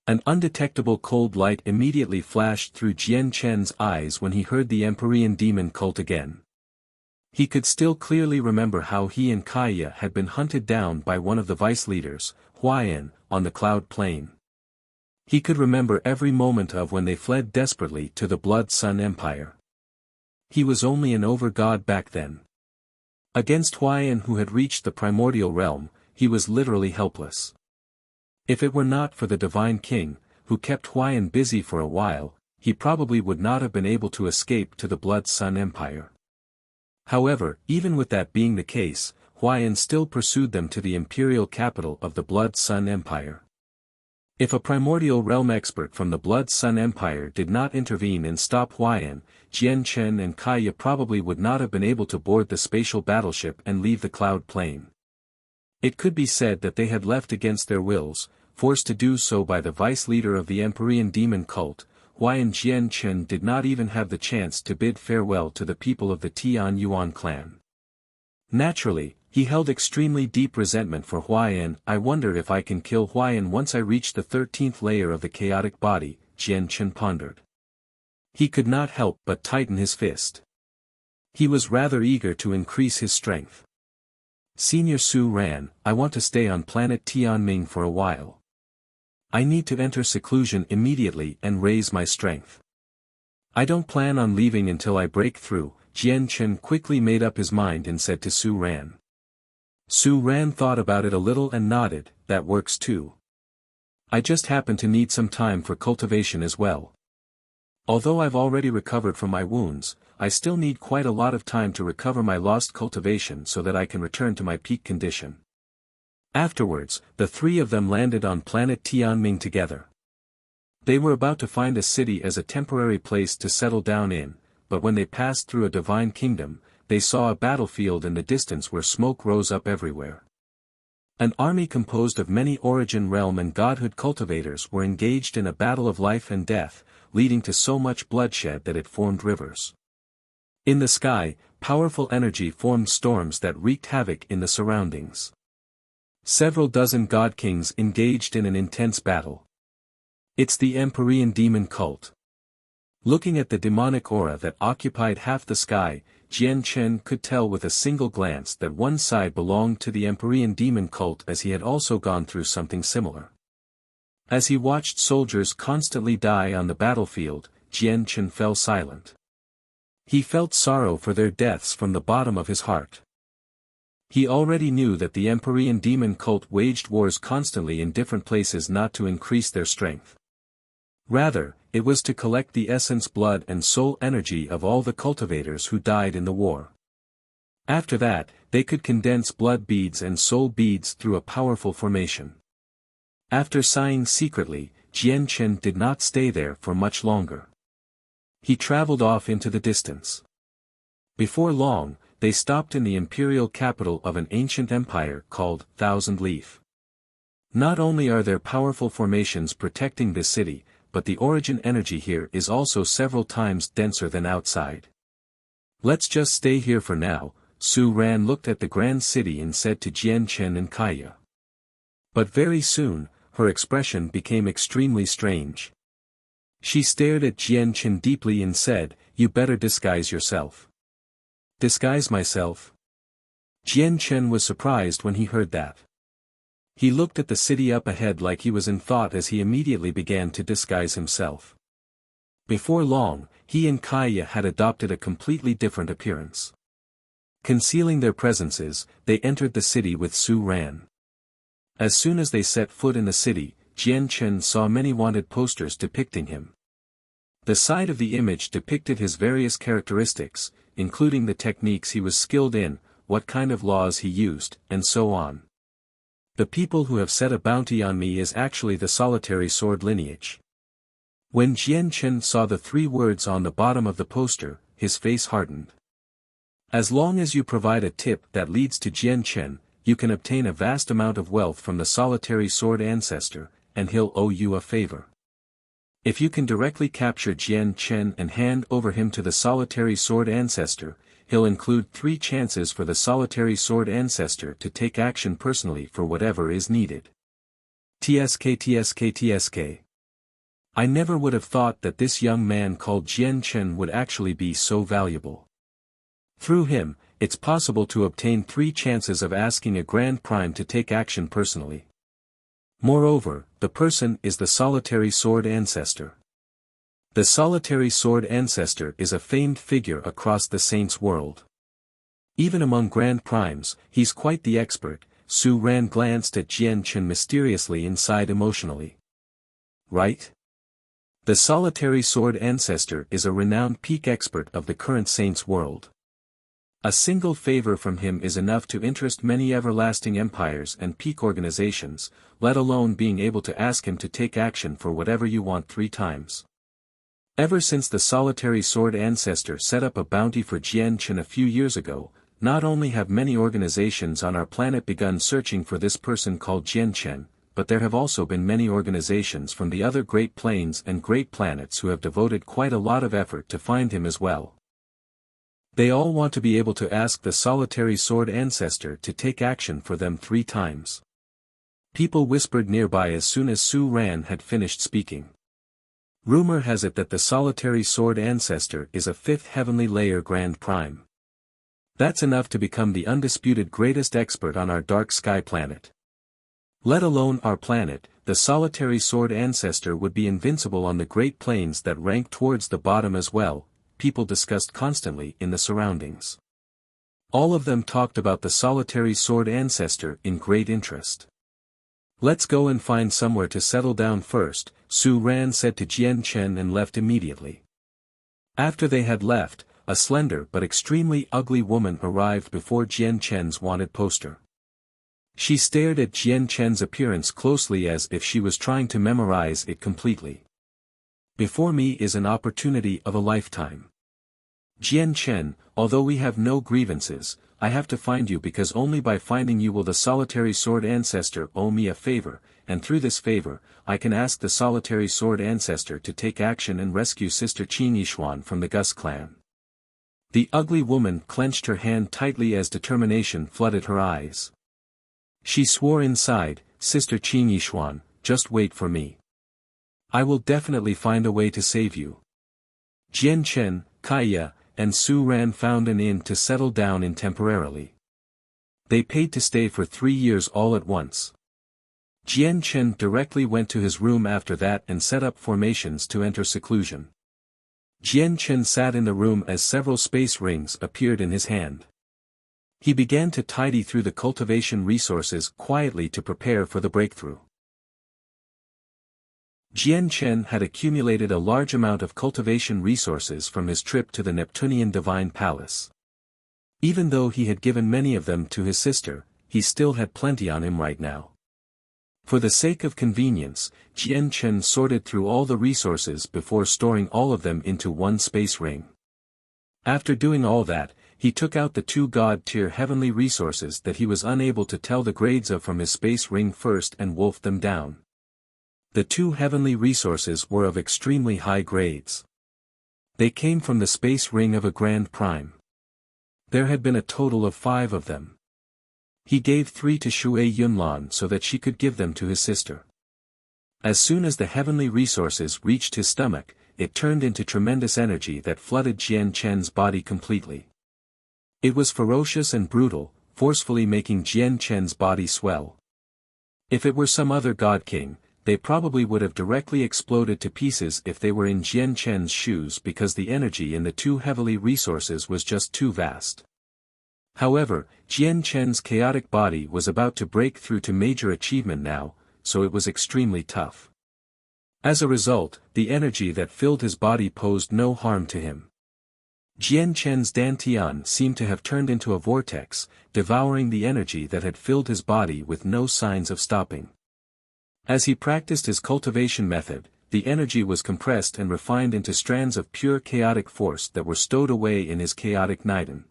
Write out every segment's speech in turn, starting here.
An undetectable cold light immediately flashed through Jian Chen's eyes when he heard the Empyrean demon cult again. He could still clearly remember how he and Kaya had been hunted down by one of the vice leaders, Huayan, on the Cloud Plain. He could remember every moment of when they fled desperately to the Blood Sun Empire. He was only an over-god back then. Against Huayan, who had reached the primordial realm, he was literally helpless. If it were not for the Divine King, who kept Huayan busy for a while, he probably would not have been able to escape to the Blood Sun Empire. However, even with that being the case, Huayan still pursued them to the imperial capital of the Blood Sun Empire. If a primordial realm expert from the Blood Sun Empire did not intervene and stop Huayan, Jian Chen and Kaya probably would not have been able to board the spatial battleship and leave the Cloud Plain. It could be said that they had left against their wills, forced to do so by the vice leader of the Empyrean demon cult. Huayan Jian Chen did not even have the chance to bid farewell to the people of the Tian Yuan clan. Naturally, he held extremely deep resentment for Huayan. I wonder if I can kill Huayan once I reach the 13th layer of the chaotic body, Jian Chen pondered. He could not help but tighten his fist. He was rather eager to increase his strength. Senior Su Ran, I want to stay on planet Tianming for a while. I need to enter seclusion immediately and raise my strength. I don't plan on leaving until I break through. Jian Chen quickly made up his mind and said to Su Ran. Su Ran thought about it a little and nodded, that works too. I just happen to need some time for cultivation as well. Although I've already recovered from my wounds, I still need quite a lot of time to recover my lost cultivation so that I can return to my peak condition. Afterwards, the three of them landed on planet Tianming together. They were about to find a city as a temporary place to settle down in, but when they passed through a divine kingdom, they saw a battlefield in the distance where smoke rose up everywhere. An army composed of many origin realm and godhood cultivators were engaged in a battle of life and death, leading to so much bloodshed that it formed rivers. In the sky, powerful energy formed storms that wreaked havoc in the surroundings. Several dozen god kings engaged in an intense battle. It's the Empyrean demon cult. Looking at the demonic aura that occupied half the sky, Jian Chen could tell with a single glance that one side belonged to the Empyrean demon cult, as he had also gone through something similar. As he watched soldiers constantly die on the battlefield, Jian Chen fell silent. He felt sorrow for their deaths from the bottom of his heart. He already knew that the Empyrean demon cult waged wars constantly in different places not to increase their strength. Rather, it was to collect the essence, blood and soul energy of all the cultivators who died in the war. After that, they could condense blood beads and soul beads through a powerful formation. After sighing secretly, Jian Chen did not stay there for much longer. He traveled off into the distance. Before long, they stopped in the imperial capital of an ancient empire called Thousand Leaf. Not only are there powerful formations protecting this city, but the origin energy here is also several times denser than outside. Let's just stay here for now. Su Ran looked at the grand city and said to Jian Chen and Kaya. But very soon, her expression became extremely strange. She stared at Jian Chen deeply and said, "You better disguise yourself." "Disguise myself?" Jian Chen was surprised when he heard that. He looked at the city up ahead like he was in thought as he immediately began to disguise himself. Before long, he and Kaya had adopted a completely different appearance. Concealing their presences, they entered the city with Su Ran. As soon as they set foot in the city, Jian Chen saw many wanted posters depicting him. The side of the image depicted his various characteristics, including the techniques he was skilled in, what kind of laws he used, and so on. The people who have set a bounty on me is actually the solitary sword lineage. When Jian Chen saw the 3 words on the bottom of the poster, his face hardened. As long as you provide a tip that leads to Jian Chen, you can obtain a vast amount of wealth from the solitary sword ancestor, and he'll owe you a favor. If you can directly capture Jian Chen and hand over him to the solitary sword ancestor, he'll include 3 chances for the solitary sword ancestor to take action personally for whatever is needed. TSK. I never would have thought that this young man called Jian Chen would actually be so valuable. Through him, it's possible to obtain 3 chances of asking a Grand Prime to take action personally. Moreover, the person is the Solitary Sword Ancestor. The Solitary Sword Ancestor is a famed figure across the Saints' world. Even among Grand Primes, he's quite the expert. Su Ran glanced at Jian Chen mysteriously and sighed emotionally. Right? The Solitary Sword Ancestor is a renowned peak expert of the current Saints' world. A single favor from him is enough to interest many everlasting empires and peak organizations, let alone being able to ask him to take action for whatever you want 3 times. Ever since the Solitary Sword Ancestor set up a bounty for Jian Chen a few years ago, not only have many organizations on our planet begun searching for this person called Jian Chen, but there have also been many organizations from the other Great Plains and Great Planets who have devoted quite a lot of effort to find him as well. They all want to be able to ask the Solitary Sword Ancestor to take action for them 3 times. People whispered nearby as soon as Su Ran had finished speaking. Rumor has it that the Solitary Sword Ancestor is a 5th heavenly layer Grand Prime. That's enough to become the undisputed greatest expert on our dark sky planet. Let alone our planet, the Solitary Sword Ancestor would be invincible on the Great Plains that rank towards the bottom as well. People discussed constantly in the surroundings. All of them talked about the Solitary Sword Ancestor in great interest. Let's go and find somewhere to settle down first, Su Ran said to Jian Chen and left immediately. After they had left, a slender but extremely ugly woman arrived before Jian Chen's wanted poster. She stared at Jian Chen's appearance closely as if she was trying to memorize it completely. Before me is an opportunity of a lifetime. Jian Chen, although we have no grievances, I have to find you because only by finding you will the Solitary Sword Ancestor owe me a favor, and through this favor, I can ask the Solitary Sword Ancestor to take action and rescue Sister Qin Yishuan from the Gus clan. The ugly woman clenched her hand tightly as determination flooded her eyes. She swore inside, Sister Qin Yishuan, just wait for me. I will definitely find a way to save you. Jian Chen, Kaya, and Su Ran found an inn to settle down in temporarily. They paid to stay for 3 years all at once. Jian Chen directly went to his room after that and set up formations to enter seclusion. Jian Chen sat in the room as several space rings appeared in his hand. He began to tidy through the cultivation resources quietly to prepare for the breakthrough. Jian Chen had accumulated a large amount of cultivation resources from his trip to the Neptunian Divine Palace. Even though he had given many of them to his sister, he still had plenty on him right now. For the sake of convenience, Jian Chen sorted through all the resources before storing all of them into one space ring. After doing all that, he took out the 2 god-tier heavenly resources that he was unable to tell the grades of from his space ring first and wolfed them down. The 2 heavenly resources were of extremely high grades. They came from the space ring of a Grand Prime. There had been a total of 5 of them. He gave 3 to Shui Yunlan so that she could give them to his sister. As soon as the heavenly resources reached his stomach, it turned into tremendous energy that flooded Jian Chen's body completely. It was ferocious and brutal, forcefully making Jian Chen's body swell. If it were some other god king, they probably would have directly exploded to pieces if they were in Jian Chen's shoes because the energy in the 2 heavenly resources was just too vast. However, Jian Chen's chaotic body was about to break through to major achievement now, so it was extremely tough. As a result, the energy that filled his body posed no harm to him. Jian Chen's dantian seemed to have turned into a vortex, devouring the energy that had filled his body with no signs of stopping. As he practiced his cultivation method, the energy was compressed and refined into strands of pure chaotic force that were stowed away in his chaotic Niden.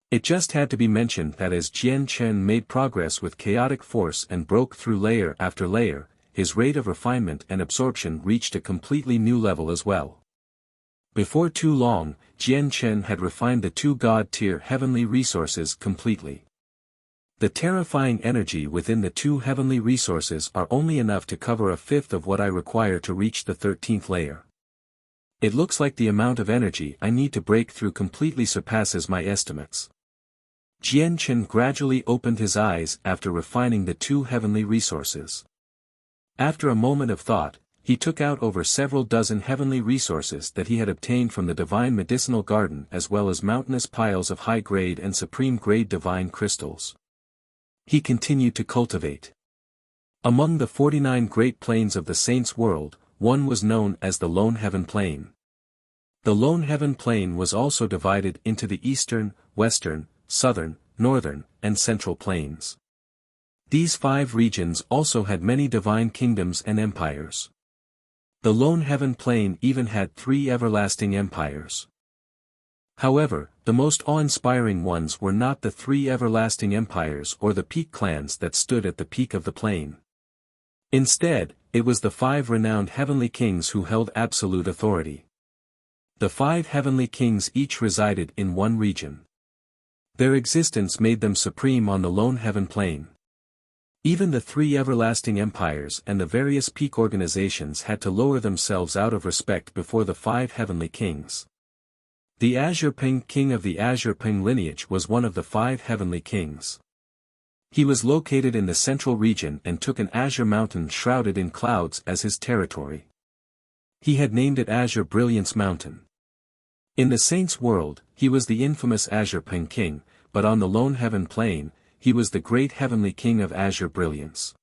It just had to be mentioned that as Jian Chen made progress with chaotic force and broke through layer after layer, his rate of refinement and absorption reached a completely new level as well. Before too long, Jian Chen had refined the 2 god-tier heavenly resources completely. The terrifying energy within the two heavenly resources are only enough to cover a fifth of what I require to reach the 13th layer. It looks like the amount of energy I need to break through completely surpasses my estimates. Jian Chen gradually opened his eyes after refining the two heavenly resources. After a moment of thought, he took out over several dozen heavenly resources that he had obtained from the divine medicinal garden as well as mountainous piles of high-grade and supreme-grade divine crystals. He continued to cultivate. Among the 49 great plains of the saints' world, one was known as the Lone Heaven Plain. The Lone Heaven Plain was also divided into the eastern, western, southern, northern, and central plains. These 5 regions also had many divine kingdoms and empires. The Lone Heaven Plain even had 3 everlasting empires. However, the most awe-inspiring ones were not the 3 everlasting empires or the peak clans that stood at the peak of the plain. Instead, it was the 5 renowned heavenly kings who held absolute authority. The 5 heavenly kings each resided in one region. Their existence made them supreme on the Lone Heaven Plain. Even the 3 everlasting empires and the various peak organizations had to lower themselves out of respect before the 5 heavenly kings. The Azure Ping king of the Azure Ping lineage was one of the 5 heavenly kings. He was located in the central region and took an azure mountain shrouded in clouds as his territory. He had named it Azure Brilliance Mountain. In the saints' world, he was the infamous Azure Ping king, but on the Lone Heaven Plain, he was the great heavenly king of Azure Brilliance.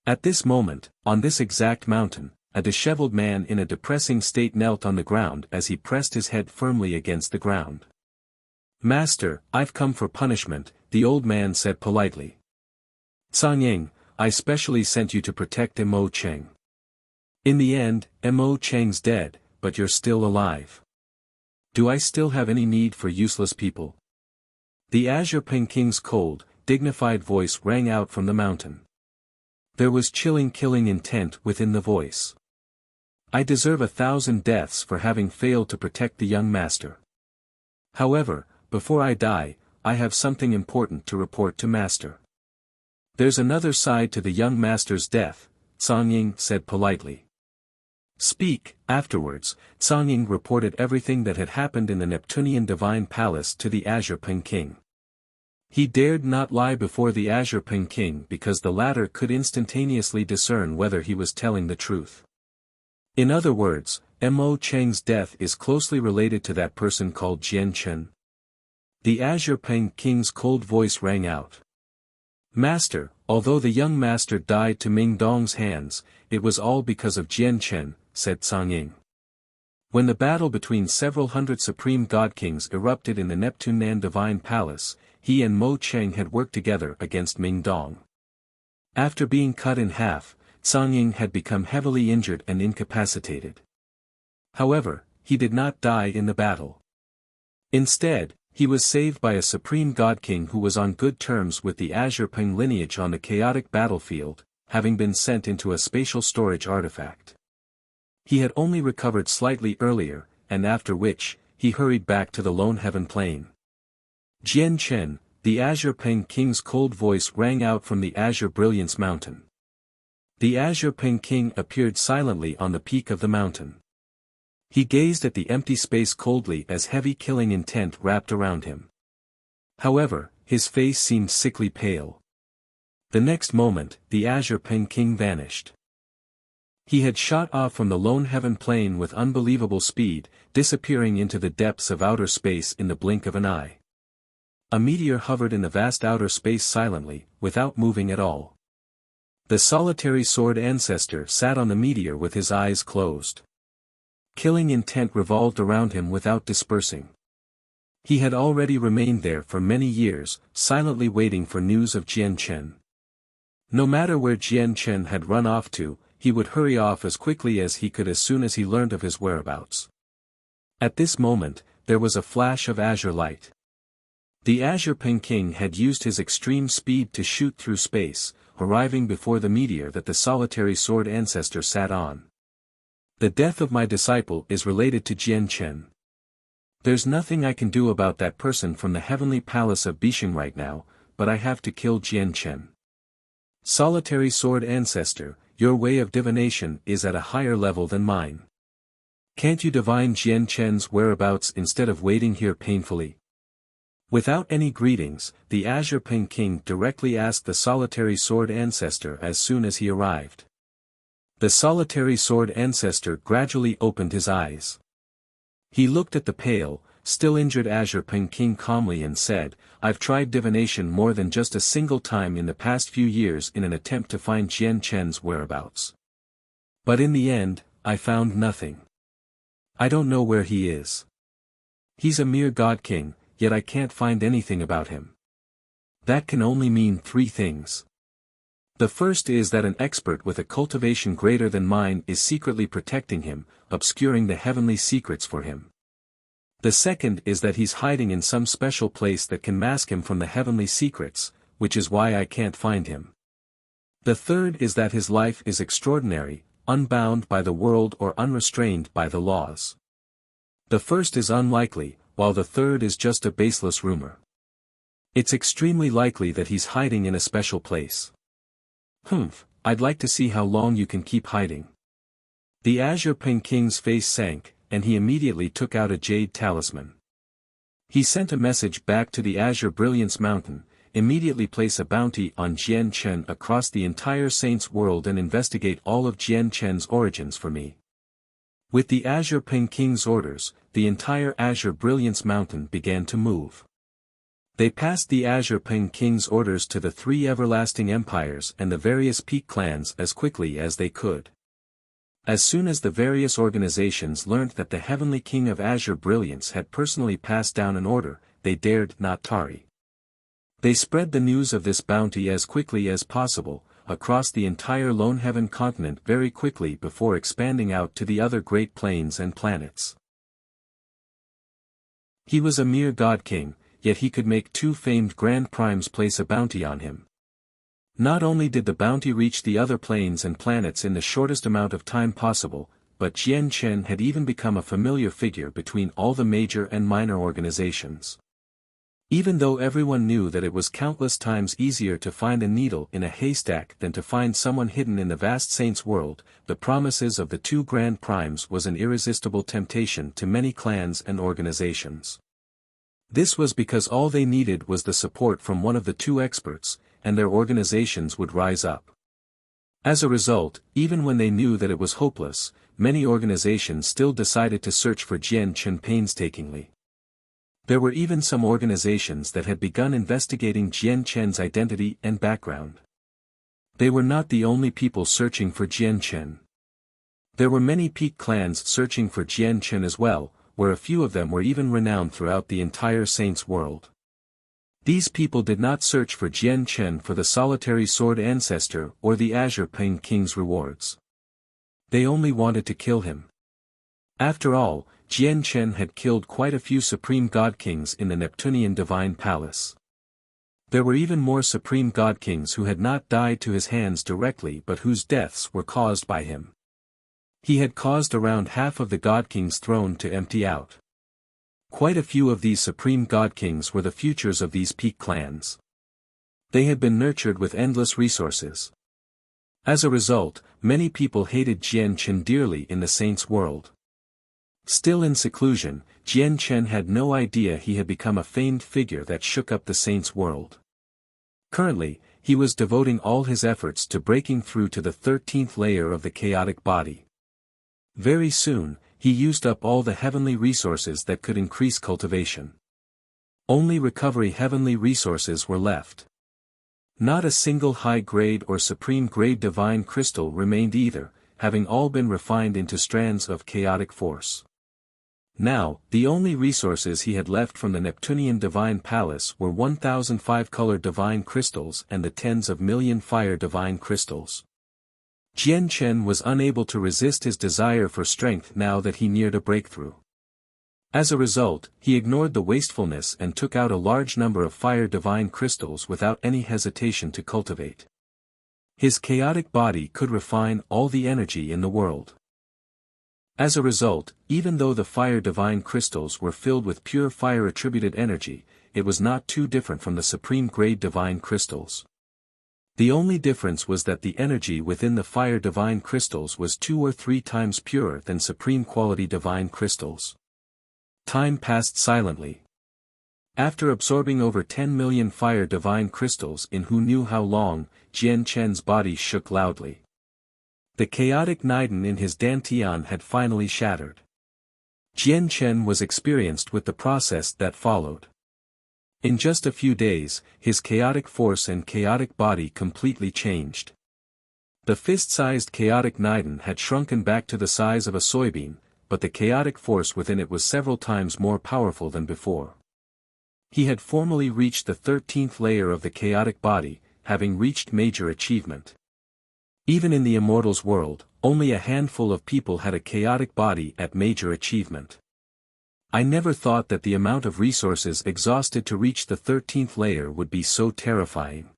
At this moment, on this exact mountain, a disheveled man in a depressing state knelt on the ground as he pressed his head firmly against the ground. "Master, I've come for punishment," the old man said politely. "Cangying, I specially sent you to protect Mo Cheng. In the end, Mo Cheng's dead, but you're still alive. Do I still have any need for useless people?" The Azure Ping King's cold, dignified voice rang out from the mountain. There was chilling killing intent within the voice. "I deserve 1,000 deaths for having failed to protect the young master. However, before I die, I have something important to report to master." "There's another side to the young master's death," Cangying said politely. "Speak." Afterwards, Cangying reported everything that had happened in the Neptunian Divine Palace to the Azure Ping King. He dared not lie before the Azure Ping King because the latter could instantaneously discern whether he was telling the truth. In other words, Mo Cheng's death is closely related to that person called Jian Chen. The Azure Ping King's cold voice rang out. "Master, although the young master died to Ming Dong's hands, it was all because of Jian Chen," said Cangying. When the battle between several hundred supreme god kings erupted in the Neptunian Divine Palace, he and Mo Cheng had worked together against Ming Dong. After being cut in half, Cangying had become heavily injured and incapacitated. However, he did not die in the battle. Instead, he was saved by a supreme god king who was on good terms with the Azure Ping lineage on the chaotic battlefield, having been sent into a spatial storage artifact. He had only recovered slightly earlier, and after which, he hurried back to the Lone Heaven Plain. "Jian Chen," the Azure Ping King's cold voice rang out from the Azure Brilliance Mountain. The Azure Ping King appeared silently on the peak of the mountain. He gazed at the empty space coldly as heavy killing intent wrapped around him. However, his face seemed sickly pale. The next moment, the Azure Ping King vanished. He had shot off from the Lone Heaven Plain with unbelievable speed, disappearing into the depths of outer space in the blink of an eye. A meteor hovered in the vast outer space silently, without moving at all. The solitary sword ancestor sat on the meteor with his eyes closed. Killing intent revolved around him without dispersing. He had already remained there for many years, silently waiting for news of Jian Chen. No matter where Jian Chen had run off to, he would hurry off as quickly as he could as soon as he learned of his whereabouts. At this moment, there was a flash of azure light. The Azure Ping King had used his extreme speed to shoot through space, arriving before the meteor that the solitary sword ancestor sat on. "The death of my disciple is related to Jian Chen. There's nothing I can do about that person from the heavenly palace of Bishing right now, but I have to kill Jian Chen. Solitary Sword Ancestor, your way of divination is at a higher level than mine. Can't you divine Jian Chen's whereabouts instead of waiting here painfully? Without any greetings, the Azure Ping King directly asked the Solitary Sword Ancestor as soon as he arrived. The Solitary Sword Ancestor gradually opened his eyes. He looked at the pale, still injured Azure Ping King calmly and said, I've tried divination more than just a single time in the past few years in an attempt to find Jian Chen's whereabouts. But in the end, I found nothing. I don't know where he is. He's a mere God King, yet I can't find anything about him. That can only mean three things. The first is that an expert with a cultivation greater than mine is secretly protecting him, obscuring the heavenly secrets for him. The second is that he's hiding in some special place that can mask him from the heavenly secrets, which is why I can't find him. The third is that his life is extraordinary, unbound by the world or unrestrained by the laws. The first is unlikely, while the third is just a baseless rumor. It's extremely likely that he's hiding in a special place. I'd like to see how long you can keep hiding. The Azure Ping King's face sank, and he immediately took out a jade talisman. He sent a message back to the Azure Brilliance Mountain, immediately place a bounty on Jian Chen across the entire Saints world and investigate all of Jian Chen's origins for me. With the Azure Ping King's orders, the entire Azure Brilliance Mountain began to move. They passed the Azure Ping King's orders to the three everlasting empires and the various peak clans as quickly as they could. As soon as the various organizations learnt that the Heavenly King of Azure Brilliance had personally passed down an order, they dared not tarry. They spread the news of this bounty as quickly as possible, across the entire Lone Heaven continent very quickly before expanding out to the other Great Plains and planets. He was a mere God King, yet he could make two famed Grand Primes place a bounty on him. Not only did the bounty reach the other planes and planets in the shortest amount of time possible, but Jian Chen had even become a familiar figure between all the major and minor organizations. Even though everyone knew that it was countless times easier to find a needle in a haystack than to find someone hidden in the vast Saints world, the promises of the two Grand Primes was an irresistible temptation to many clans and organizations. This was because all they needed was the support from one of the two experts, and their organizations would rise up. As a result, even when they knew that it was hopeless, many organizations still decided to search for Jian Chen painstakingly. There were even some organizations that had begun investigating Jian Chen's identity and background. They were not the only people searching for Jian Chen. There were many peak clans searching for Jian Chen as well, where a few of them were even renowned throughout the entire Saints world. These people did not search for Jian Chen for the Solitary Sword Ancestor or the Azure Ping King's rewards. They only wanted to kill him. After all, Jian Chen had killed quite a few Supreme God Kings in the Neptunian Divine Palace. There were even more Supreme God Kings who had not died to his hands directly but whose deaths were caused by him. He had caused around half of the God King's throne to empty out. Quite a few of these Supreme God Kings were the futures of these peak clans. They had been nurtured with endless resources. As a result, many people hated Jian Chen dearly in the Saints world. Still in seclusion, Jian Chen had no idea he had become a famed figure that shook up the Saints world. Currently, he was devoting all his efforts to breaking through to the 13th layer of the chaotic body. Very soon, he used up all the heavenly resources that could increase cultivation. Only recovery heavenly resources were left. Not a single high-grade or supreme-grade divine crystal remained either, having all been refined into strands of chaotic force. Now, the only resources he had left from the Neptunian Divine Palace were 1,005 color divine crystals and the tens of million fire divine crystals. Jian Chen was unable to resist his desire for strength now that he neared a breakthrough. As a result, he ignored the wastefulness and took out a large number of fire divine crystals without any hesitation to cultivate. His chaotic body could refine all the energy in the world. As a result, even though the fire divine crystals were filled with pure fire-attributed energy, it was not too different from the supreme-grade divine crystals. The only difference was that the energy within the fire divine crystals was 2 or 3 times purer than supreme-quality divine crystals. Time passed silently. After absorbing over 10 million fire divine crystals in who knew how long, Jian Chen's body shook loudly. The chaotic Niden in his dantian had finally shattered. Jian Chen was experienced with the process that followed. In just a few days, his chaotic force and chaotic body completely changed. The fist-sized chaotic Niden had shrunken back to the size of a soybean, but the chaotic force within it was several times more powerful than before. He had formally reached the 13th layer of the chaotic body, having reached major achievement. Even in the immortals world, only a handful of people had a chaotic body at major achievement. I never thought that the amount of resources exhausted to reach the 13th layer would be so terrifying.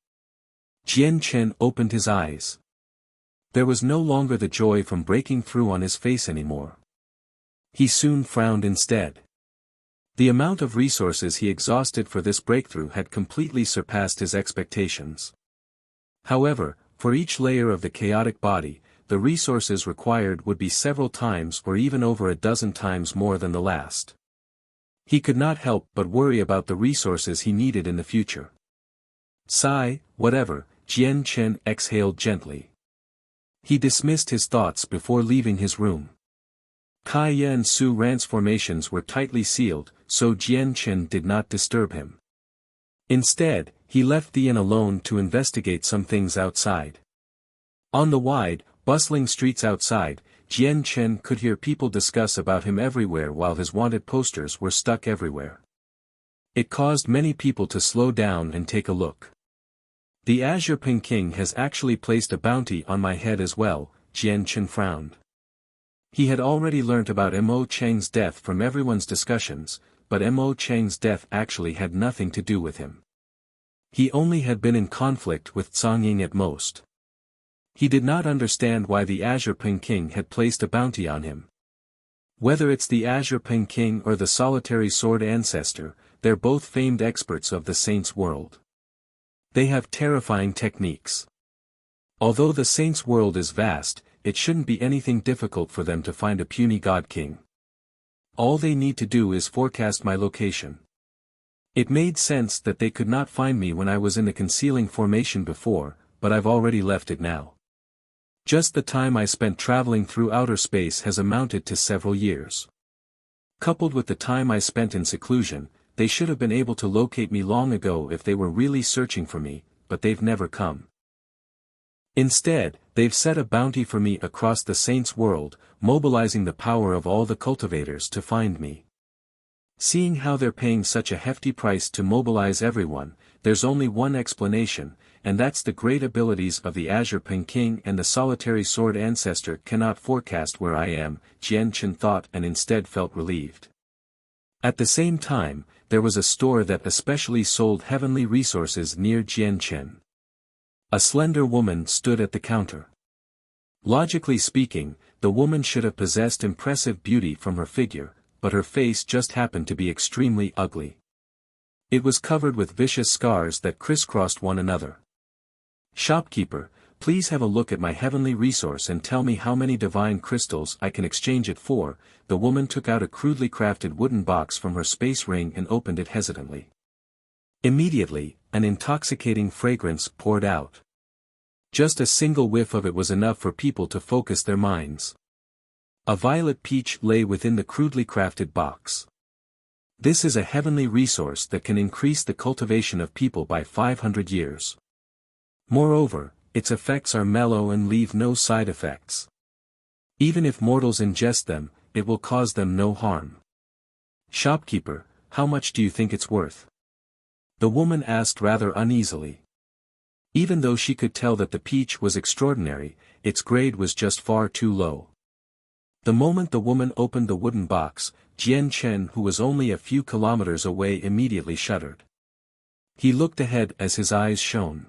Jian Chen opened his eyes. There was no longer the joy from breaking through on his face anymore. He soon frowned instead. The amount of resources he exhausted for this breakthrough had completely surpassed his expectations. However, for each layer of the chaotic body, the resources required would be several times or even over a dozen times more than the last. He could not help but worry about the resources he needed in the future. Sigh, whatever, Jian Chen exhaled gently. He dismissed his thoughts before leaving his room. Kaiya and Su Ran's formations were tightly sealed, so Jian Chen did not disturb him. Instead, he left the inn alone to investigate some things outside. On the wide, bustling streets outside, Jian Chen could hear people discuss about him everywhere while his wanted posters were stuck everywhere. It caused many people to slow down and take a look. The Azure Ping King has actually placed a bounty on my head as well, Jian Chen frowned. He had already learnt about Mo Cheng's death from everyone's discussions, but Mo Cheng's death actually had nothing to do with him. He only had been in conflict with Cang Ying at most. He did not understand why the Azure Ping King had placed a bounty on him. Whether it's the Azure Ping King or the solitary sword ancestor, they're both famed experts of the saints' world. They have terrifying techniques. Although the saints' world is vast, it shouldn't be anything difficult for them to find a puny god king. All they need to do is forecast my location. It made sense that they could not find me when I was in the concealing formation before, but I've already left it now. Just the time I spent traveling through outer space has amounted to several years. Coupled with the time I spent in seclusion, they should have been able to locate me long ago if they were really searching for me, but they've never come. Instead, they've set a bounty for me across the saints' world, mobilizing the power of all the cultivators to find me. Seeing how they're paying such a hefty price to mobilize everyone, there's only one explanation, and that's the great abilities of the Azure Ping King and the solitary sword ancestor cannot forecast where I am, Jian Chen thought and instead felt relieved. At the same time, there was a store that especially sold heavenly resources near Jian Chen. A slender woman stood at the counter. Logically speaking, the woman should have possessed impressive beauty from her figure, but her face just happened to be extremely ugly. It was covered with vicious scars that crisscrossed one another. Shopkeeper, please have a look at my heavenly resource and tell me how many divine crystals I can exchange it for. The woman took out a crudely crafted wooden box from her space ring and opened it hesitantly. Immediately, an intoxicating fragrance poured out. Just a single whiff of it was enough for people to focus their minds. A violet peach lay within the crudely crafted box. This is a heavenly resource that can increase the cultivation of people by 500 years. Moreover, its effects are mellow and leave no side effects. Even if mortals ingest them, it will cause them no harm. Shopkeeper, how much do you think it's worth? The woman asked rather uneasily. Even though she could tell that the peach was extraordinary, its grade was just far too low. The moment the woman opened the wooden box, Jian Chen, who was only a few kilometers away, immediately shuddered. He looked ahead as his eyes shone.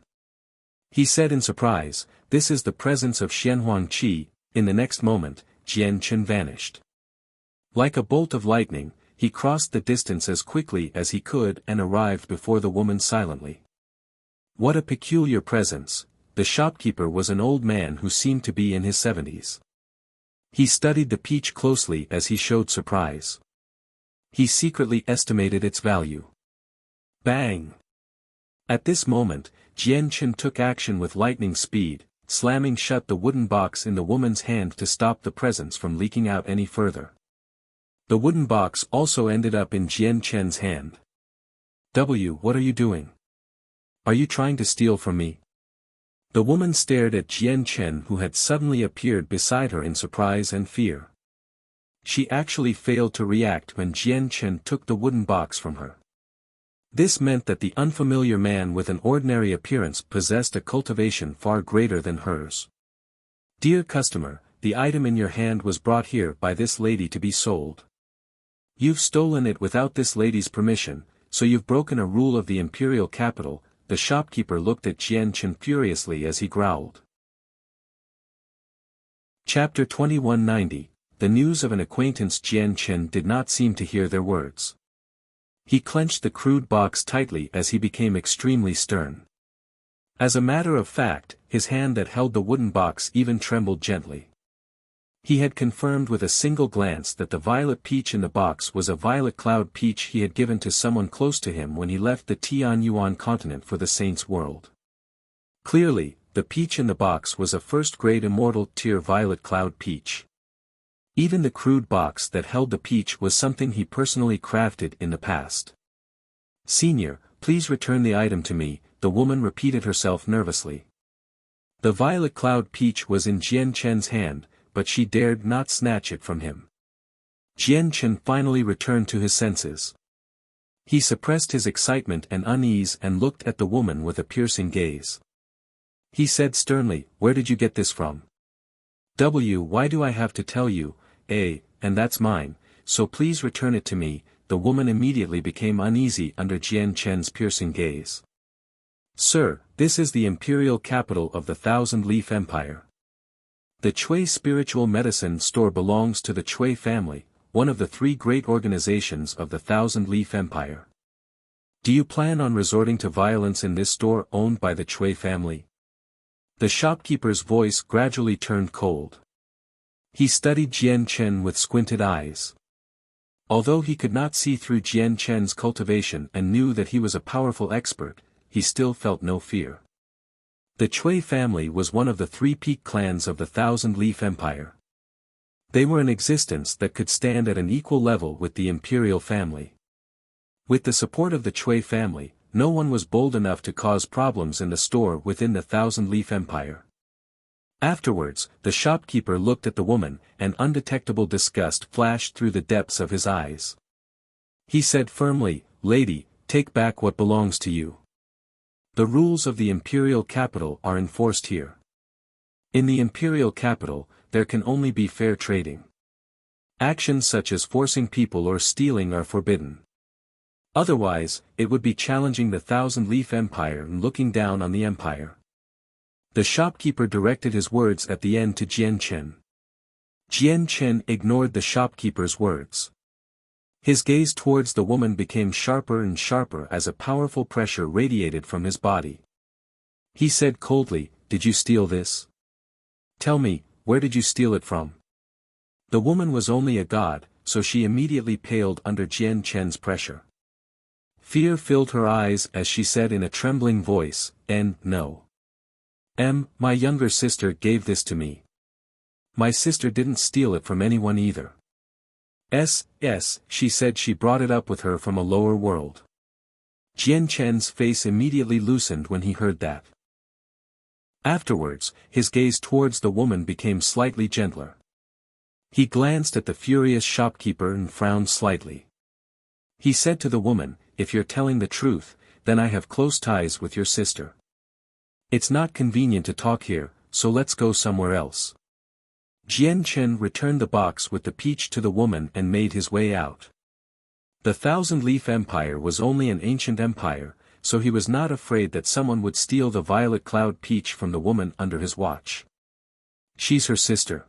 He said in surprise, "This is the presence of Xianhuang Qi." In the next moment, Jian Chen vanished. Like a bolt of lightning, he crossed the distance as quickly as he could and arrived before the woman silently. What a peculiar presence. The shopkeeper was an old man who seemed to be in his 70s. He studied the peach closely as he showed surprise. He secretly estimated its value. Bang! At this moment, Jian Chen took action with lightning speed, slamming shut the wooden box in the woman's hand to stop the presents from leaking out any further. The wooden box also ended up in Jian Chen's hand. What are you doing? Are you trying to steal from me? The woman stared at Jian Chen, who had suddenly appeared beside her in surprise and fear. She actually failed to react when Jian Chen took the wooden box from her. This meant that the unfamiliar man with an ordinary appearance possessed a cultivation far greater than hers. Dear customer, the item in your hand was brought here by this lady to be sold. You've stolen it without this lady's permission, so you've broken a rule of the imperial capital. The shopkeeper looked at Jian Chen furiously as he growled. Chapter 2190. The news of an acquaintance. Jian Chen did not seem to hear their words. He clenched the crude box tightly as he became extremely stern. As a matter of fact, his hand that held the wooden box even trembled gently. He had confirmed with a single glance that the violet peach in the box was a violet cloud peach he had given to someone close to him when he left the Tianyuan continent for the Saints' World. Clearly, the peach in the box was a first-grade immortal tier violet cloud peach. Even the crude box that held the peach was something he personally crafted in the past. Senior, please return the item to me, the woman repeated herself nervously. The violet cloud peach was in Jian Chen's hand, but she dared not snatch it from him. Jian Chen finally returned to his senses. He suppressed his excitement and unease and looked at the woman with a piercing gaze. He said sternly, "Where did you get this from?" Why do I have to tell you? And that's mine, so please return it to me." The woman immediately became uneasy under Jian Chen's piercing gaze. "Sir, this is the imperial capital of the Thousand Leaf Empire. The Chui Spiritual Medicine Store belongs to the Chui family, one of the three great organizations of the Thousand Leaf Empire. Do you plan on resorting to violence in this store owned by the Chui family?" The shopkeeper's voice gradually turned cold. He studied Jian Chen with squinted eyes. Although he could not see through Jian Chen's cultivation and knew that he was a powerful expert, he still felt no fear. The Chui family was one of the three peak clans of the Thousand Leaf Empire. They were an existence that could stand at an equal level with the imperial family. With the support of the Chui family, no one was bold enough to cause problems in the store within the Thousand Leaf Empire. Afterwards, the shopkeeper looked at the woman, and undetectable disgust flashed through the depths of his eyes. He said firmly, "Lady, take back what belongs to you. The rules of the imperial capital are enforced here. In the imperial capital, there can only be fair trading. Actions such as forcing people or stealing are forbidden. Otherwise, it would be challenging the Thousand Leaf Empire and looking down on the empire." The shopkeeper directed his words at the end to Jian Chen. Jian Chen ignored the shopkeeper's words. His gaze towards the woman became sharper and sharper as a powerful pressure radiated from his body. He said coldly, "Did you steal this? Tell me, where did you steal it from?" The woman was only a god, so she immediately paled under Jian Chen's pressure. Fear filled her eyes as she said in a trembling voice, "No. My younger sister gave this to me. My sister didn't steal it from anyone either. She said she brought it up with her from a lower world." Jian Chen's face immediately loosened when he heard that. Afterwards, his gaze towards the woman became slightly gentler. He glanced at the furious shopkeeper and frowned slightly. He said to the woman, "If you're telling the truth, then I have close ties with your sister. It's not convenient to talk here, so let's go somewhere else." Jian Chen returned the box with the peach to the woman and made his way out. The Thousand Leaf Empire was only an ancient empire, so he was not afraid that someone would steal the violet cloud peach from the woman under his watch. "She's her sister."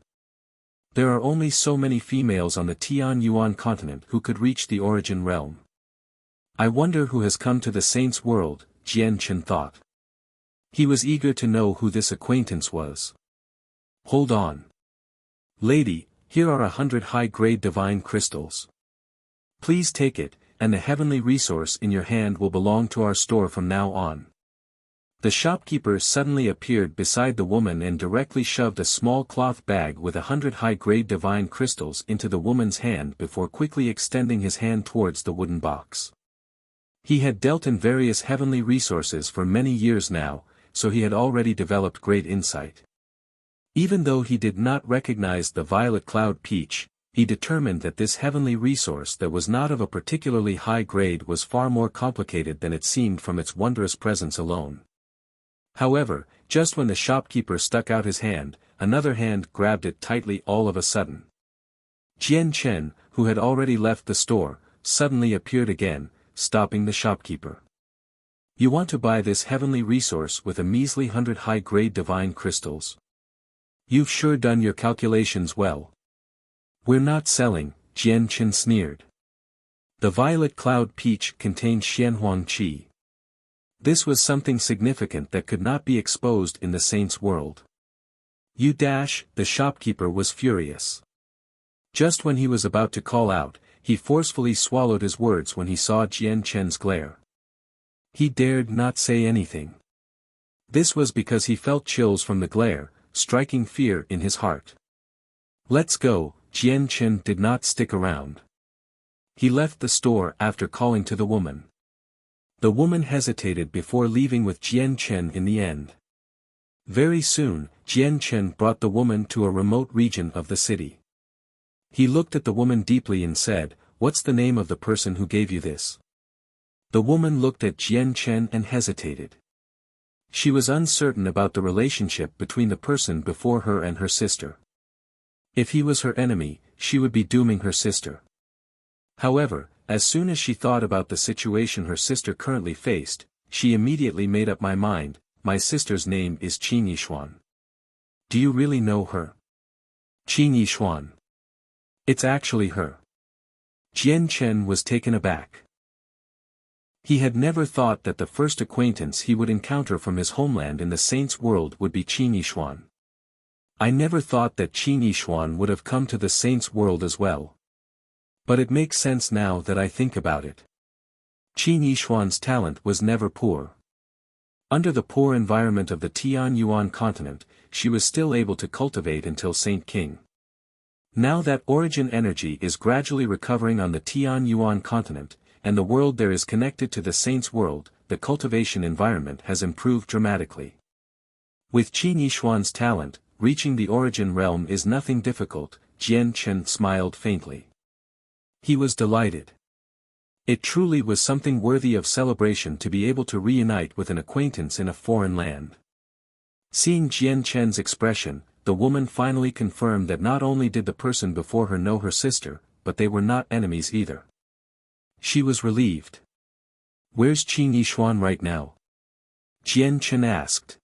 There are only so many females on the Tian Yuan continent who could reach the origin realm. I wonder who has come to the saint's world, Jian Chen thought. He was eager to know who this acquaintance was. Hold on. Lady, here are 100 high-grade divine crystals. Please take it, and the heavenly resource in your hand will belong to our store from now on. The shopkeeper suddenly appeared beside the woman and directly shoved a small cloth bag with 100 high-grade divine crystals into the woman's hand before quickly extending his hand towards the wooden box. He had dealt in various heavenly resources for many years now, so he had already developed great insight. Even though he did not recognize the violet cloud peach, he determined that this heavenly resource that was not of a particularly high grade was far more complicated than it seemed from its wondrous presence alone. However, just when the shopkeeper stuck out his hand, another hand grabbed it tightly all of a sudden. Jian Chen, who had already left the store, suddenly appeared again, stopping the shopkeeper. You want to buy this heavenly resource with a measly 100 high-grade divine crystals? You've sure done your calculations well. We're not selling, Jian Chen sneered. The violet cloud peach contained Xianhuang Qi. This was something significant that could not be exposed in the saint's world. The shopkeeper was furious. Just when he was about to call out, he forcefully swallowed his words when he saw Jian Chen's glare. He dared not say anything. This was because he felt chills from the glare, striking fear in his heart. Let's go, Jian Chen did not stick around. He left the store after calling to the woman. The woman hesitated before leaving with Jian Chen in the end. Very soon, Jian Chen brought the woman to a remote region of the city. He looked at the woman deeply and said, "What's the name of the person who gave you this?" The woman looked at Jian Chen and hesitated. She was uncertain about the relationship between the person before her and her sister. If he was her enemy, she would be dooming her sister. However, as soon as she thought about the situation her sister currently faced, she immediately made up my mind. My sister's name is Qin Yishuan. Do you really know her? Qin Yishuan. It's actually her. Jian Chen was taken aback. He had never thought that the first acquaintance he would encounter from his homeland in the saint's world would be Qin Yishuan. I never thought that Qin Yishuan would have come to the saint's world as well. But it makes sense now that I think about it. Qin Yishuan's talent was never poor. Under the poor environment of the Tian Yuan continent, she was still able to cultivate until Saint King. Now that origin energy is gradually recovering on the Tian Yuan continent, and the world there is connected to the saint's world, the cultivation environment has improved dramatically. With Qin Yishuan's talent, reaching the origin realm is nothing difficult, Jian Chen smiled faintly. He was delighted. It truly was something worthy of celebration to be able to reunite with an acquaintance in a foreign land. Seeing Jian Chen's expression, the woman finally confirmed that not only did the person before her know her sister, but they were not enemies either. She was relieved. Where's Qin Yishuan right now? Jian Chen asked.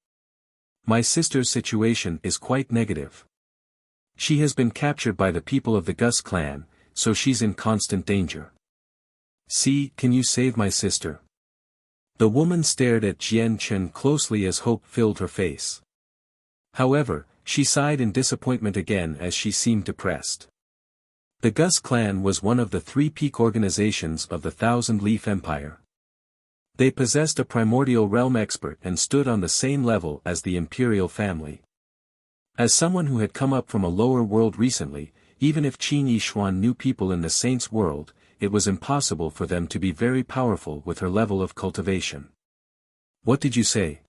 My sister's situation is quite negative. She has been captured by the people of the Gus clan, so she's in constant danger. See, can you save my sister? The woman stared at Jian Chen closely as hope filled her face. However, she sighed in disappointment again as she seemed depressed. The Gus clan was one of the 3 peak organizations of the Thousand Leaf Empire. They possessed a primordial realm expert and stood on the same level as the imperial family. As someone who had come up from a lower world recently, even if Qin Yishuan knew people in the saint's world, it was impossible for them to be very powerful with her level of cultivation. What did you say?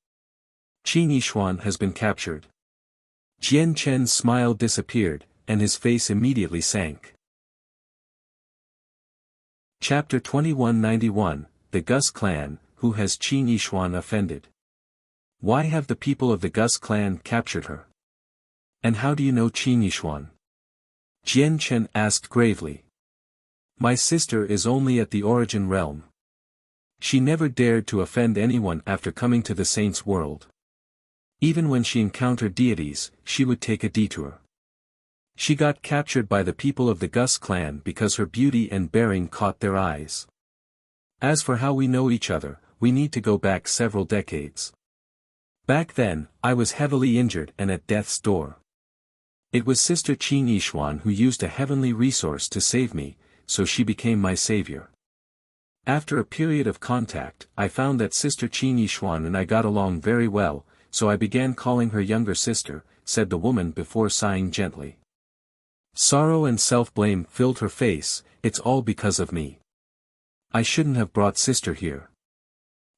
Qin Yishuan has been captured. Jian Chen's smile disappeared, and his face immediately sank. Chapter 2191, The Gus Clan, Who has Qin Yishuan offended? Why have the people of the Gus clan captured her? And how do you know Qin Yishuan? Jian Chen asked gravely. My sister is only at the origin realm. She never dared to offend anyone after coming to the saint's world. Even when she encountered deities, she would take a detour. She got captured by the people of the Gus clan because her beauty and bearing caught their eyes. As for how we know each other, we need to go back several decades. Back then, I was heavily injured and at death's door. It was Sister Qin Yishuan who used a heavenly resource to save me, so she became my savior. After a period of contact, I found that Sister Qin Yishuan and I got along very well, so I began calling her younger sister, said the woman before sighing gently. Sorrow and self-blame filled her face. It's all because of me. I shouldn't have brought sister here.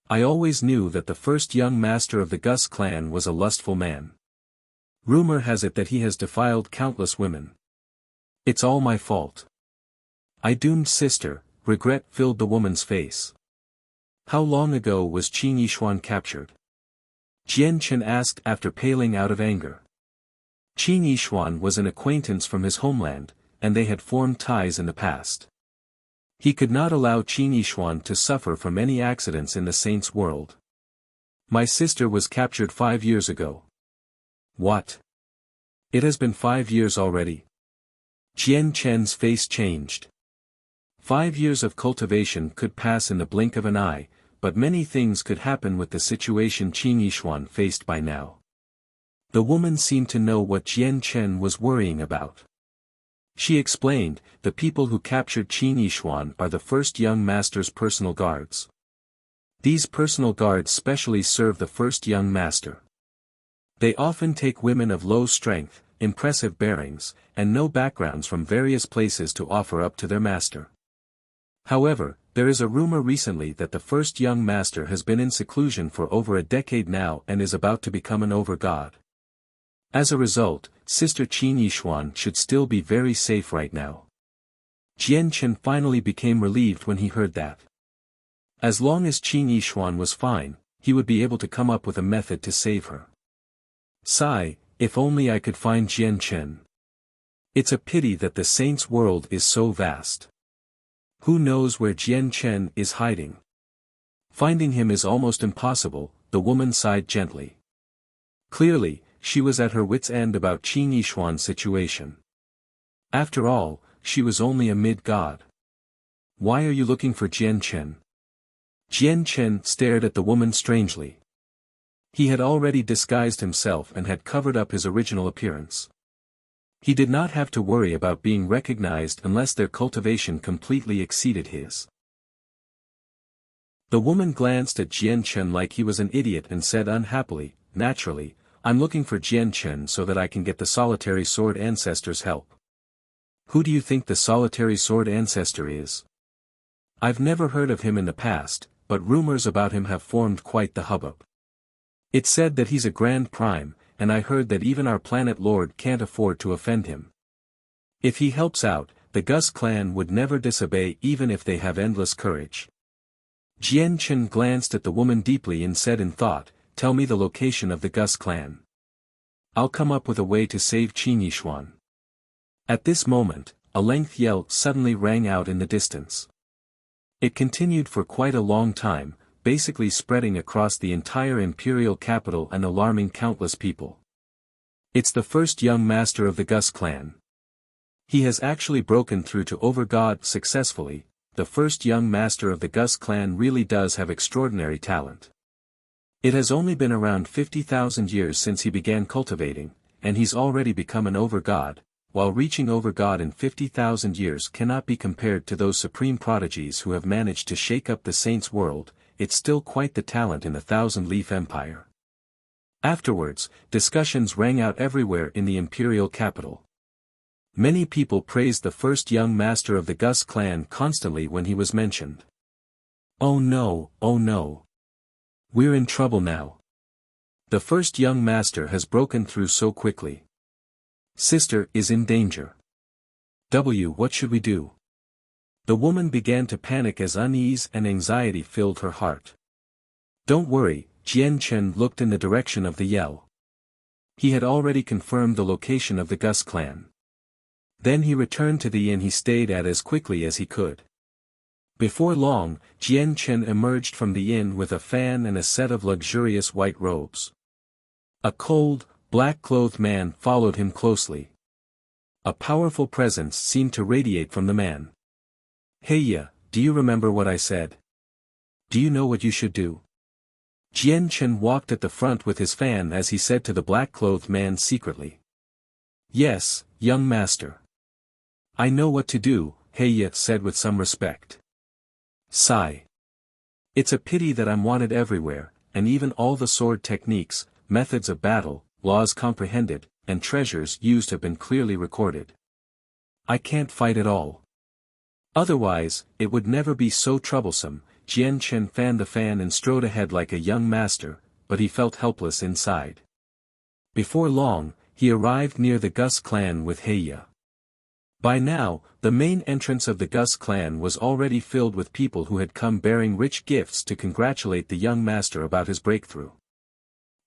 I always knew that the first young master of the Gus clan was a lustful man. Rumor has it that he has defiled countless women. It's all my fault. I doomed sister. Regret filled the woman's face. How long ago was Qin Yishuan captured? Jian Chen asked after paling out of anger. Qin Yishuan was an acquaintance from his homeland, and they had formed ties in the past. He could not allow Qin Yishuan to suffer from any accidents in the saints' world. My sister was captured 5 years ago. What? It has been 5 years already? Jian Chen's face changed. 5 years of cultivation could pass in the blink of an eye, but many things could happen with the situation Qin Yishuan faced by now. The woman seemed to know what Jian Chen was worrying about. She explained, the people who captured Qin Yishuan are the first young master's personal guards. These personal guards specially serve the first young master. They often take women of low strength, impressive bearings, and no backgrounds from various places to offer up to their master. However, there is a rumor recently that the first young master has been in seclusion for over a decade now and is about to become an over-god. As a result, Sister Qin Yishuan should still be very safe right now. Jian Chen finally became relieved when he heard that. As long as Qin Yishuan was fine, he would be able to come up with a method to save her. Sigh, if only I could find Jian Chen. It's a pity that the saints' world is so vast. Who knows where Jian Chen is hiding? Finding him is almost impossible, the woman sighed gently. Clearly, she was at her wit's end about Qin Yishuan's situation. After all, she was only a mid-god. Why are you looking for Jian Chen? Jian Chen stared at the woman strangely. He had already disguised himself and had covered up his original appearance. He did not have to worry about being recognized unless their cultivation completely exceeded his. The woman glanced at Jian Chen like he was an idiot and said unhappily, naturally, I'm looking for Jian Chen so that I can get the solitary sword ancestor's help. Who do you think the solitary sword ancestor is? I've never heard of him in the past, but rumors about him have formed quite the hubbub. It's said that he's a grand prime, and I heard that even our planet lord can't afford to offend him. If he helps out, the Gus clan would never disobey even if they have endless courage. Jian Chen glanced at the woman deeply and said in thought, tell me the location of the Gus clan. I'll come up with a way to save Qin Yishuan. At this moment, a length yell suddenly rang out in the distance. It continued for quite a long time, basically spreading across the entire imperial capital and alarming countless people. It's the first young master of the Gus clan. He has actually broken through to Overgod successfully. The first young master of the Gus clan really does have extraordinary talent. It has only been around 50,000 years since he began cultivating, and he's already become an Overgod. While reaching Overgod in 50,000 years cannot be compared to those supreme prodigies who have managed to shake up the saints' world, it's still quite the talent in the Thousand-Leaf Empire. Afterwards, discussions rang out everywhere in the imperial capital. Many people praised the first young master of the Gus clan constantly when he was mentioned. Oh no, oh no. We're in trouble now. The first young master has broken through so quickly. Sister is in danger. What should we do? The woman began to panic as unease and anxiety filled her heart. Don't worry, Jian Chen looked in the direction of the yell. He had already confirmed the location of the Gus clan. Then he returned to the inn he stayed at as quickly as he could. Before long, Jian Chen emerged from the inn with a fan and a set of luxurious white robes. A cold, black-clothed man followed him closely. A powerful presence seemed to radiate from the man. "Heya, do you remember what I said? Do you know what you should do?" Jian Chen walked at the front with his fan as he said to the black-clothed man secretly. "Yes, young master. I know what to do," Heya said with some respect. Sigh. "It's a pity that I'm wanted everywhere, and even all the sword techniques, methods of battle, laws comprehended, and treasures used have been clearly recorded. I can't fight at all. Otherwise, it would never be so troublesome." Jian Chen fanned the fan and strode ahead like a young master, but he felt helpless inside. Before long, he arrived near the Gus clan with Heya. By now, the main entrance of the Gus clan was already filled with people who had come bearing rich gifts to congratulate the young master about his breakthrough.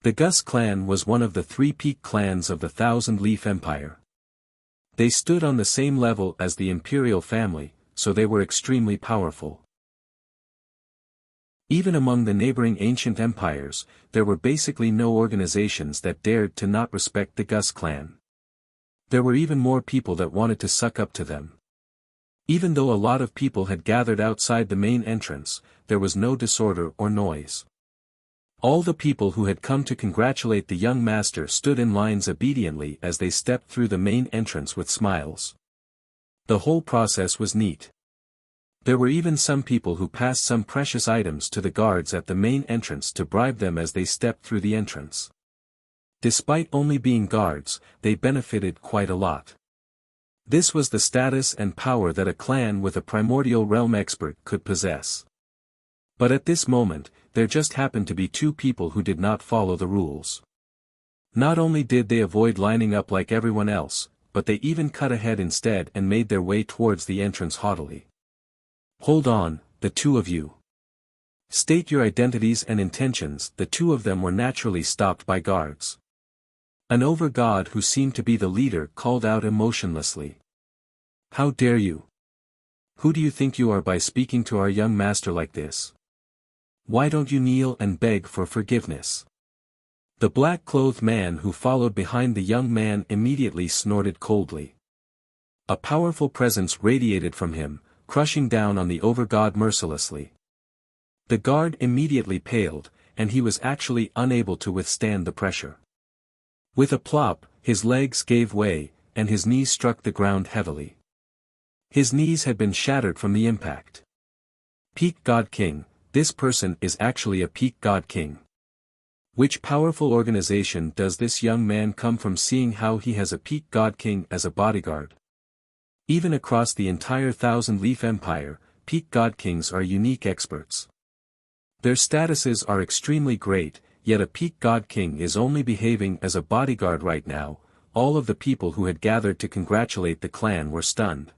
The Gus clan was one of the 3 peak clans of the Thousand Leaf Empire. They stood on the same level as the imperial family, so they were extremely powerful. Even among the neighboring ancient empires, there were basically no organizations that dared to not respect the Gus clan. There were even more people that wanted to suck up to them. Even though a lot of people had gathered outside the main entrance, there was no disorder or noise. All the people who had come to congratulate the young master stood in lines obediently as they stepped through the main entrance with smiles. The whole process was neat. There were even some people who passed some precious items to the guards at the main entrance to bribe them as they stepped through the entrance. Despite only being guards, they benefited quite a lot. This was the status and power that a clan with a primordial realm expert could possess. But at this moment, there just happened to be 2 people who did not follow the rules. Not only did they avoid lining up like everyone else, but they even cut ahead instead and made their way towards the entrance haughtily. "Hold on, the 2 of you. State your identities and intentions." The 2 of them were naturally stopped by guards. An over-god who seemed to be the leader called out emotionlessly. "How dare you? Who do you think you are by speaking to our young master like this? Why don't you kneel and beg for forgiveness?" The black-clothed man who followed behind the young man immediately snorted coldly. A powerful presence radiated from him, crushing down on the over-god mercilessly. The guard immediately paled, and he was actually unable to withstand the pressure. With a plop, his legs gave way, and his knees struck the ground heavily. His knees had been shattered from the impact. Peak God King, this person is actually a Peak God King. Which powerful organization does this young man come from, seeing how he has a Peak God King as a bodyguard? Even across the entire Thousand Leaf Empire, Peak God Kings are unique experts. Their statuses are extremely great, yet a Peak God King is only behaving as a bodyguard right now. All of the people who had gathered to congratulate the clan were stunned.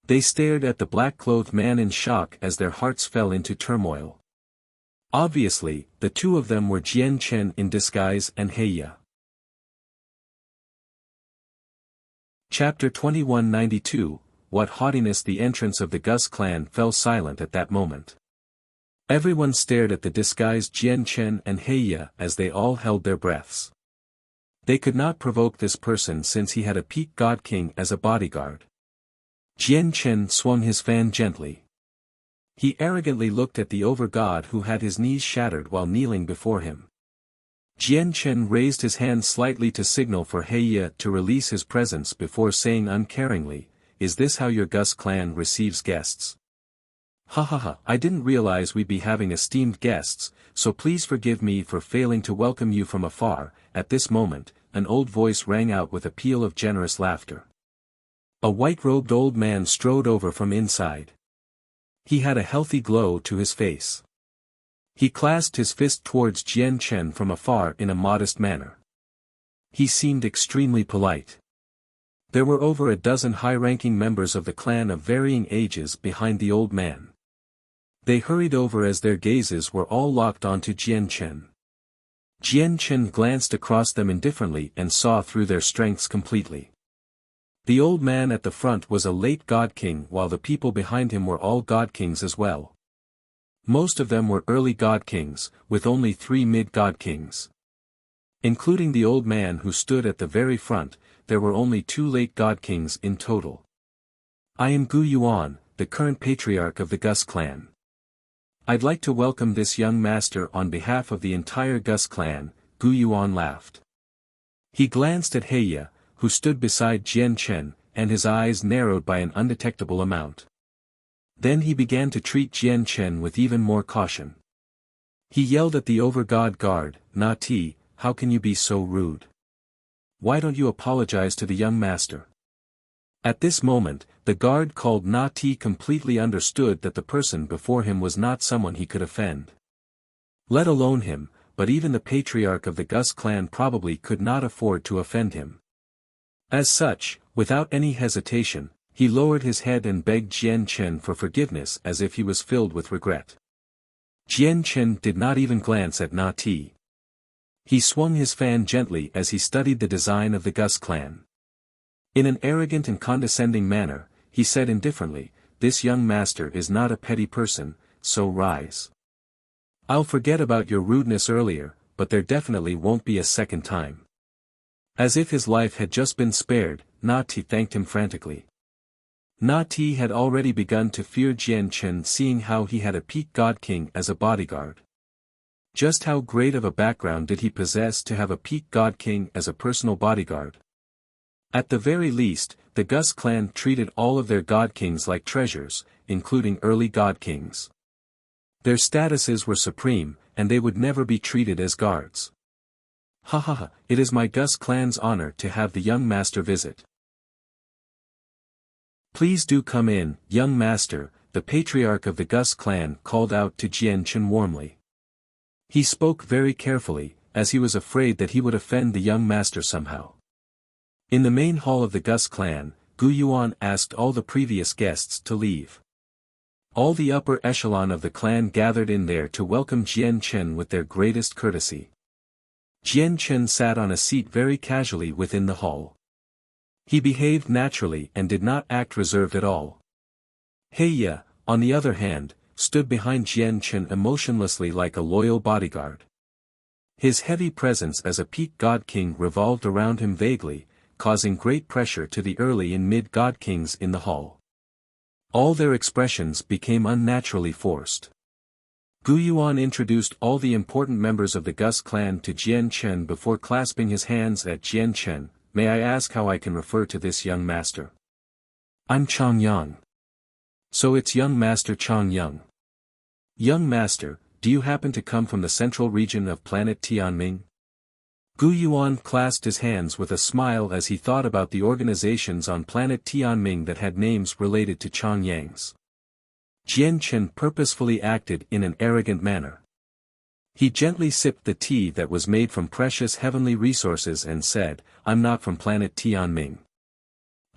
They stared at the black-clothed man in shock as their hearts fell into turmoil. Obviously, the 2 of them were Jian Chen in disguise and Heya. Chapter 2192, What haughtiness! The entrance of the Gus clan fell silent at that moment. Everyone stared at the disguised Jian Chen and Heya as they all held their breaths. They could not provoke this person since he had a Peak God King as a bodyguard. Jian Chen swung his fan gently. He arrogantly looked at the over-god who had his knees shattered while kneeling before him. Jian Chen raised his hand slightly to signal for Heya to release his presence before saying uncaringly, "Is this how your Gus clan receives guests?" "Ha ha ha, I didn't realize we'd be having esteemed guests, so please forgive me for failing to welcome you from afar." At this moment, an old voice rang out with a peal of generous laughter. A white-robed old man strode over from inside. He had a healthy glow to his face. He clasped his fist towards Jian Chen from afar in a modest manner. He seemed extremely polite. There were over a dozen high-ranking members of the clan of varying ages behind the old man. They hurried over as their gazes were all locked onto Jian Chen. Jian Chen glanced across them indifferently and saw through their strengths completely. The old man at the front was a late God King, while the people behind him were all God Kings as well. Most of them were early God Kings, with only 3 mid-God Kings. Including the old man who stood at the very front, there were only 2 late god kings in total. I am Gu Yuan, the current patriarch of the Gus clan. I'd like to welcome this young master on behalf of the entire Gus clan. Gu Yuan laughed. He glanced at Heya, who stood beside Jian Chen, and his eyes narrowed by an undetectable amount. Then he began to treat Jian Chen with even more caution. He yelled at the over-god guard, "Na Ti, how can you be so rude? Why don't you apologize to the young master?" At this moment, the guard called Na Ti completely understood that the person before him was not someone he could offend. Let alone him, but even the patriarch of the Gus clan probably could not afford to offend him. As such, without any hesitation, he lowered his head and begged Jian Chen for forgiveness as if he was filled with regret. Jian Chen did not even glance at Na Ti. He swung his fan gently as he studied the design of the Gus clan. In an arrogant and condescending manner, he said indifferently, "This young master is not a petty person, so rise. I'll forget about your rudeness earlier, but there definitely won't be a second time." As if his life had just been spared, Na Ti thanked him frantically. Na Ti had already begun to fear Jian Chen, seeing how he had a peak god king as a bodyguard. Just how great of a background did he possess to have a peak god king as a personal bodyguard? At the very least, the Gus clan treated all of their god kings like treasures, including early god kings. Their statuses were supreme, and they would never be treated as guards. Ha ha ha, it is my Gus clan's honor to have the young master visit. Please do come in, young master, the patriarch of the Gus clan called out to Jian Chen warmly. He spoke very carefully, as he was afraid that he would offend the young master somehow. In the main hall of the Gus clan, Gu Yuan asked all the previous guests to leave. All the upper echelon of the clan gathered in there to welcome Jian Chen with their greatest courtesy. Jian Chen sat on a seat very casually within the hall. He behaved naturally and did not act reserved at all. Heya, on the other hand, stood behind Jian Chen emotionlessly like a loyal bodyguard. His heavy presence as a peak god king revolved around him vaguely, causing great pressure to the early and mid-god kings in the hall. All their expressions became unnaturally forced. Gu Yuan introduced all the important members of the Gus clan to Jian Chen before clasping his hands at Jian Chen. "May I ask how I can refer to this young master?" "I'm Chang Yang." "So it's young master Chang Yang. Young master, do you happen to come from the central region of planet Tianming?" Gu Yuan clasped his hands with a smile as he thought about the organizations on planet Tianming that had names related to Chang Yang's. Jian Chen purposefully acted in an arrogant manner. He gently sipped the tea that was made from precious heavenly resources and said, "I'm not from planet Tianming.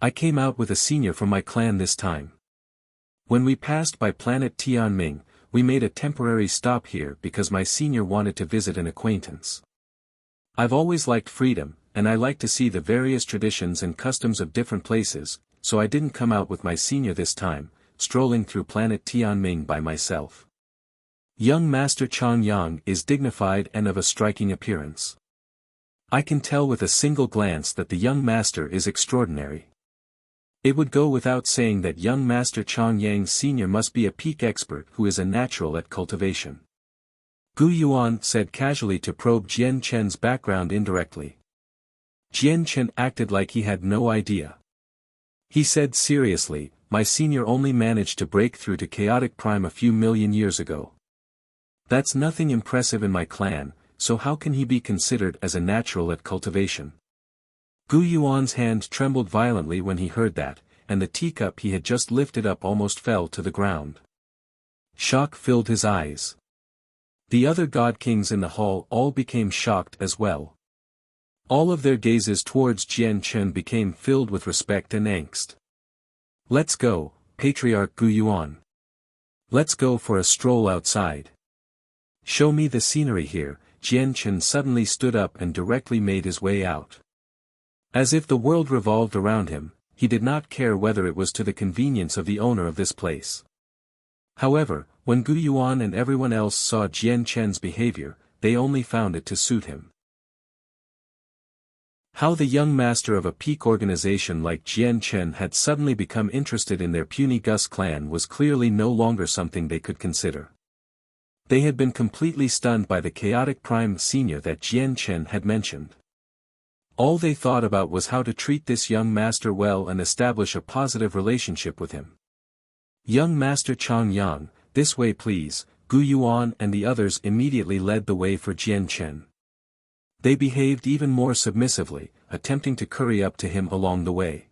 I came out with a senior from my clan this time. When we passed by planet Tianming, we made a temporary stop here because my senior wanted to visit an acquaintance. I've always liked freedom, and I like to see the various traditions and customs of different places, so I didn't come out with my senior this time, strolling through planet Tianming by myself." Young Master Chang Yang is dignified and of a striking appearance. I can tell with a single glance that the young master is extraordinary. It would go without saying that young Master Chang Yang Sr. must be a peak expert who is a natural at cultivation. Gu Yuan said casually to probe Jian Chen's background indirectly. Jian Chen acted like he had no idea. He said seriously, "My senior only managed to break through to chaotic prime a few million years ago. That's nothing impressive in my clan, so how can he be considered as a natural at cultivation?" Gu Yuan's hand trembled violently when he heard that, and the teacup he had just lifted up almost fell to the ground. Shock filled his eyes. The other god kings in the hall all became shocked as well. All of their gazes towards Jian Chen became filled with respect and angst. "Let's go, Patriarch Gu Yuan. Let's go for a stroll outside. Show me the scenery here." Jian Chen suddenly stood up and directly made his way out. As if the world revolved around him, he did not care whether it was to the convenience of the owner of this place. However, when Gu Yuan and everyone else saw Jian Chen's behavior, they only found it to suit him. How the young master of a peak organization like Jian Chen had suddenly become interested in their puny Gus clan was clearly no longer something they could consider. They had been completely stunned by the chaotic prime senior that Jian Chen had mentioned. All they thought about was how to treat this young master well and establish a positive relationship with him. Young Master Chang Yang, this way please. Gu Yuan and the others immediately led the way for Jian Chen. They behaved even more submissively, attempting to curry up to him along the way.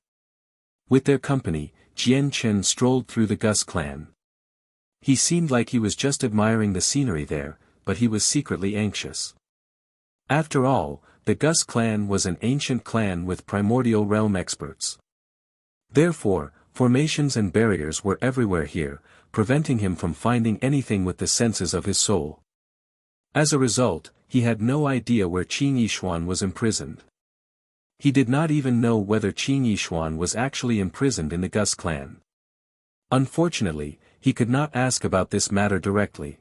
With their company, Jian Chen strolled through the Gus clan. He seemed like he was just admiring the scenery there, but he was secretly anxious. After all, the Gus clan was an ancient clan with primordial realm experts. Therefore, formations and barriers were everywhere here, preventing him from finding anything with the senses of his soul. As a result, he had no idea where Qin Yishuan was imprisoned. He did not even know whether Qin Yishuan was actually imprisoned in the Gus clan. Unfortunately, he could not ask about this matter directly.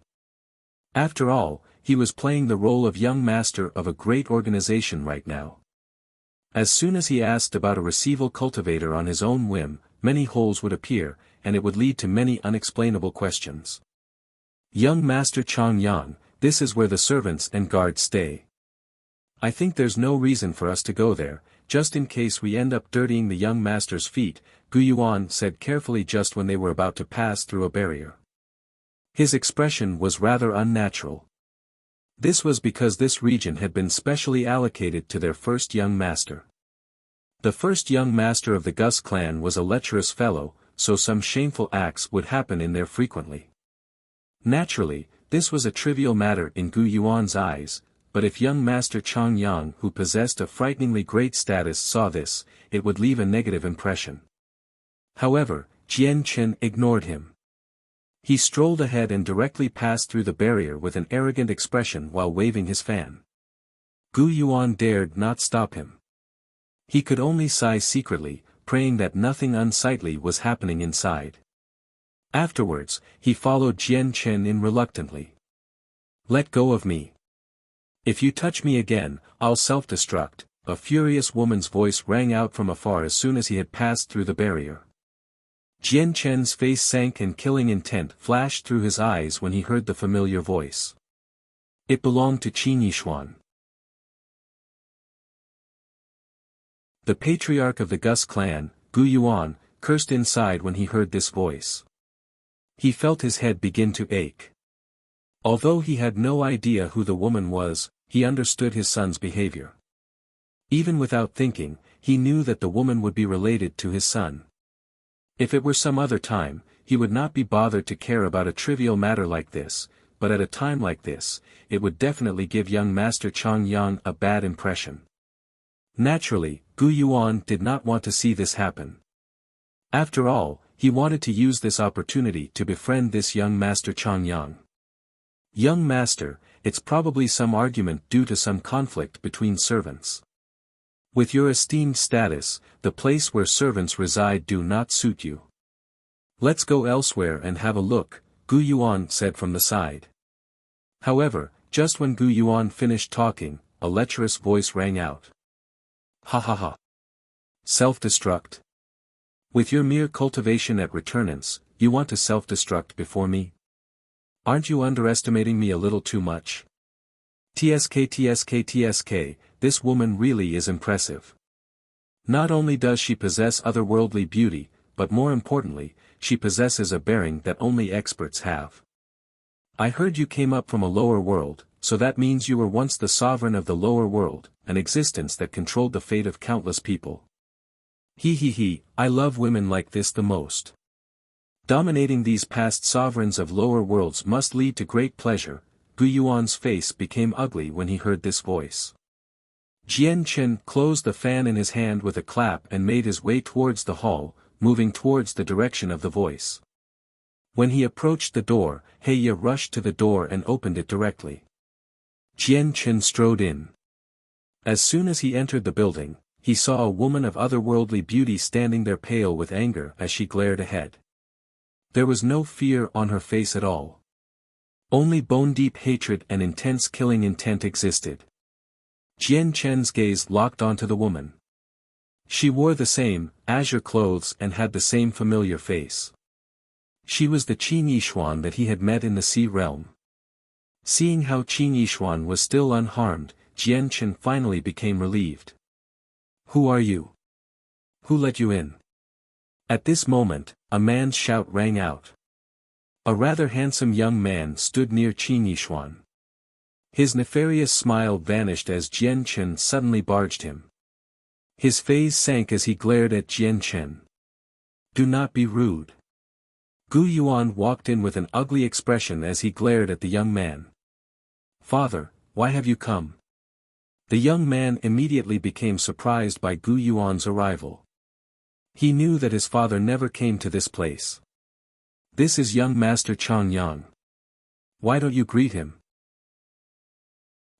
After all, he was playing the role of young master of a great organization right now. As soon as he asked about a receival cultivator on his own whim, many holes would appear, and it would lead to many unexplainable questions. Young Master Chang Yang, this is where the servants and guards stay. I think there's no reason for us to go there, just in case we end up dirtying the young master's feet, Gu Yuan said carefully just when they were about to pass through a barrier. His expression was rather unnatural. This was because this region had been specially allocated to their first young master. The first young master of the Gus clan was a lecherous fellow, so some shameful acts would happen in there frequently. Naturally, this was a trivial matter in Gu Yuan's eyes, but if young Master Chang Yang who possessed a frighteningly great status saw this, it would leave a negative impression. However, Jian Chen ignored him. He strolled ahead and directly passed through the barrier with an arrogant expression while waving his fan. Gu Yuan dared not stop him. He could only sigh secretly, praying that nothing unsightly was happening inside. Afterwards, he followed Jian Chen in reluctantly. Let go of me. If you touch me again, I'll self-destruct, a furious woman's voice rang out from afar as soon as he had passed through the barrier. Jian Chen's face sank and killing intent flashed through his eyes when he heard the familiar voice. It belonged to Qin Yishuan. The patriarch of the Gus clan, Gu Yuan, cursed inside when he heard this voice. He felt his head begin to ache. Although he had no idea who the woman was, he understood his son's behavior. Even without thinking, he knew that the woman would be related to his son. If it were some other time, he would not be bothered to care about a trivial matter like this, but at a time like this, it would definitely give young Master Chang Yang a bad impression. Naturally, Gu Yuan did not want to see this happen. After all, he wanted to use this opportunity to befriend this young Master Chang Yang. Young Master, it's probably some argument due to some conflict between servants. With your esteemed status, the place where servants reside do not suit you. Let's go elsewhere and have a look, Gu Yuan said from the side. However, just when Gu Yuan finished talking, a lecherous voice rang out. Ha ha ha. Self-destruct? With your mere cultivation at returnance, you want to self-destruct before me? Aren't you underestimating me a little too much? TSK, this woman really is impressive. Not only does she possess otherworldly beauty, but more importantly, she possesses a bearing that only experts have. I heard you came up from a lower world, so that means you were once the sovereign of the lower world, an existence that controlled the fate of countless people. I love women like this the most. Dominating these past sovereigns of lower worlds must lead to great pleasure. Gu Yuan's face became ugly when he heard this voice. Jian Chen closed the fan in his hand with a clap and made his way towards the hall, moving towards the direction of the voice. When he approached the door, Heya rushed to the door and opened it directly. Jian Chen strode in. As soon as he entered the building, he saw a woman of otherworldly beauty standing there pale with anger as she glared ahead. There was no fear on her face at all. Only bone-deep hatred and intense killing intent existed. Jian Chen's gaze locked onto the woman. She wore the same, azure clothes and had the same familiar face. She was the Qin Yixuan that he had met in the Sea Realm. Seeing how Qin Yixuan was still unharmed, Jian Chen finally became relieved. "Who are you? Who let you in?" At this moment, a man's shout rang out. A rather handsome young man stood near Qin Yixuan. His nefarious smile vanished as Jian Chen suddenly barged him. His face sank as he glared at Jian Chen. "Do not be rude." Gu Yuan walked in with an ugly expression as he glared at the young man. "Father, why have you come?" The young man immediately became surprised by Gu Yuan's arrival. He knew that his father never came to this place. "This is young Master Chang Yang. Why don't you greet him?"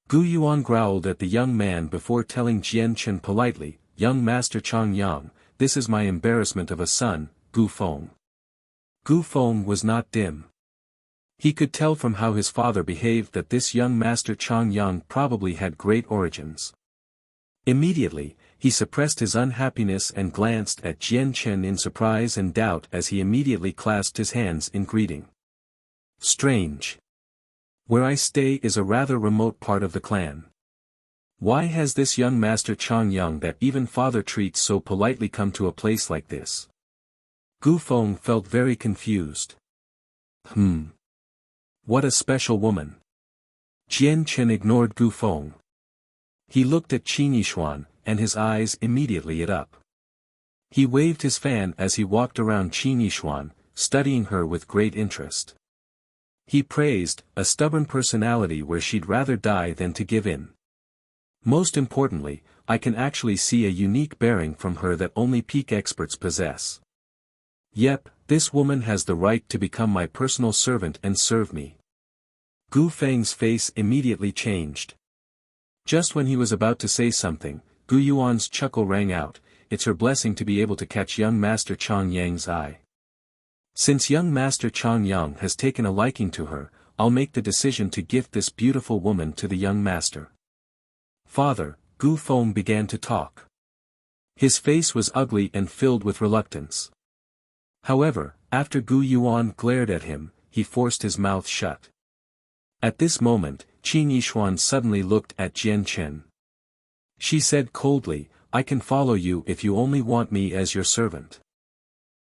Gu Yuan growled at the young man before telling Jian Chen politely, "Young Master Chang Yang, this is my embarrassment of a son, Gu Feng." Gu Feng was not dim. He could tell from how his father behaved that this young Master Chang Yang probably had great origins. Immediately, he suppressed his unhappiness and glanced at Jian Chen in surprise and doubt as he immediately clasped his hands in greeting. "Strange. Where I stay is a rather remote part of the clan. Why has this young Master Chang Yang that even father treats so politely come to a place like this?" Gu Feng felt very confused. What a special woman. Jian Chen ignored Gu Feng. He looked at Qin Yixuan, and his eyes immediately lit up. He waved his fan as he walked around Qin Yixuan, studying her with great interest. He praised, a stubborn personality where she'd rather die than to give in. Most importantly, I can actually see a unique bearing from her that only peak experts possess. Yep, this woman has the right to become my personal servant and serve me. Gu Feng's face immediately changed. Just when he was about to say something, Gu Yuan's chuckle rang out, "It's her blessing to be able to catch young Master Chang Yang's eye. Since young Master Chang Yang has taken a liking to her, I'll make the decision to gift this beautiful woman to the young master." "Father," Gu Feng began to talk. His face was ugly and filled with reluctance. However, after Gu Yuan glared at him, he forced his mouth shut. At this moment, Qin Yixuan suddenly looked at Jian Chen. She said coldly, "I can follow you if you only want me as your servant.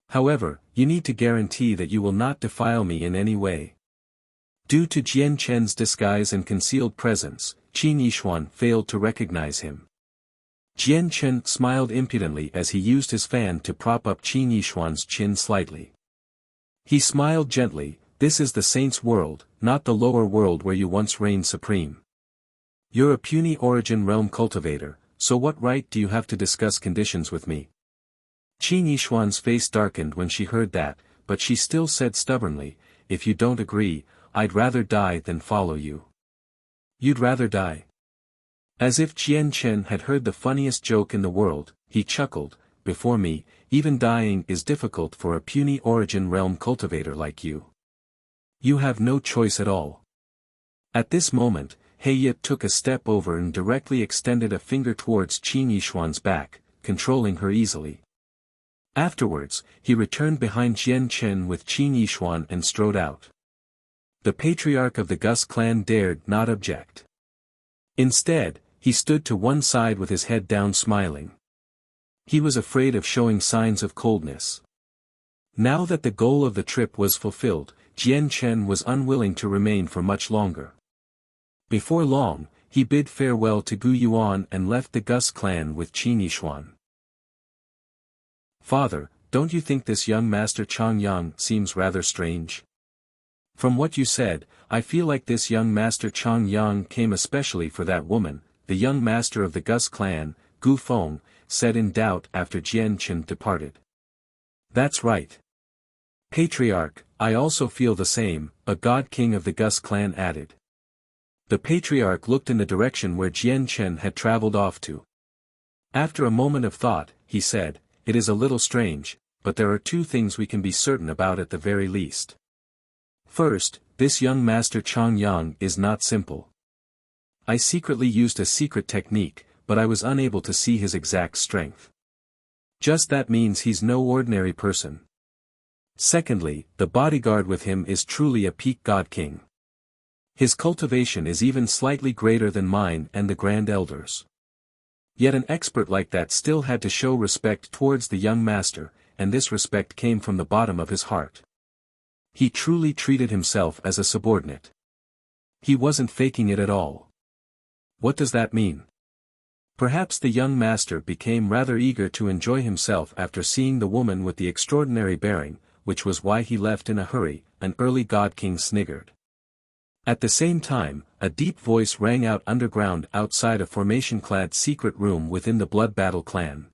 However, you need to guarantee that you will not defile me in any way." Due to Jian Chen's disguise and concealed presence, Qin Yixuan failed to recognize him. Jian Chen smiled impudently as he used his fan to prop up Qin Yixuan's chin slightly. He smiled gently, "This is the saint's world, not the lower world where you once reigned supreme. You're a puny origin realm cultivator, so what right do you have to discuss conditions with me?" Qin Yixuan's face darkened when she heard that, but she still said stubbornly, "If you don't agree, I'd rather die than follow you." "You'd rather die?" As if Jian Chen had heard the funniest joke in the world, he chuckled, "Before me, even dying is difficult for a puny origin realm cultivator like you. You have no choice at all." At this moment, He Yip took a step over and directly extended a finger towards Qin Yixuan's back, controlling her easily. Afterwards, he returned behind Jian Chen with Qin Yixuan and strode out. The patriarch of the Gus clan dared not object. Instead, he stood to one side with his head down smiling. He was afraid of showing signs of coldness. Now that the goal of the trip was fulfilled, Jian Chen was unwilling to remain for much longer. Before long, he bid farewell to Gu Yuan and left the Gus clan with Qin Yixuan. "Father, don't you think this young Master Chang Yang seems rather strange? From what you said, I feel like this young Master Chang Yang came especially for that woman," the young master of the Gus clan, Gu Feng, said in doubt after Jian Chen departed. "That's right. Patriarch, I also feel the same," a god king of the Gus clan added. The patriarch looked in the direction where Jian Chen had traveled off to. After a moment of thought, he said, "It is a little strange, but there are two things we can be certain about at the very least. First, this young Master Chang Yang is not simple. I secretly used a secret technique, but I was unable to see his exact strength. Just that means he's no ordinary person. Secondly, the bodyguard with him is truly a peak god king. His cultivation is even slightly greater than mine and the Grand Elders. Yet an expert like that still had to show respect towards the young master, and this respect came from the bottom of his heart. He truly treated himself as a subordinate. He wasn't faking it at all. What does that mean? Perhaps the young master became rather eager to enjoy himself after seeing the woman with the extraordinary bearing, which was why he left in a hurry, an early god king sniggered. At the same time, a deep voice rang out underground outside a formation-clad secret room within the Blood Battle clan.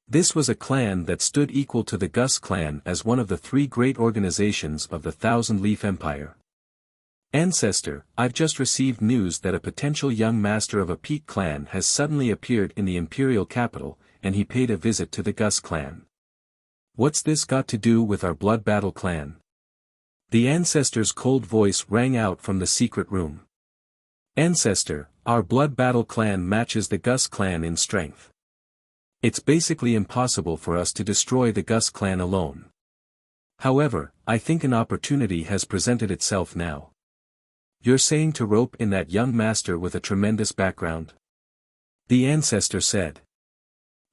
This was a clan that stood equal to the Gus clan as one of the three great organizations of the Thousand Leaf Empire. Ancestor, I've just received news that a potential young master of a peak clan has suddenly appeared in the imperial capital, and he paid a visit to the Gus clan. What's this got to do with our Blood Battle clan? The ancestor's cold voice rang out from the secret room. Ancestor, our Blood Battle clan matches the Gus clan in strength. It's basically impossible for us to destroy the Gus clan alone. However, I think an opportunity has presented itself now. You're saying to rope in that young master with a tremendous background? The ancestor said.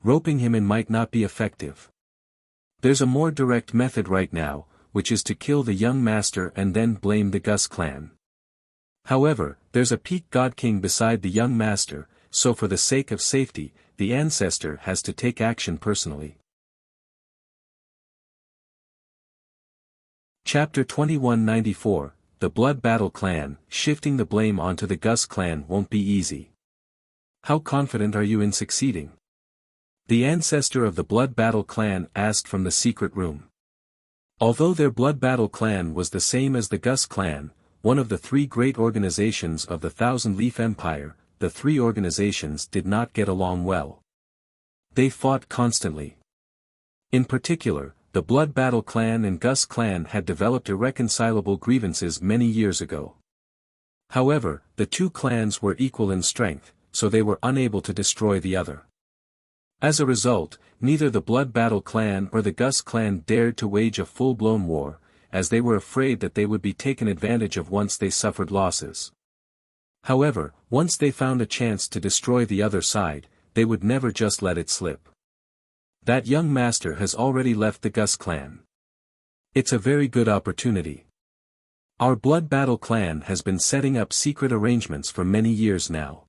Roping him in might not be effective. There's a more direct method right now, which is to kill the young master and then blame the Gus clan. However, there's a peak god king beside the young master, so for the sake of safety, the ancestor has to take action personally. Chapter 2194, The Blood Battle Clan. Shifting the blame onto the Gus clan won't be easy. How confident are you in succeeding? The ancestor of the Blood Battle clan asked from the secret room. Although their Blood Battle clan was the same as the Gus clan, one of the three great organizations of the Thousand Leaf Empire, the three organizations did not get along well. They fought constantly. In particular, the Blood Battle clan and Gus clan had developed irreconcilable grievances many years ago. However, the two clans were equal in strength, so they were unable to destroy the other. As a result, neither the Blood Battle clan or the Gus clan dared to wage a full-blown war, as they were afraid that they would be taken advantage of once they suffered losses. However, once they found a chance to destroy the other side, they would never just let it slip. That young master has already left the Gus clan. It's a very good opportunity. Our Blood Battle clan has been setting up secret arrangements for many years now.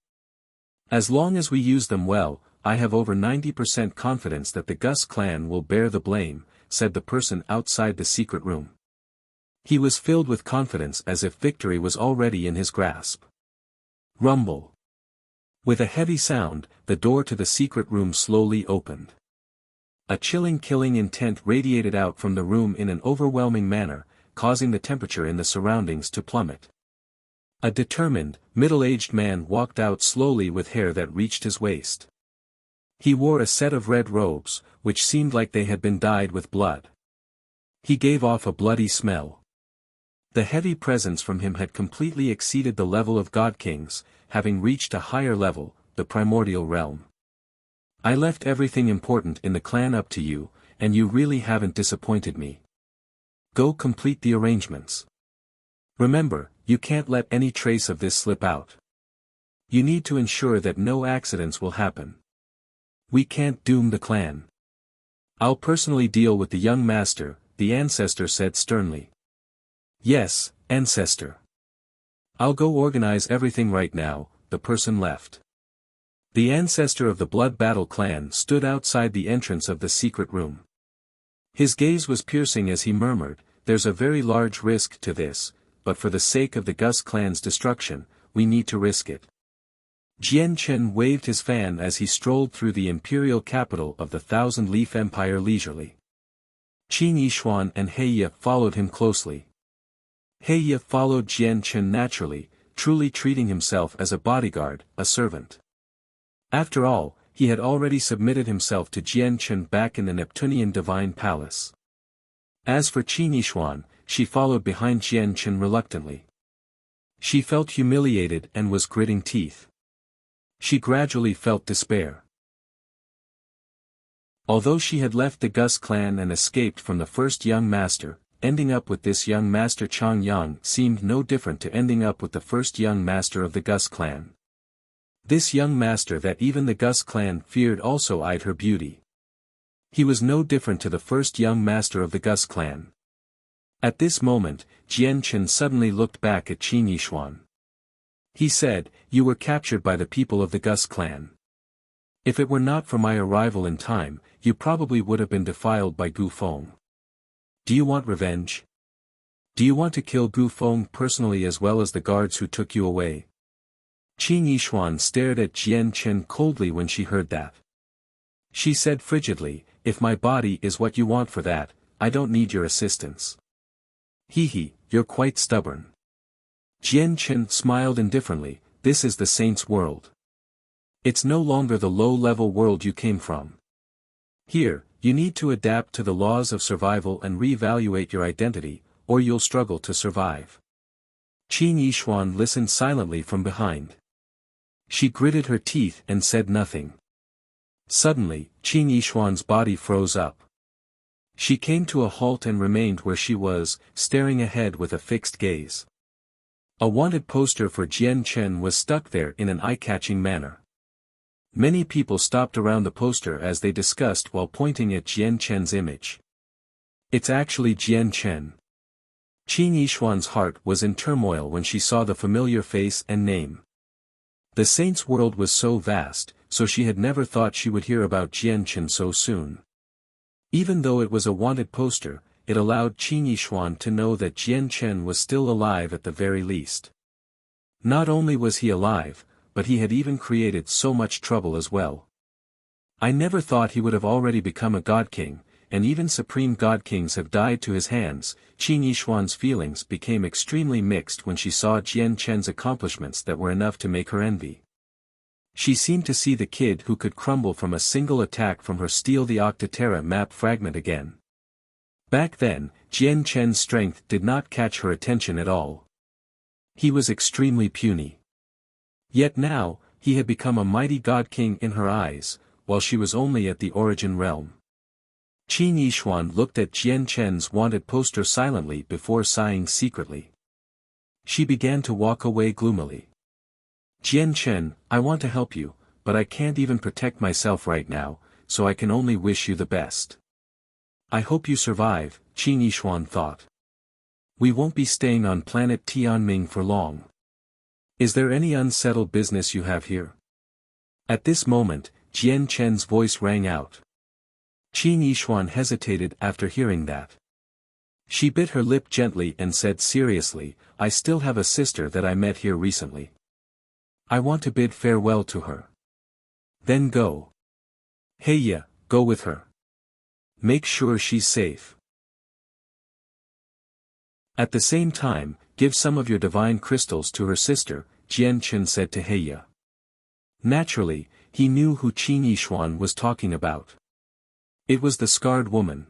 As long as we use them well, I have over 90% confidence that the Gus clan will bear the blame, said the person outside the secret room. He was filled with confidence as if victory was already in his grasp. Rumble. With a heavy sound, the door to the secret room slowly opened. A chilling killing intent radiated out from the room in an overwhelming manner, causing the temperature in the surroundings to plummet. A determined, middle-aged man walked out slowly with hair that reached his waist. He wore a set of red robes, which seemed like they had been dyed with blood. He gave off a bloody smell. The heavy presence from him had completely exceeded the level of God Kings, having reached a higher level, the primordial realm. I left everything important in the clan up to you, and you really haven't disappointed me. Go complete the arrangements. Remember, you can't let any trace of this slip out. You need to ensure that no accidents will happen. We can't doom the clan. I'll personally deal with the young master, the ancestor said sternly. Yes, ancestor. I'll go organize everything right now. The person left. The ancestor of the Blood Battle clan stood outside the entrance of the secret room. His gaze was piercing as he murmured, there's a very large risk to this, but for the sake of the Gus clan's destruction, we need to risk it. Jian Chen waved his fan as he strolled through the imperial capital of the Thousand Leaf Empire leisurely. Qin Yishuan and Heye followed him closely. Heye followed Jian Chen naturally, truly treating himself as a bodyguard, a servant. After all, he had already submitted himself to Jian Chen back in the Neptunian Divine Palace. As for Qin Yishuan, she followed behind Jian Chen reluctantly. She felt humiliated and was gritting teeth. She gradually felt despair. Although she had left the Gus clan and escaped from the first young master, ending up with this young master Chang Yang seemed no different to ending up with the first young master of the Gus clan. This young master that even the Gus clan feared also eyed her beauty. He was no different to the first young master of the Gus clan. At this moment, Jian Chen suddenly looked back at Qin Yishuan. He said, "You were captured by the people of the Gus clan. If it were not for my arrival in time, you probably would have been defiled by Gu Feng. Do you want revenge? Do you want to kill Gu Feng personally as well as the guards who took you away?" Qin Yishuan stared at Jian Chen coldly when she heard that. She said frigidly, "If my body is what you want for that, I don't need your assistance." "Hee, you're quite stubborn." Jian Chen smiled indifferently, "This is the saint's world. It's no longer the low-level world you came from. Here, you need to adapt to the laws of survival and reevaluate your identity, or you'll struggle to survive." Qin Yishuan listened silently from behind. She gritted her teeth and said nothing. Suddenly, Qin Yishuan's body froze up. She came to a halt and remained where she was, staring ahead with a fixed gaze. A wanted poster for Jian Chen was stuck there in an eye-catching manner. Many people stopped around the poster as they discussed while pointing at Jian Chen's image. "It's actually Jian Chen." Qin Yishuan's heart was in turmoil when she saw the familiar face and name. The saint's world was so vast, so she had never thought she would hear about Jian Chen so soon. Even though it was a wanted poster, it allowed Qin Yishuan to know that Jian Chen was still alive at the very least. Not only was he alive, but he had even created so much trouble as well. "I never thought he would have already become a god king, and even supreme god kings have died to his hands." Qin Yishuan's feelings became extremely mixed when she saw Jian Chen's accomplishments that were enough to make her envy. She seemed to see the kid who could crumble from a single attack from her steal the Octaterra map fragment again. Back then, Jian Chen's strength did not catch her attention at all. He was extremely puny. Yet now, he had become a mighty god king in her eyes, while she was only at the origin realm. Qin Yishuan looked at Jian Chen's wanted poster silently before sighing secretly. She began to walk away gloomily. "Jian Chen, I want to help you, but I can't even protect myself right now, so I can only wish you the best." "I hope you survive," Qin Yishuan thought. "We won't be staying on planet Tianming for long. Is there any unsettled business you have here?" At this moment, Jian Chen's voice rang out. Qin Yishuan hesitated after hearing that. She bit her lip gently and said seriously, "I still have a sister that I met here recently. I want to bid farewell to her." "Then go. Heya, go with her. Make sure she's safe. At the same time, give some of your divine crystals to her sister," Jian Chen said to Heya. Naturally, he knew who Qin Yishuan was talking about. It was the scarred woman.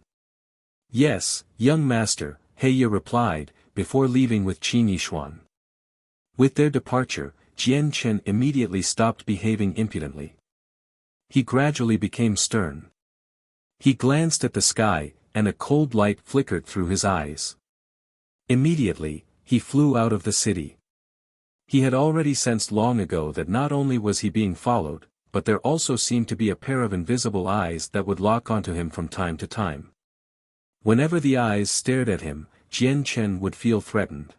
"Yes, young master," Heya replied, before leaving with Qin Yishuan. With their departure, Jian Chen immediately stopped behaving impudently. He gradually became stern. He glanced at the sky, and a cold light flickered through his eyes. Immediately, he flew out of the city. He had already sensed long ago that not only was he being followed, but there also seemed to be a pair of invisible eyes that would lock onto him from time to time. Whenever the eyes stared at him, Jian Chen would feel threatened.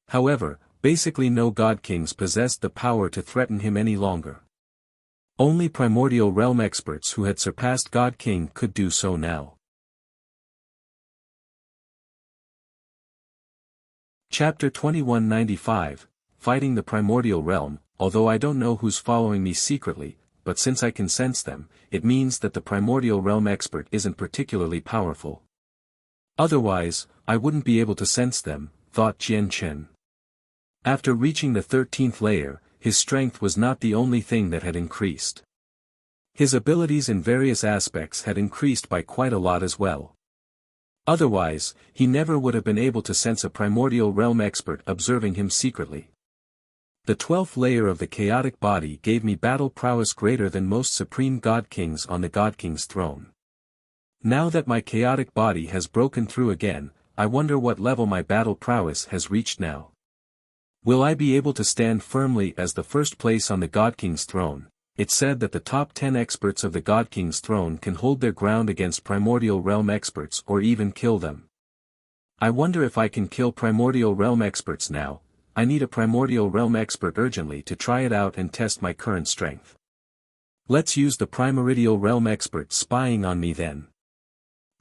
However, basically no god kings possessed the power to threaten him any longer. Only primordial realm experts who had surpassed God King could do so now. Chapter 2195, Fighting the Primordial Realm. Although I don't know who's following me secretly, but since I can sense them, it means that the primordial realm expert isn't particularly powerful. Otherwise, I wouldn't be able to sense them, thought Jian Chen. After reaching the 13th layer, his strength was not the only thing that had increased. His abilities in various aspects had increased by quite a lot as well. Otherwise, he never would have been able to sense a primordial realm expert observing him secretly. The 12th layer of the chaotic body gave me battle prowess greater than most supreme god kings on the god king's throne. Now that my chaotic body has broken through again, I wonder what level my battle prowess has reached now. Will I be able to stand firmly as the first place on the god king's throne? It's said that the top 10 experts of the god king's throne can hold their ground against primordial realm experts or even kill them. I wonder if I can kill primordial realm experts now. I need a primordial realm expert urgently to try it out and test my current strength. Let's use the primordial realm expert spying on me then.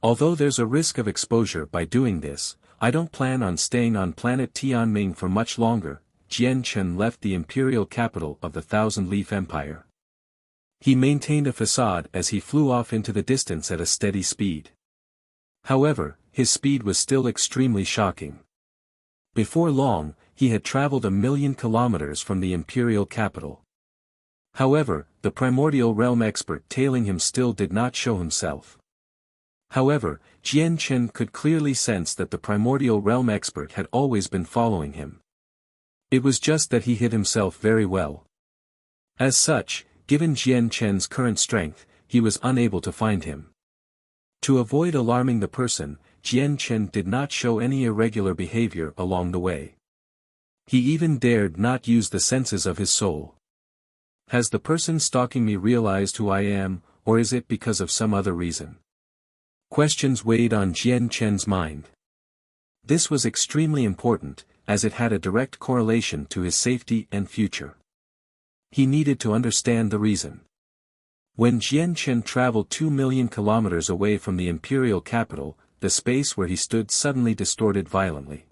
Although there's a risk of exposure by doing this, I don't plan on staying on planet Tianming for much longer. Jian Chen left the imperial capital of the Thousand-Leaf Empire. He maintained a facade as he flew off into the distance at a steady speed. However, his speed was still extremely shocking. Before long, he had traveled 1,000,000 kilometers from the imperial capital. However, the primordial realm expert tailing him still did not show himself. However, Jian Chen could clearly sense that the primordial realm expert had always been following him. It was just that he hid himself very well. As such, given Jian Chen's current strength, he was unable to find him. To avoid alarming the person, Jian Chen did not show any irregular behavior along the way. He even dared not use the senses of his soul. Has the person stalking me realized who I am, or is it because of some other reason? Questions weighed on Jian Chen's mind. This was extremely important, as it had a direct correlation to his safety and future. He needed to understand the reason. When Jian Chen traveled 2,000,000 kilometers away from the imperial capital, the space where he stood suddenly distorted violently.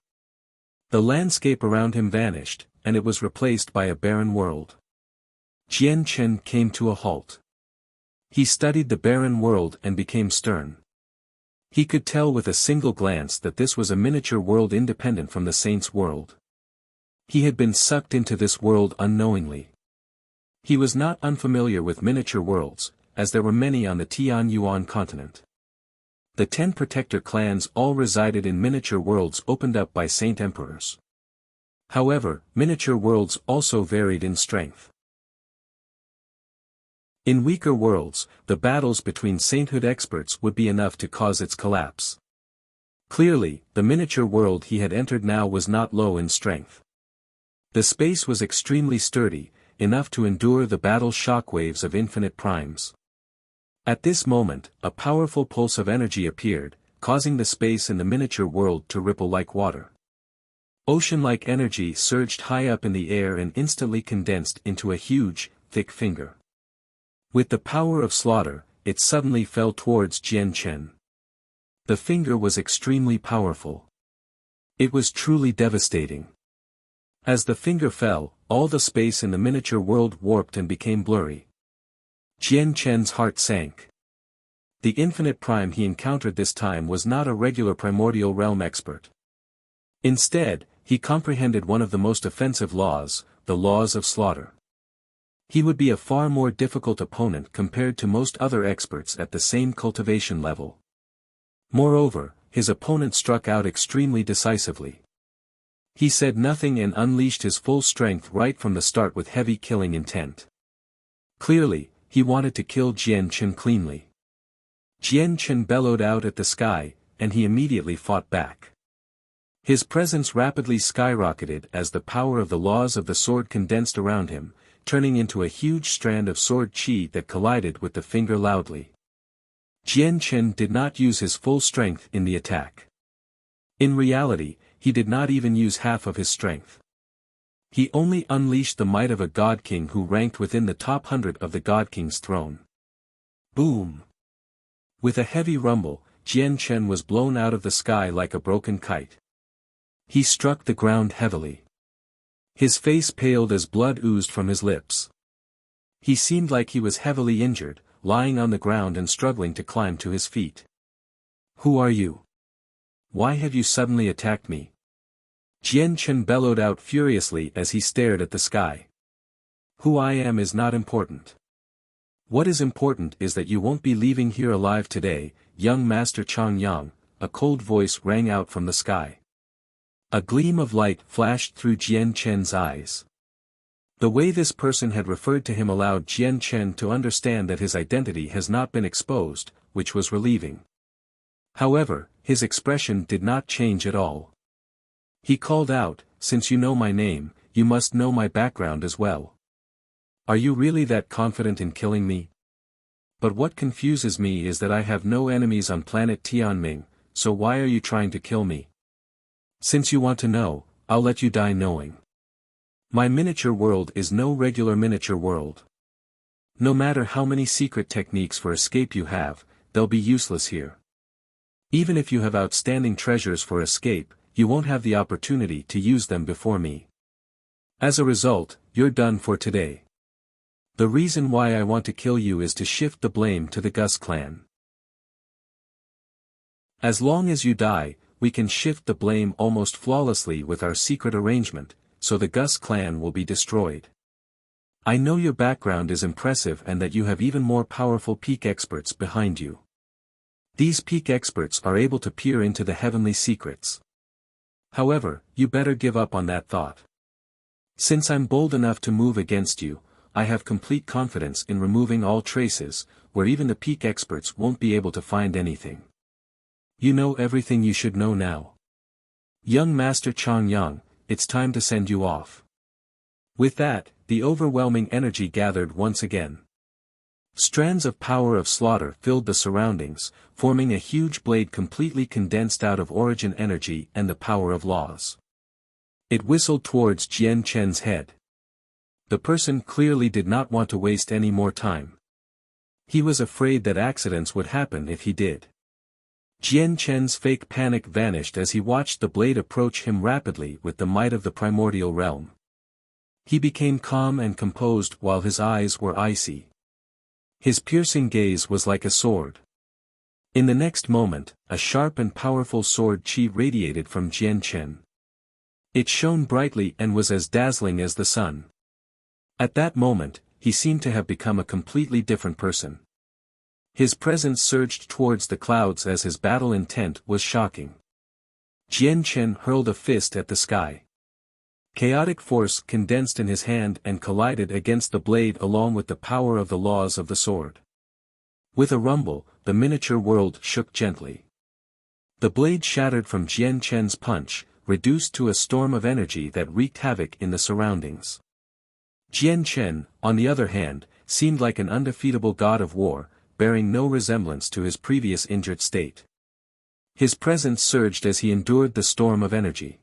The landscape around him vanished, and it was replaced by a barren world. Jian Chen came to a halt. He studied the barren world and became stern. He could tell with a single glance that this was a miniature world independent from the saint's world. He had been sucked into this world unknowingly. He was not unfamiliar with miniature worlds, as there were many on the Tianyuan continent. The 10 protector clans all resided in miniature worlds opened up by saint emperors. However, miniature worlds also varied in strength. In weaker worlds, the battles between sainthood experts would be enough to cause its collapse. Clearly, the miniature world he had entered now was not low in strength. The space was extremely sturdy, enough to endure the battle shockwaves of infinite primes. At this moment, a powerful pulse of energy appeared, causing the space in the miniature world to ripple like water. Ocean-like energy surged high up in the air and instantly condensed into a huge, thick finger. With the power of slaughter, it suddenly fell towards Jian Chen. The finger was extremely powerful. It was truly devastating. As the finger fell, all the space in the miniature world warped and became blurry. Jian Chen's heart sank. The infinite prime he encountered this time was not a regular primordial realm expert. Instead, he comprehended one of the most offensive laws, the laws of slaughter. He would be a far more difficult opponent compared to most other experts at the same cultivation level. Moreover, his opponent struck out extremely decisively. He said nothing and unleashed his full strength right from the start with heavy killing intent. Clearly, he wanted to kill Jian Chen cleanly. Jian Chen bellowed out at the sky, and he immediately fought back. His presence rapidly skyrocketed as the power of the laws of the sword condensed around him, turning into a huge strand of sword chi that collided with the finger loudly. Jian Chen did not use his full strength in the attack. In reality, he did not even use half of his strength. He only unleashed the might of a god king who ranked within the top 100 of the god king's throne. Boom! With a heavy rumble, Jian Chen was blown out of the sky like a broken kite. He struck the ground heavily. His face paled as blood oozed from his lips. He seemed like he was heavily injured, lying on the ground and struggling to climb to his feet. Who are you? Why have you suddenly attacked me? Jian Chen bellowed out furiously as he stared at the sky. Who I am is not important. What is important is that you won't be leaving here alive today, young Master Chang Yang. a cold voice rang out from the sky. A gleam of light flashed through Jian Chen's eyes. The way this person had referred to him allowed Jian Chen to understand that his identity has not been exposed, which was relieving. However, his expression did not change at all. He called out, "Since you know my name, you must know my background as well. Are you really that confident in killing me? But what confuses me is that I have no enemies on planet Tianming, so why are you trying to kill me? Since you want to know, I'll let you die knowing. My miniature world is no regular miniature world. No matter how many secret techniques for escape you have, they'll be useless here. Even if you have outstanding treasures for escape, you won't have the opportunity to use them before me. As a result, you're done for today. The reason why I want to kill you is to shift the blame to the Gus clan. As long as you die, we can shift the blame almost flawlessly with our secret arrangement, so the Gus clan will be destroyed. I know your background is impressive and that you have even more powerful peak experts behind you. These peak experts are able to peer into the heavenly secrets. However, you better give up on that thought. Since I'm bold enough to move against you, I have complete confidence in removing all traces, where even the peak experts won't be able to find anything. You know everything you should know now. Young Master Chang Yang, it's time to send you off." With that, the overwhelming energy gathered once again. Strands of power of slaughter filled the surroundings, forming a huge blade completely condensed out of origin energy and the power of laws. It whistled towards Jian Chen's head. The person clearly did not want to waste any more time. He was afraid that accidents would happen if he did. Jian Chen's fake panic vanished as he watched the blade approach him rapidly with the might of the primordial realm. He became calm and composed while his eyes were icy. His piercing gaze was like a sword. In the next moment, a sharp and powerful sword chi radiated from Jian Chen. It shone brightly and was as dazzling as the sun. At that moment, he seemed to have become a completely different person. His presence surged towards the clouds as his battle intent was shocking. Jian Chen hurled a fist at the sky. Chaotic force condensed in his hand and collided against the blade along with the power of the laws of the sword. With a rumble, the miniature world shook gently. The blade shattered from Jian Chen's punch, reduced to a storm of energy that wreaked havoc in the surroundings. Jian Chen, on the other hand, seemed like an undefeatable god of war, bearing no resemblance to his previous injured state. His presence surged as he endured the storm of energy.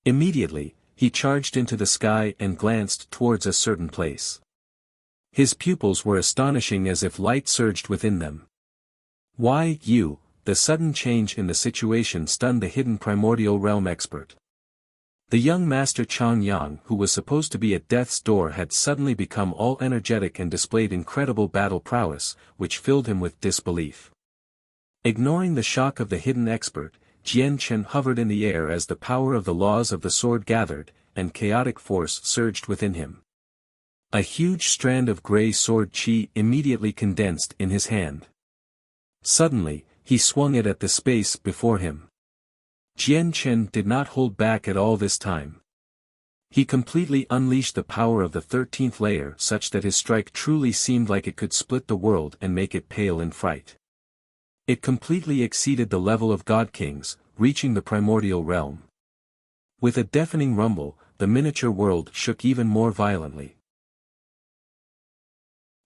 Immediately, he charged into the sky and glanced towards a certain place. His pupils were astonishing as if light surged within them. "Why, you?" The sudden change in the situation stunned the hidden primordial realm expert. The young master Chang Yang, who was supposed to be at death's door, had suddenly become all energetic and displayed incredible battle prowess, which filled him with disbelief. Ignoring the shock of the hidden expert, Jian Chen hovered in the air as the power of the laws of the sword gathered, and chaotic force surged within him. A huge strand of grey sword chi immediately condensed in his hand. Suddenly, he swung it at the space before him. Jian Chen did not hold back at all this time. He completely unleashed the power of the 13th layer such that his strike truly seemed like it could split the world and make it pale in fright. It completely exceeded the level of God Kings, reaching the primordial realm. With a deafening rumble, the miniature world shook even more violently.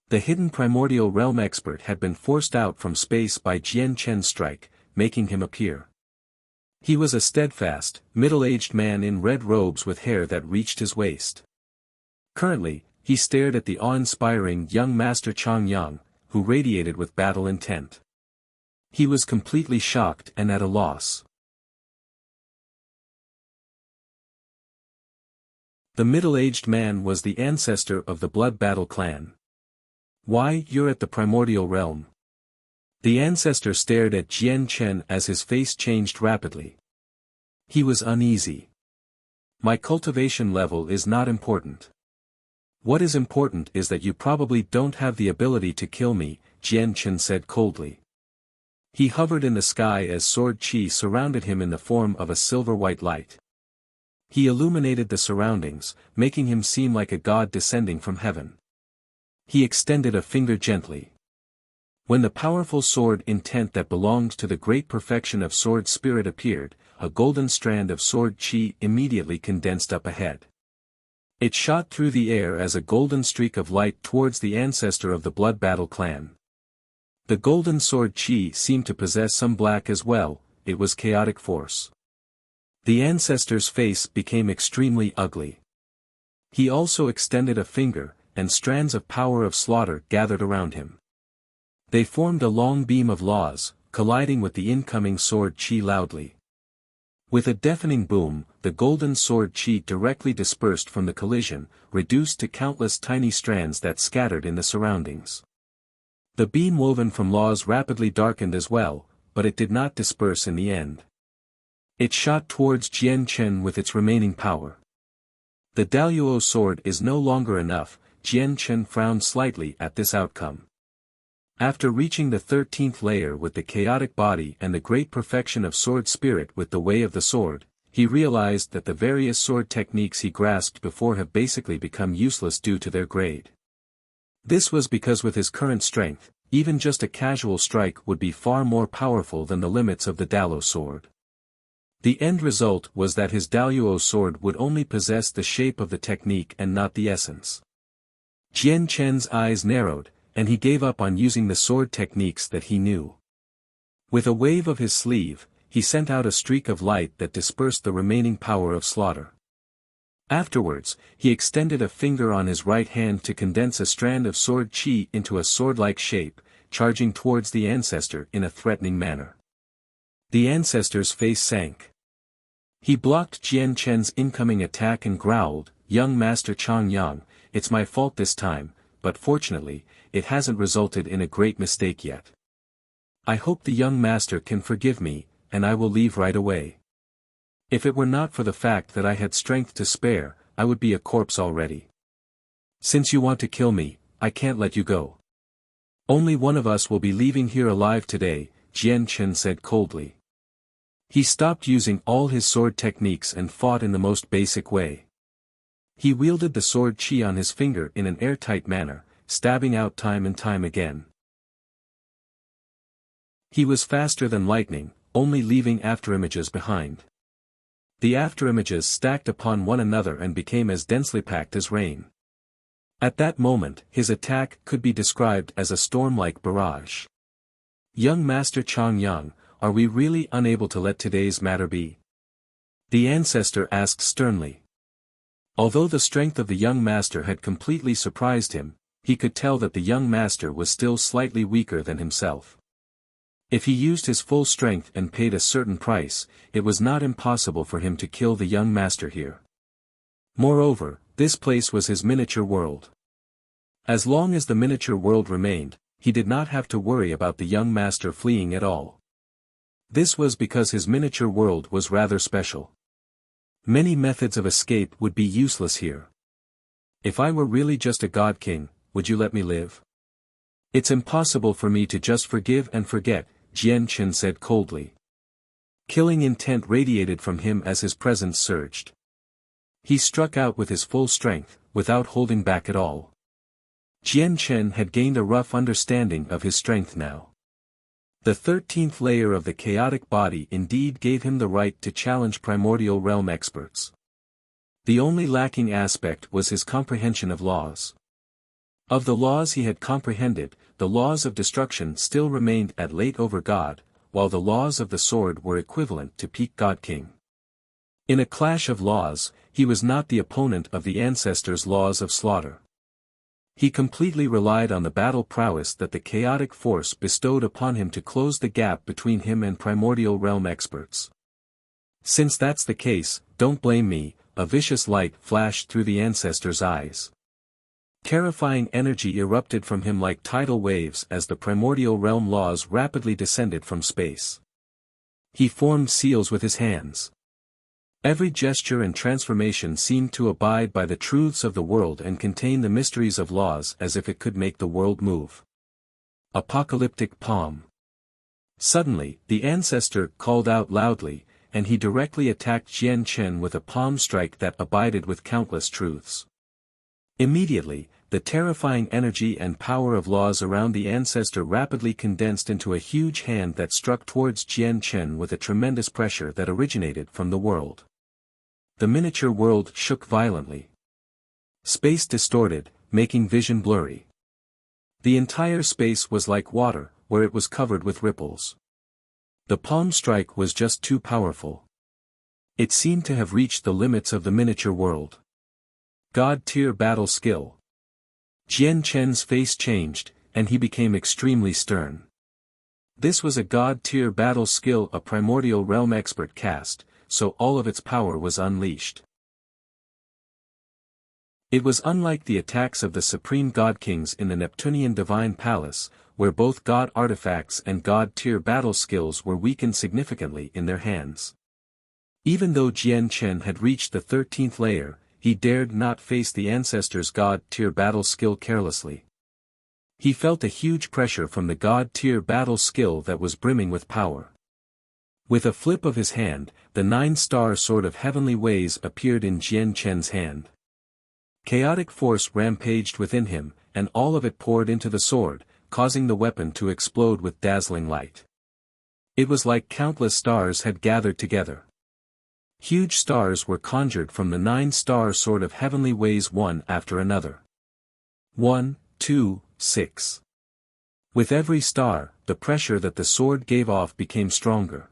The hidden primordial realm expert had been forced out from space by Jian Chen's strike, making him appear. He was a steadfast, middle-aged man in red robes with hair that reached his waist. Currently, he stared at the awe-inspiring young master Chang Yang, who radiated with battle intent. He was completely shocked and at a loss. The middle-aged man was the ancestor of the Blood Battle clan. "Why, you're at the primordial realm." The ancestor stared at Jian Chen as his face changed rapidly. He was uneasy. "My cultivation level is not important. What is important is that you probably don't have the ability to kill me," Jian Chen said coldly. He hovered in the sky as sword chi surrounded him in the form of a silver-white light. He illuminated the surroundings, making him seem like a god descending from heaven. He extended a finger gently. When the powerful sword intent that belonged to the great perfection of sword spirit appeared, a golden strand of sword chi immediately condensed up ahead. It shot through the air as a golden streak of light towards the ancestor of the Blood Battle clan. The golden sword chi seemed to possess some black as well, it was chaotic force. The ancestor's face became extremely ugly. He also extended a finger, and strands of power of slaughter gathered around him. They formed a long beam of laws, colliding with the incoming sword chi loudly. With a deafening boom, the golden sword chi directly dispersed from the collision, reduced to countless tiny strands that scattered in the surroundings. The beam woven from laws rapidly darkened as well, but it did not disperse in the end. It shot towards Jian Chen with its remaining power. The Daluo sword is no longer enough, Jian Chen frowned slightly at this outcome. After reaching the 13th layer with the chaotic body and the great perfection of sword spirit with the way of the sword, he realized that the various sword techniques he grasped before have basically become useless due to their grade. This was because with his current strength, even just a casual strike would be far more powerful than the limits of the Daluo sword. The end result was that his Daluo sword would only possess the shape of the technique and not the essence. Jian Chen's eyes narrowed, and he gave up on using the sword techniques that he knew. With a wave of his sleeve, he sent out a streak of light that dispersed the remaining power of slaughter. Afterwards, he extended a finger on his right hand to condense a strand of sword chi into a sword-like shape, charging towards the ancestor in a threatening manner. The ancestor's face sank. He blocked Jian Chen's incoming attack and growled, "Young Master Chang Yang, it's my fault this time, but fortunately, it hasn't resulted in a great mistake yet. I hope the young master can forgive me, and I will leave right away. If it were not for the fact that I had strength to spare, I would be a corpse already. Since you want to kill me, I can't let you go. Only one of us will be leaving here alive today," Jian Chen said coldly. He stopped using all his sword techniques and fought in the most basic way. He wielded the sword chi on his finger in an airtight manner, stabbing out time and time again. He was faster than lightning, only leaving afterimages behind. The afterimages stacked upon one another and became as densely packed as rain. At that moment, his attack could be described as a storm-like barrage. "Young Master Chang Yang, are we really unable to let today's matter be?" the ancestor asked sternly. Although the strength of the young master had completely surprised him, he could tell that the young master was still slightly weaker than himself. If he used his full strength and paid a certain price, it was not impossible for him to kill the young master here. Moreover, this place was his miniature world. As long as the miniature world remained, he did not have to worry about the young master fleeing at all. This was because his miniature world was rather special. Many methods of escape would be useless here. If I were really just a god king, would you let me live? It's impossible for me to just forgive and forget, Jian Chen said coldly. Killing intent radiated from him as his presence surged. He struck out with his full strength, without holding back at all. Jian Chen had gained a rough understanding of his strength now. The 13th layer of the chaotic body indeed gave him the right to challenge primordial realm experts. The only lacking aspect was his comprehension of laws. Of the laws he had comprehended, the laws of destruction still remained at late over God, while the laws of the sword were equivalent to peak God King. In a clash of laws, he was not the opponent of the ancestors' laws of slaughter. He completely relied on the battle prowess that the chaotic force bestowed upon him to close the gap between him and primordial realm experts. Since that's the case, don't blame me, a vicious light flashed through the ancestor's eyes. Terrifying energy erupted from him like tidal waves as the primordial realm laws rapidly descended from space. He formed seals with his hands. Every gesture and transformation seemed to abide by the truths of the world and contain the mysteries of laws as if it could make the world move. Apocalyptic palm. Suddenly, the ancestor called out loudly, and he directly attacked Jian Chen with a palm strike that abided with countless truths. Immediately, the terrifying energy and power of laws around the ancestor rapidly condensed into a huge hand that struck towards Jian Chen with a tremendous pressure that originated from the world. The miniature world shook violently. Space distorted, making vision blurry. The entire space was like water, where it was covered with ripples. The palm strike was just too powerful. It seemed to have reached the limits of the miniature world. God-tier battle skill. Jian Chen's face changed, and he became extremely stern. This was a God-tier battle skill a primordial realm expert cast, so all of its power was unleashed. It was unlike the attacks of the supreme god kings in the Neptunian divine palace, where both god artifacts and god-tier battle skills were weakened significantly in their hands. Even though Jian Chen had reached the 13th layer, he dared not face the ancestor's god-tier battle skill carelessly. He felt a huge pressure from the god-tier battle skill that was brimming with power. With a flip of his hand, the 9-star sword of heavenly ways appeared in Jian Chen's hand. Chaotic force rampaged within him, and all of it poured into the sword, causing the weapon to explode with dazzling light. It was like countless stars had gathered together. Huge stars were conjured from the 9-star sword of heavenly ways one after another. 1, 2, 6. With every star, the pressure that the sword gave off became stronger.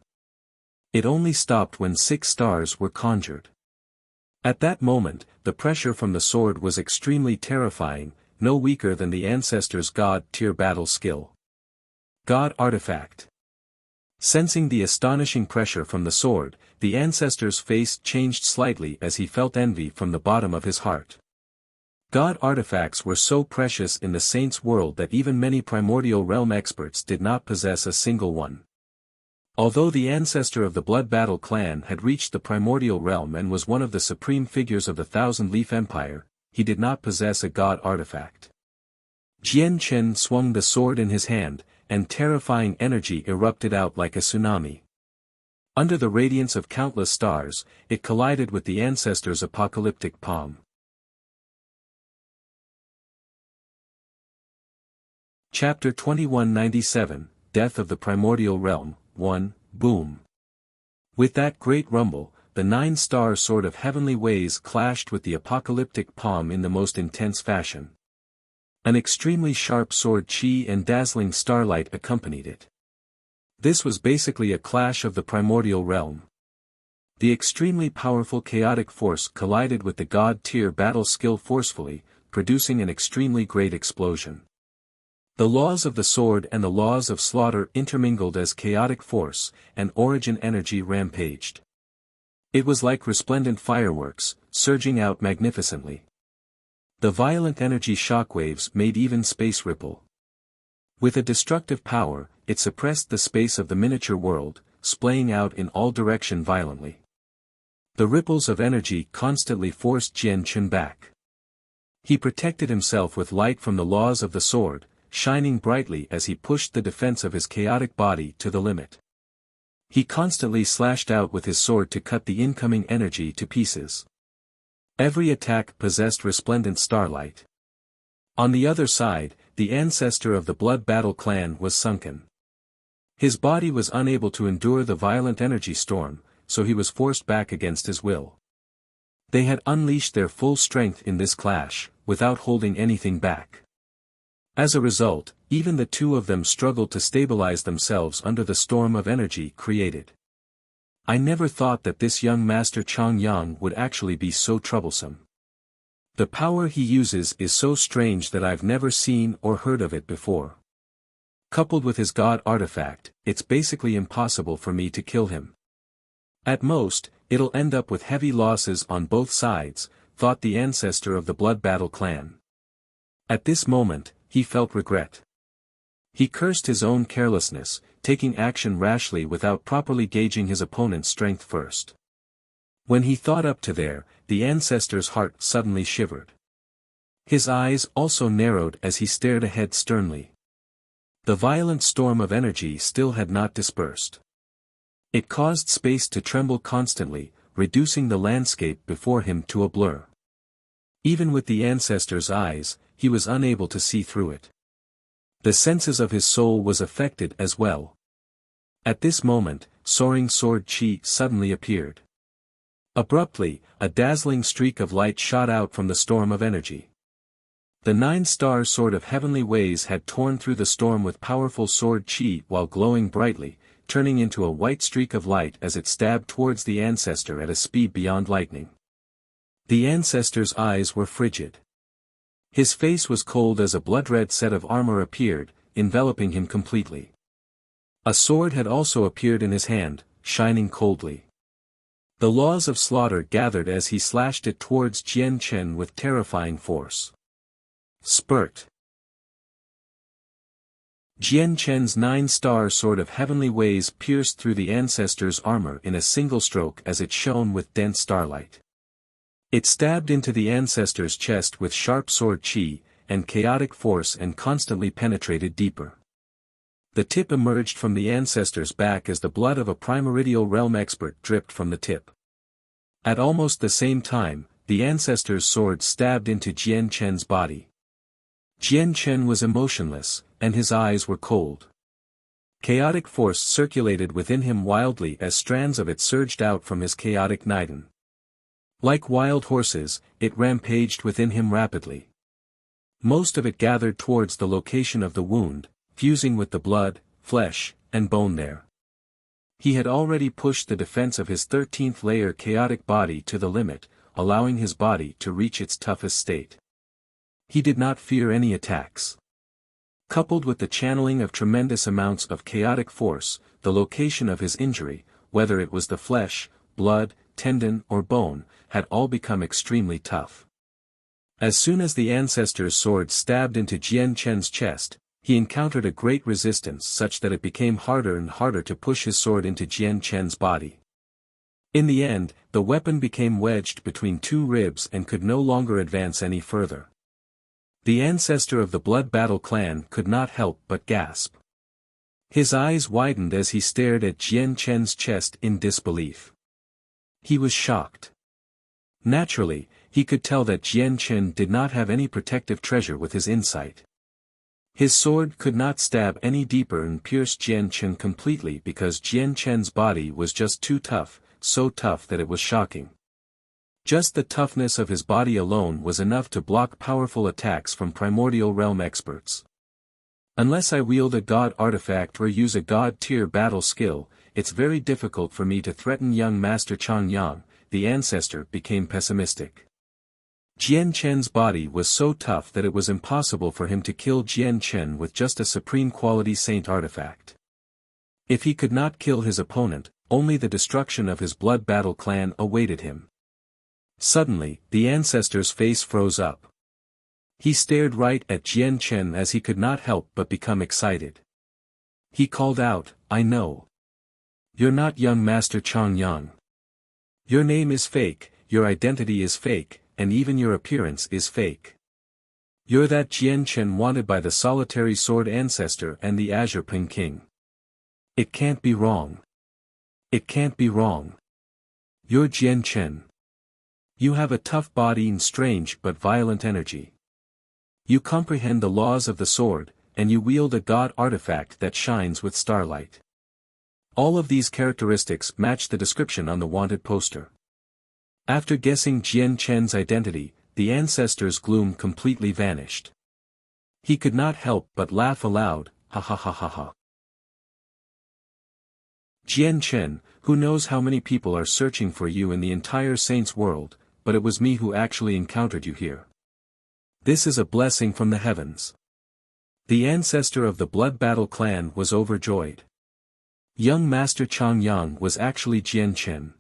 It only stopped when 6 stars were conjured. At that moment, the pressure from the sword was extremely terrifying, no weaker than the ancestor's god-tier battle skill. God artifact. Sensing the astonishing pressure from the sword, the ancestor's face changed slightly as he felt envy from the bottom of his heart. God artifacts were so precious in the saints' world that even many primordial realm experts did not possess a single one. Although the ancestor of the Blood Battle clan had reached the primordial realm and was one of the supreme figures of the Thousand Leaf Empire, he did not possess a god artifact. Jian Chen swung the sword in his hand, and terrifying energy erupted out like a tsunami. Under the radiance of countless stars, it collided with the ancestor's apocalyptic palm. Chapter 2197, Death of the Primordial Realm, 1, Boom. With that great rumble, the 9-star sword of heavenly ways clashed with the apocalyptic palm in the most intense fashion. An extremely sharp sword chi and dazzling starlight accompanied it. This was basically a clash of the primordial realm. The extremely powerful chaotic force collided with the god-tier battle skill forcefully, producing an extremely great explosion. The laws of the sword and the laws of slaughter intermingled as chaotic force, and origin energy rampaged. It was like resplendent fireworks, surging out magnificently. The violent energy shockwaves made even space ripple. With a destructive power, it suppressed the space of the miniature world, splaying out in all direction violently. The ripples of energy constantly forced Jian Chen back. He protected himself with light from the laws of the sword, shining brightly as he pushed the defense of his chaotic body to the limit. He constantly slashed out with his sword to cut the incoming energy to pieces. Every attack possessed resplendent starlight. On the other side, the ancestor of the Blood Battle clan was sunken. His body was unable to endure the violent energy storm, so he was forced back against his will. They had unleashed their full strength in this clash, without holding anything back. As a result, even the two of them struggled to stabilize themselves under the storm of energy created. I never thought that this young master Chang Yang would actually be so troublesome. The power he uses is so strange that I've never seen or heard of it before. Coupled with his god artifact, it's basically impossible for me to kill him. At most, it'll end up with heavy losses on both sides, thought the ancestor of the Blood Battle clan. At this moment, he felt regret. He cursed his own carelessness, taking action rashly without properly gauging his opponent's strength first. When he thought up to there, the ancestor's heart suddenly shivered. His eyes also narrowed as he stared ahead sternly. The violent storm of energy still had not dispersed. It caused space to tremble constantly, reducing the landscape before him to a blur. Even with the ancestor's eyes, he was unable to see through it. The senses of his soul was affected as well. At this moment, soaring sword chi suddenly appeared. Abruptly, a dazzling streak of light shot out from the storm of energy. The 9-star sword of heavenly ways had torn through the storm with powerful sword chi while glowing brightly, turning into a white streak of light as it stabbed towards the ancestor at a speed beyond lightning. The ancestor's eyes were frigid. His face was cold as a blood-red set of armor appeared, enveloping him completely. A sword had also appeared in his hand, shining coldly. The laws of slaughter gathered as he slashed it towards Jian Chen with terrifying force. Spurt. Jian Chen's 9-star sword of heavenly ways pierced through the ancestor's armor in a single stroke as it shone with dense starlight. It stabbed into the ancestor's chest with sharp sword chi, and chaotic force and constantly penetrated deeper. The tip emerged from the ancestor's back as the blood of a primordial realm expert dripped from the tip. At almost the same time, the ancestor's sword stabbed into Jian Chen's body. Jian Chen was emotionless, and his eyes were cold. Chaotic force circulated within him wildly as strands of it surged out from his chaotic Niden. Like wild horses, it rampaged within him rapidly. Most of it gathered towards the location of the wound, fusing with the blood, flesh, and bone there. He had already pushed the defense of his 13th layer chaotic body to the limit, allowing his body to reach its toughest state. He did not fear any attacks. Coupled with the channeling of tremendous amounts of chaotic force, the location of his injury, whether it was the flesh, blood, tendon or bone, had all become extremely tough. As soon as the ancestor's sword stabbed into Jian Chen's chest, he encountered a great resistance such that it became harder and harder to push his sword into Jian Chen's body. In the end, the weapon became wedged between two ribs and could no longer advance any further. The ancestor of the Blood Battle clan could not help but gasp. His eyes widened as he stared at Jian Chen's chest in disbelief. He was shocked. Naturally, he could tell that Jian Chen did not have any protective treasure with his insight. His sword could not stab any deeper and pierce Jian Chen completely because Jian Chen's body was just too tough, so tough that it was shocking. Just the toughness of his body alone was enough to block powerful attacks from primordial realm experts. Unless I wield a god artifact or use a god-tier battle skill, it's very difficult for me to threaten young Master Changyang. The ancestor became pessimistic. Jian Chen's body was so tough that it was impossible for him to kill Jian Chen with just a supreme quality saint artifact. If he could not kill his opponent, only the destruction of his Blood Battle clan awaited him. Suddenly, the ancestor's face froze up. He stared right at Jian Chen as he could not help but become excited. He called out, "I know. You're not young Master Changyang. Your name is fake, your identity is fake, and even your appearance is fake. You're that Jian Chen wanted by the solitary sword ancestor and the Azure Ping King. It can't be wrong. It can't be wrong. You're Jian Chen. You have a tough body and strange but violent energy. You comprehend the laws of the sword, and you wield a god artifact that shines with starlight. All of these characteristics match the description on the wanted poster." After guessing Jian Chen's identity, the ancestor's gloom completely vanished. He could not help but laugh aloud, ha ha ha ha ha. Jian Chen, who knows how many people are searching for you in the entire saints world, but it was me who actually encountered you here. This is a blessing from the heavens. The ancestor of the Blood Battle clan was overjoyed. Young Master Changyang was actually Jian Chen.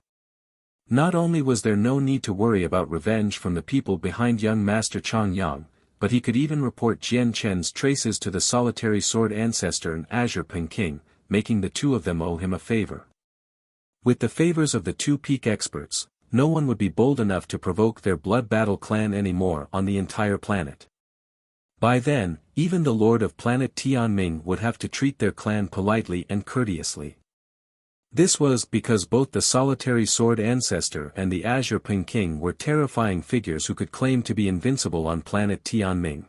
Not only was there no need to worry about revenge from the people behind young Master Changyang, but he could even report Jian Chen's traces to the solitary sword ancestor and Azure Ping King, making the two of them owe him a favor. With the favors of the two peak experts, no one would be bold enough to provoke their Blood Battle clan anymore on the entire planet. By then, even the lord of planet Tianming would have to treat their clan politely and courteously. This was because both the solitary sword ancestor and the Azure Ping King were terrifying figures who could claim to be invincible on planet Tianming.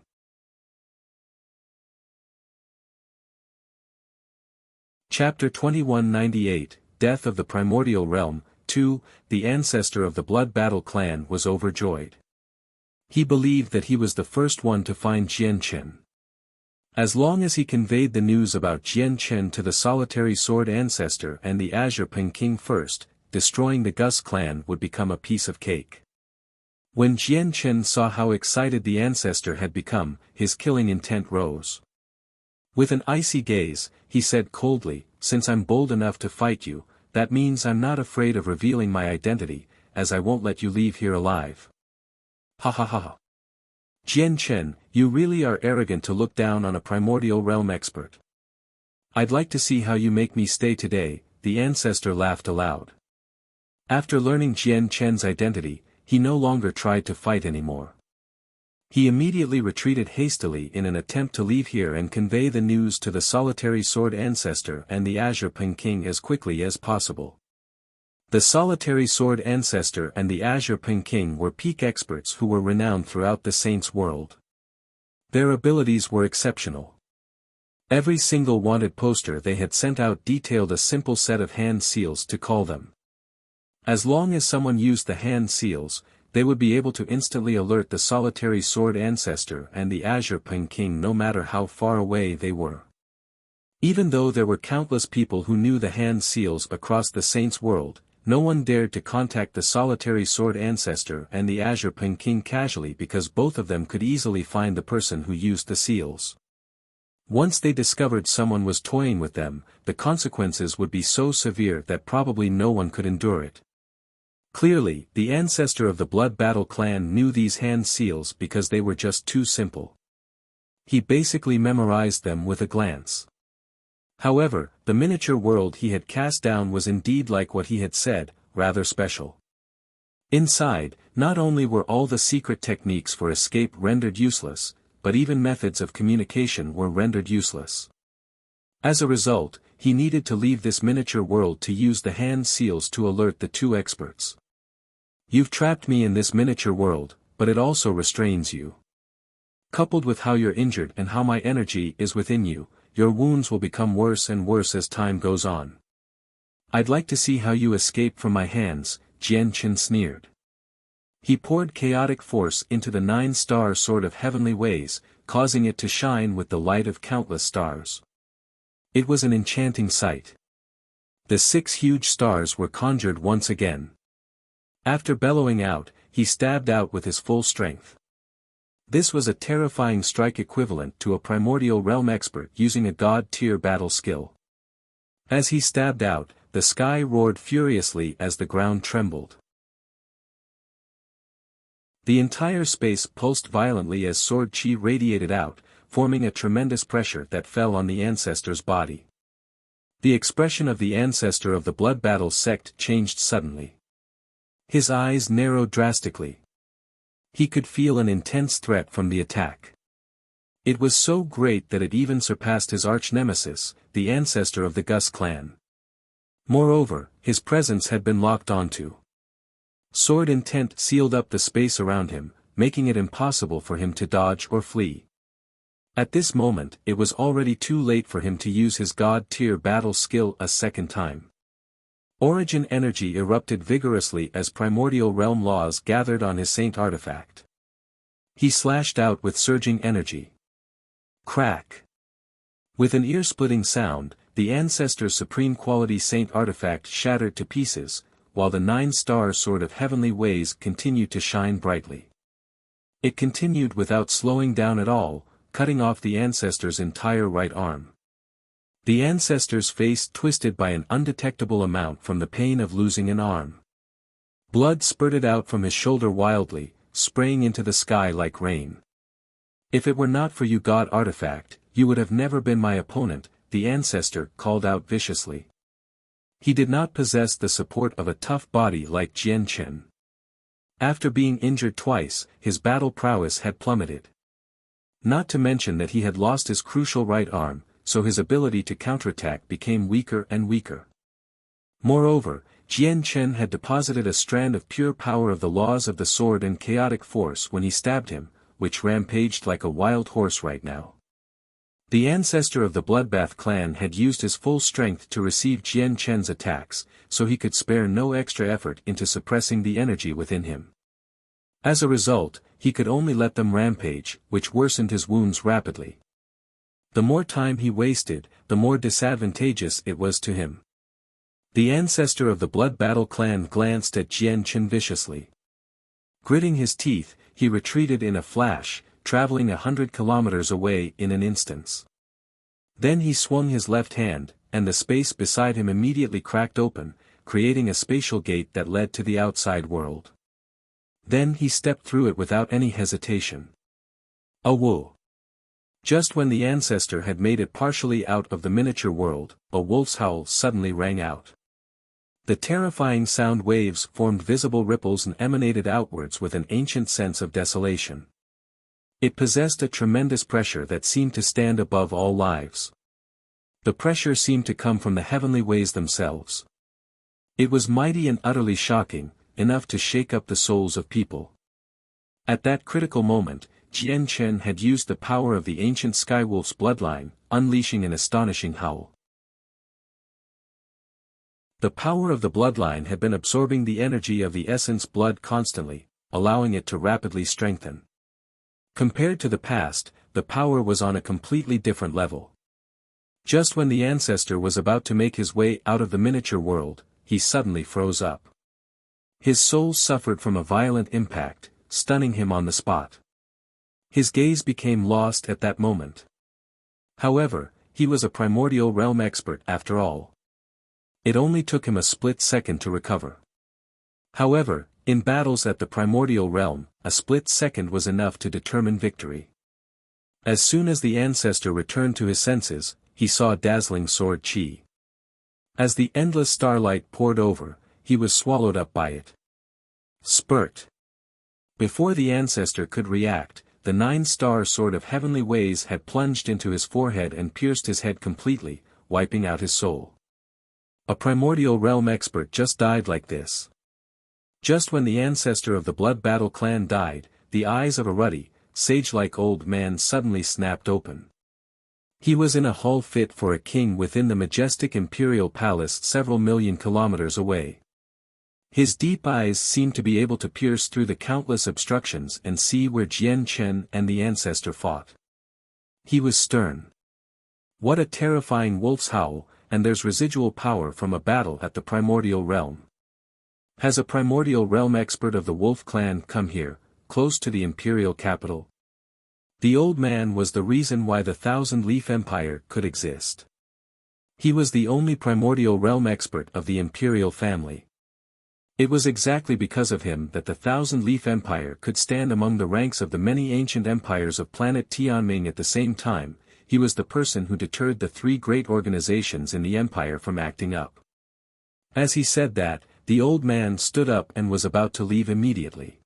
Chapter 2198, Death of the Primordial Realm. 2. The ancestor of the Blood Battle clan was overjoyed. He believed that he was the first one to find Jian Chen. As long as he conveyed the news about Jian Chen to the solitary sword ancestor and the Azure Ping King first, destroying the Gus clan would become a piece of cake. When Jian Chen saw how excited the ancestor had become, his killing intent rose. With an icy gaze, he said coldly, "Since I'm bold enough to fight you, that means I'm not afraid of revealing my identity, as I won't let you leave here alive." Ha ha ha ha. Jian Chen, you really are arrogant to look down on a primordial realm expert. I'd like to see how you make me stay today, the ancestor laughed aloud. After learning Jian Chen's identity, he no longer tried to fight anymore. He immediately retreated hastily in an attempt to leave here and convey the news to the solitary sword ancestor and the Azure Ping King as quickly as possible. The solitary sword ancestor and the Azure Ping King were peak experts who were renowned throughout the Saints' world. Their abilities were exceptional. Every single wanted poster they had sent out detailed a simple set of hand seals to call them. As long as someone used the hand seals, they would be able to instantly alert the solitary sword ancestor and the Azure Ping King no matter how far away they were. Even though there were countless people who knew the hand seals across the Saints' world, no one dared to contact the solitary sword ancestor and the Azure Ping King casually because both of them could easily find the person who used the seals. Once they discovered someone was toying with them, the consequences would be so severe that probably no one could endure it. Clearly, the ancestor of the Blood Battle clan knew these hand seals because they were just too simple. He basically memorized them with a glance. However, the miniature world he had cast down was indeed like what he had said, rather special. Inside, not only were all the secret techniques for escape rendered useless, but even methods of communication were rendered useless. As a result, he needed to leave this miniature world to use the hand seals to alert the two experts. You've trapped me in this miniature world, but it also restrains you. Coupled with how you're injured and how my energy is within you, your wounds will become worse and worse as time goes on. I'd like to see how you escape from my hands, Jian Chen sneered. He poured chaotic force into the 9-star sword of heavenly ways, causing it to shine with the light of countless stars. It was an enchanting sight. The 6 huge stars were conjured once again. After bellowing out, he stabbed out with his full strength. This was a terrifying strike equivalent to a primordial realm expert using a god-tier battle skill. As he stabbed out, the sky roared furiously as the ground trembled. The entire space pulsed violently as sword chi radiated out, forming a tremendous pressure that fell on the ancestor's body. The expression of the ancestor of the Blood Battle sect changed suddenly. His eyes narrowed drastically. He could feel an intense threat from the attack. It was so great that it even surpassed his arch-nemesis, the ancestor of the Gus clan. Moreover, his presence had been locked onto. Sword intent sealed up the space around him, making it impossible for him to dodge or flee. At this moment, it was already too late for him to use his god-tier battle skill a second time. Origin energy erupted vigorously as primordial realm laws gathered on his saint artifact. He slashed out with surging energy. Crack! With an ear-splitting sound, the ancestor's supreme quality saint artifact shattered to pieces, while the 9-star sword of heavenly ways continued to shine brightly. It continued without slowing down at all, cutting off the ancestor's entire right arm. The ancestor's face twisted by an undetectable amount from the pain of losing an arm. Blood spurted out from his shoulder wildly, spraying into the sky like rain. If it were not for you god artifact, you would have never been my opponent, the ancestor called out viciously. He did not possess the support of a tough body like Jian Chen. After being injured twice, his battle prowess had plummeted. Not to mention that he had lost his crucial right arm, so his ability to counterattack became weaker and weaker. Moreover, Jian Chen had deposited a strand of pure power of the laws of the sword and chaotic force when he stabbed him, which rampaged like a wild horse right now. The ancestor of the Bloodbath clan had used his full strength to receive Jian Chen's attacks, so he could spare no extra effort into suppressing the energy within him. As a result, he could only let them rampage, which worsened his wounds rapidly. The more time he wasted, the more disadvantageous it was to him. The ancestor of the Blood Battle clan glanced at Jian Chen viciously. Gritting his teeth, he retreated in a flash, traveling 100 kilometers away in an instant. Then he swung his left hand, and the space beside him immediately cracked open, creating a spatial gate that led to the outside world. Then he stepped through it without any hesitation. A woo! Just when the ancestor had made it partially out of the miniature world, a wolf's howl suddenly rang out. The terrifying sound waves formed visible ripples and emanated outwards with an ancient sense of desolation. It possessed a tremendous pressure that seemed to stand above all lives. The pressure seemed to come from the heavenly ways themselves. It was mighty and utterly shocking, enough to shake up the souls of people. At that critical moment, Jian Chen had used the power of the ancient Skywolf's bloodline, unleashing an astonishing howl. The power of the bloodline had been absorbing the energy of the essence blood constantly, allowing it to rapidly strengthen. Compared to the past, the power was on a completely different level. Just when the ancestor was about to make his way out of the miniature world, he suddenly froze up. His soul suffered from a violent impact, stunning him on the spot. His gaze became lost at that moment. However, he was a primordial realm expert after all. It only took him a split second to recover. However, in battles at the primordial realm, a split second was enough to determine victory. As soon as the ancestor returned to his senses, he saw dazzling sword chi. As the endless starlight poured over, he was swallowed up by it. Spurt! Before the ancestor could react, the 9-star sword of heavenly ways had plunged into his forehead and pierced his head completely, wiping out his soul. A primordial realm expert just died like this. Just when the ancestor of the Blood Battle clan died, the eyes of a ruddy, sage-like old man suddenly snapped open. He was in a hall fit for a king within the majestic imperial palace several million kilometers away. His deep eyes seemed to be able to pierce through the countless obstructions and see where Jian Chen and the ancestor fought. He was stern. What a terrifying wolf's howl, and there's residual power from a battle at the primordial realm. Has a primordial realm expert of the Wolf clan come here, close to the imperial capital? The old man was the reason why the Thousand Leaf Empire could exist. He was the only primordial realm expert of the imperial family. It was exactly because of him that the Thousand Leaf Empire could stand among the ranks of the many ancient empires of planet Tianming at the same time. He was the person who deterred the 3 great organizations in the empire from acting up. As he said that, the old man stood up and was about to leave immediately.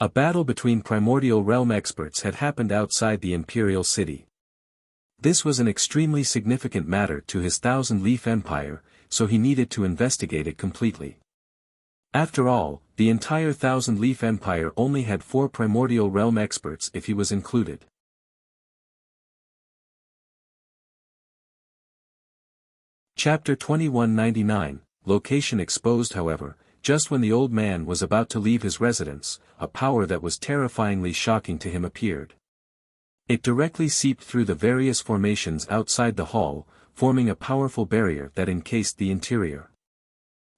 A battle between primordial realm experts had happened outside the imperial city. This was an extremely significant matter to his Thousand Leaf Empire, so he needed to investigate it completely. After all, the entire Thousand Leaf Empire only had 4 primordial realm experts if he was included. Chapter 2199, Location exposed. However, just when the old man was about to leave his residence, a power that was terrifyingly shocking to him appeared. It directly seeped through the various formations outside the hall, forming a powerful barrier that encased the interior.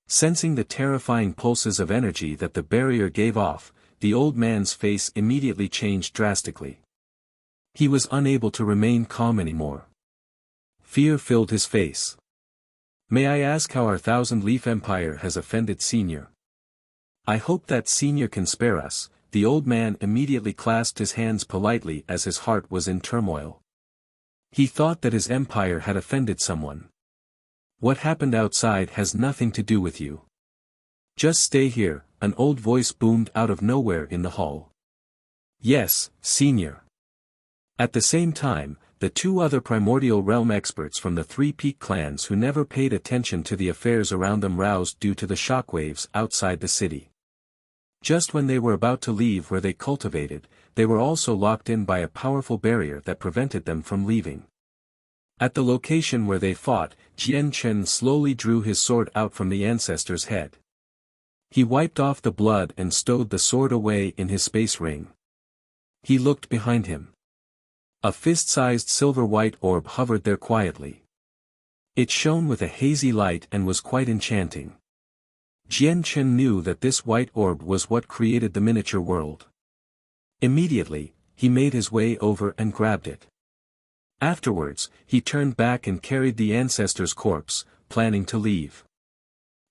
Sensing the terrifying pulses of energy that the barrier gave off, the old man's face immediately changed drastically. He was unable to remain calm anymore. Fear filled his face. May I ask how our Thousand Leaf Empire has offended Senior? I hope that Senior can spare us. The old man immediately clasped his hands politely as his heart was in turmoil. He thought that his empire had offended someone. What happened outside has nothing to do with you. Just stay here, an old voice boomed out of nowhere in the hall. Yes, Senior. At the same time, the two other primordial realm experts from the three peak clans who never paid attention to the affairs around them roused due to the shockwaves outside the city. Just when they were about to leave where they cultivated, they were also locked in by a powerful barrier that prevented them from leaving. At the location where they fought, Jian Chen slowly drew his sword out from the ancestor's head. He wiped off the blood and stowed the sword away in his space ring. He looked behind him. A fist-sized silver-white orb hovered there quietly. It shone with a hazy light and was quite enchanting. Jian Chen knew that this white orb was what created the miniature world. Immediately, he made his way over and grabbed it. Afterwards, he turned back and carried the ancestor's corpse, planning to leave.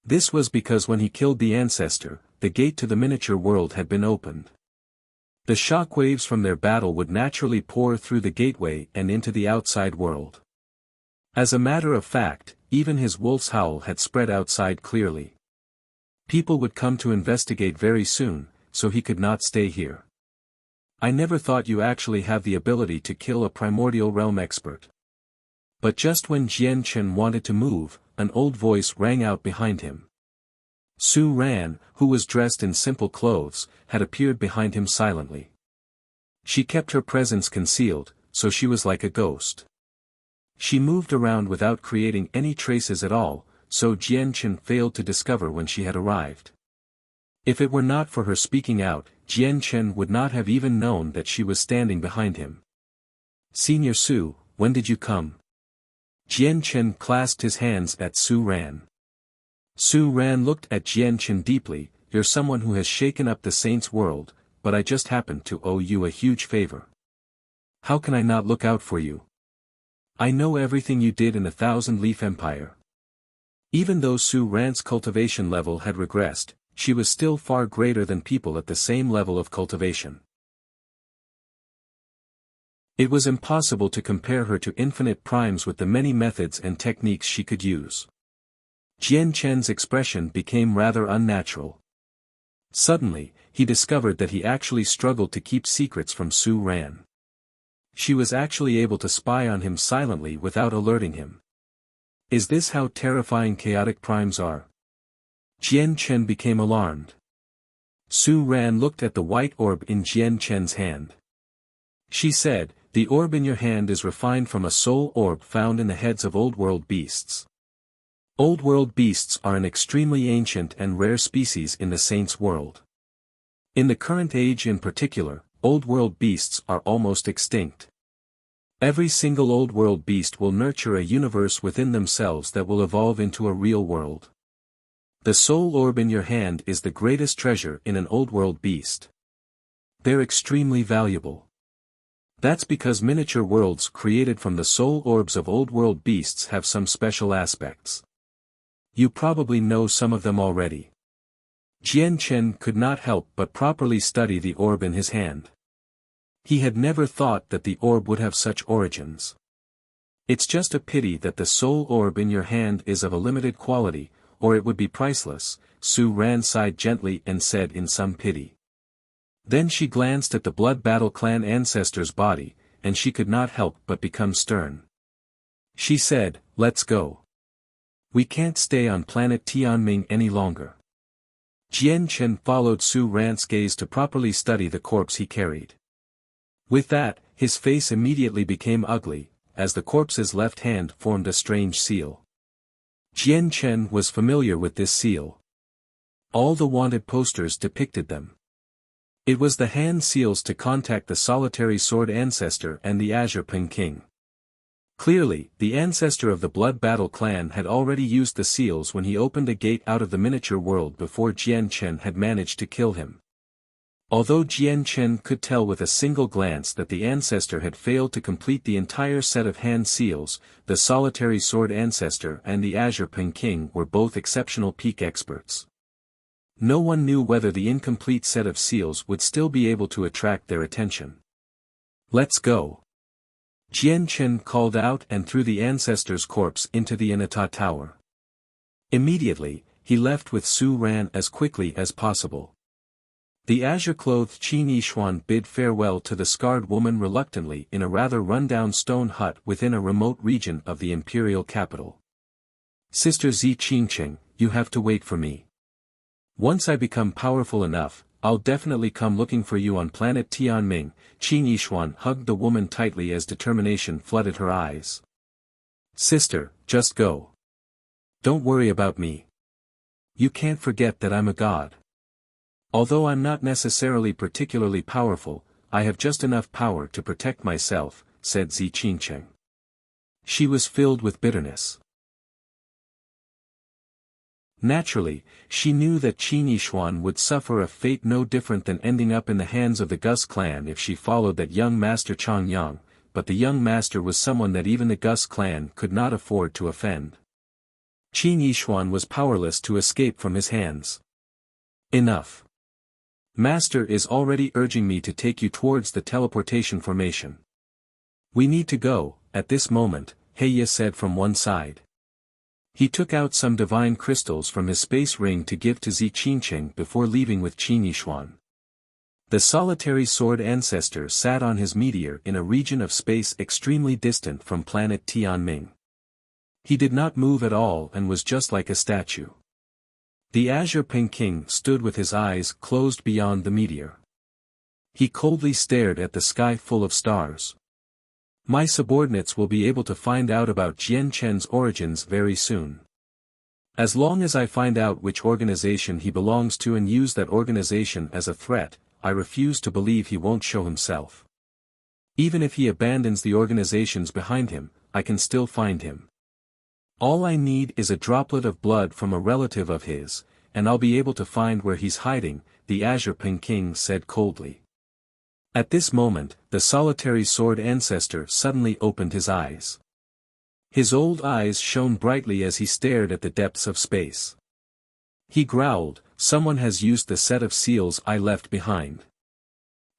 This was because when he killed the ancestor, the gate to the miniature world had been opened. The shockwaves from their battle would naturally pour through the gateway and into the outside world. As a matter of fact, even his wolf's howl had spread outside clearly. People would come to investigate very soon, so he could not stay here. I never thought you actually have the ability to kill a primordial realm expert. But just when Jian Chen wanted to move, an old voice rang out behind him. Su Ran, who was dressed in simple clothes, had appeared behind him silently. She kept her presence concealed, so she was like a ghost. She moved around without creating any traces at all, so Jian Chen failed to discover when she had arrived. If it were not for her speaking out, Jian Chen would not have even known that she was standing behind him. "Senior Su, when did you come?" Jian Chen clasped his hands at Su Ran. Su Ran looked at Jian Chen deeply. "You're someone who has shaken up the saints' world, but I just happen to owe you a huge favor. How can I not look out for you? I know everything you did in the Thousand Leaf Empire." Even though Su Ran's cultivation level had regressed, she was still far greater than people at the same level of cultivation. It was impossible to compare her to infinite primes with the many methods and techniques she could use. Jian Chen's expression became rather unnatural. Suddenly, he discovered that he actually struggled to keep secrets from Su Ran. She was actually able to spy on him silently without alerting him. Is this how terrifying chaotic primes are? Jian Chen became alarmed. Su Ran looked at the white orb in Jian Chen's hand. She said, "The orb in your hand is refined from a soul orb found in the heads of old-world beasts. Old-world beasts are an extremely ancient and rare species in the saints' world. In the current age in particular, old-world beasts are almost extinct. Every single old-world beast will nurture a universe within themselves that will evolve into a real world. The soul orb in your hand is the greatest treasure in an old-world beast. They're extremely valuable. That's because miniature worlds created from the soul orbs of old-world beasts have some special aspects. You probably know some of them already." Jian Chen could not help but properly study the orb in his hand. He had never thought that the orb would have such origins. "It's just a pity that the soul orb in your hand is of a limited quality, or it would be priceless," Su Ran sighed gently and said in some pity. Then she glanced at the Blood Battle Clan ancestor's body, and she could not help but become stern. She said, "Let's go. We can't stay on planet Tianming any longer." Jian Chen followed Su Ran's gaze to properly study the corpse he carried. With that, his face immediately became ugly, as the corpse's left hand formed a strange seal. Jian Chen was familiar with this seal. All the wanted posters depicted them. It was the hand seals to contact the solitary sword ancestor and the Azure Ping King. Clearly, the ancestor of the Blood Battle Clan had already used the seals when he opened a gate out of the miniature world before Jian Chen had managed to kill him. Although Jian Chen could tell with a single glance that the ancestor had failed to complete the entire set of hand seals, the solitary sword ancestor and the Azure Ping King were both exceptional peak experts. No one knew whether the incomplete set of seals would still be able to attract their attention. "Let's go." Jian Chen called out and threw the ancestor's corpse into the Inata Tower. Immediately, he left with Su Ran as quickly as possible. The azure-clothed Qin Yishuan bid farewell to the scarred woman reluctantly in a rather run-down stone hut within a remote region of the imperial capital. Sister Zi Qingqing, you have to wait for me. Once I become powerful enough, I'll definitely come looking for you on planet Tianming. Qin Yishuan hugged the woman tightly as determination flooded her eyes. Sister, just go. Don't worry about me. You can't forget that I'm a god. Although I'm not necessarily particularly powerful, I have just enough power to protect myself, said Zi Qingqing. She was filled with bitterness. Naturally, she knew that Qin Yishuan would suffer a fate no different than ending up in the hands of the Gus clan if she followed that young master Chang Yang, but the young master was someone that even the Gus clan could not afford to offend. Qin Yishuan was powerless to escape from his hands. Enough. Master is already urging me to take you towards the teleportation formation. We need to go, at this moment, Heya said from one side. He took out some divine crystals from his space ring to give to Zi Qingqing before leaving with Qin Yishuan. The solitary sword ancestor sat on his meteor in a region of space extremely distant from planet Tianming. He did not move at all and was just like a statue. The Azure Ping King stood with his eyes closed beyond the meteor. He coldly stared at the sky full of stars. My subordinates will be able to find out about Jian Chen's origins very soon. As long as I find out which organization he belongs to and use that organization as a threat, I refuse to believe he won't show himself. Even if he abandons the organizations behind him, I can still find him. All I need is a droplet of blood from a relative of his, and I'll be able to find where he's hiding, the Azure Ping King said coldly. At this moment, the solitary sword ancestor suddenly opened his eyes. His old eyes shone brightly as he stared at the depths of space. He growled, someone has used the set of seals I left behind.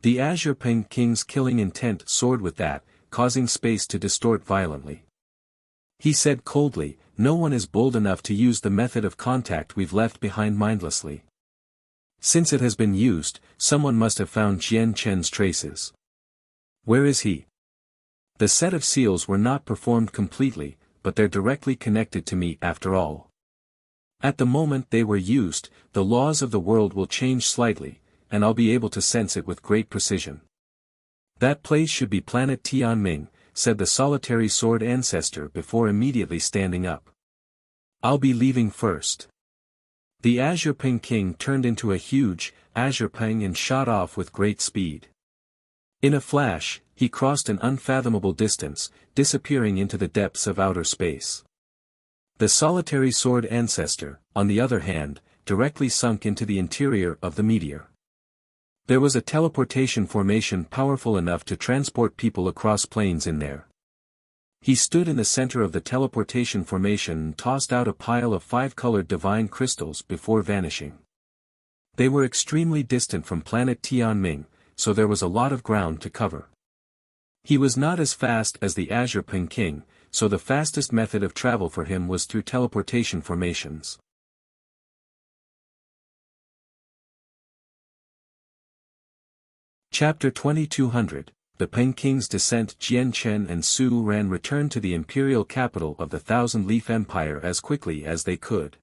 The Azure Ping King's killing intent soared with that, causing space to distort violently. He said coldly, no one is bold enough to use the method of contact we've left behind mindlessly. Since it has been used, someone must have found Jian Chen's traces. Where is he? The set of seals were not performed completely, but they're directly connected to me after all. At the moment they were used, the laws of the world will change slightly, and I'll be able to sense it with great precision. That place should be planet Tianming, said the solitary sword ancestor before immediately standing up. I'll be leaving first. The Azure Ping King turned into a huge, Azure Ping and shot off with great speed. In a flash, he crossed an unfathomable distance, disappearing into the depths of outer space. The solitary sword ancestor, on the other hand, directly sunk into the interior of the meteor. There was a teleportation formation powerful enough to transport people across planes in there. He stood in the center of the teleportation formation and tossed out a pile of 5-colored divine crystals before vanishing. They were extremely distant from planet Tianming, so there was a lot of ground to cover. He was not as fast as the Azure Ping King, so the fastest method of travel for him was through teleportation formations. Chapter 2200, The Ping King's Descent. Jian Chen and Su Ran returned to the imperial capital of the Thousand-Leaf Empire as quickly as they could.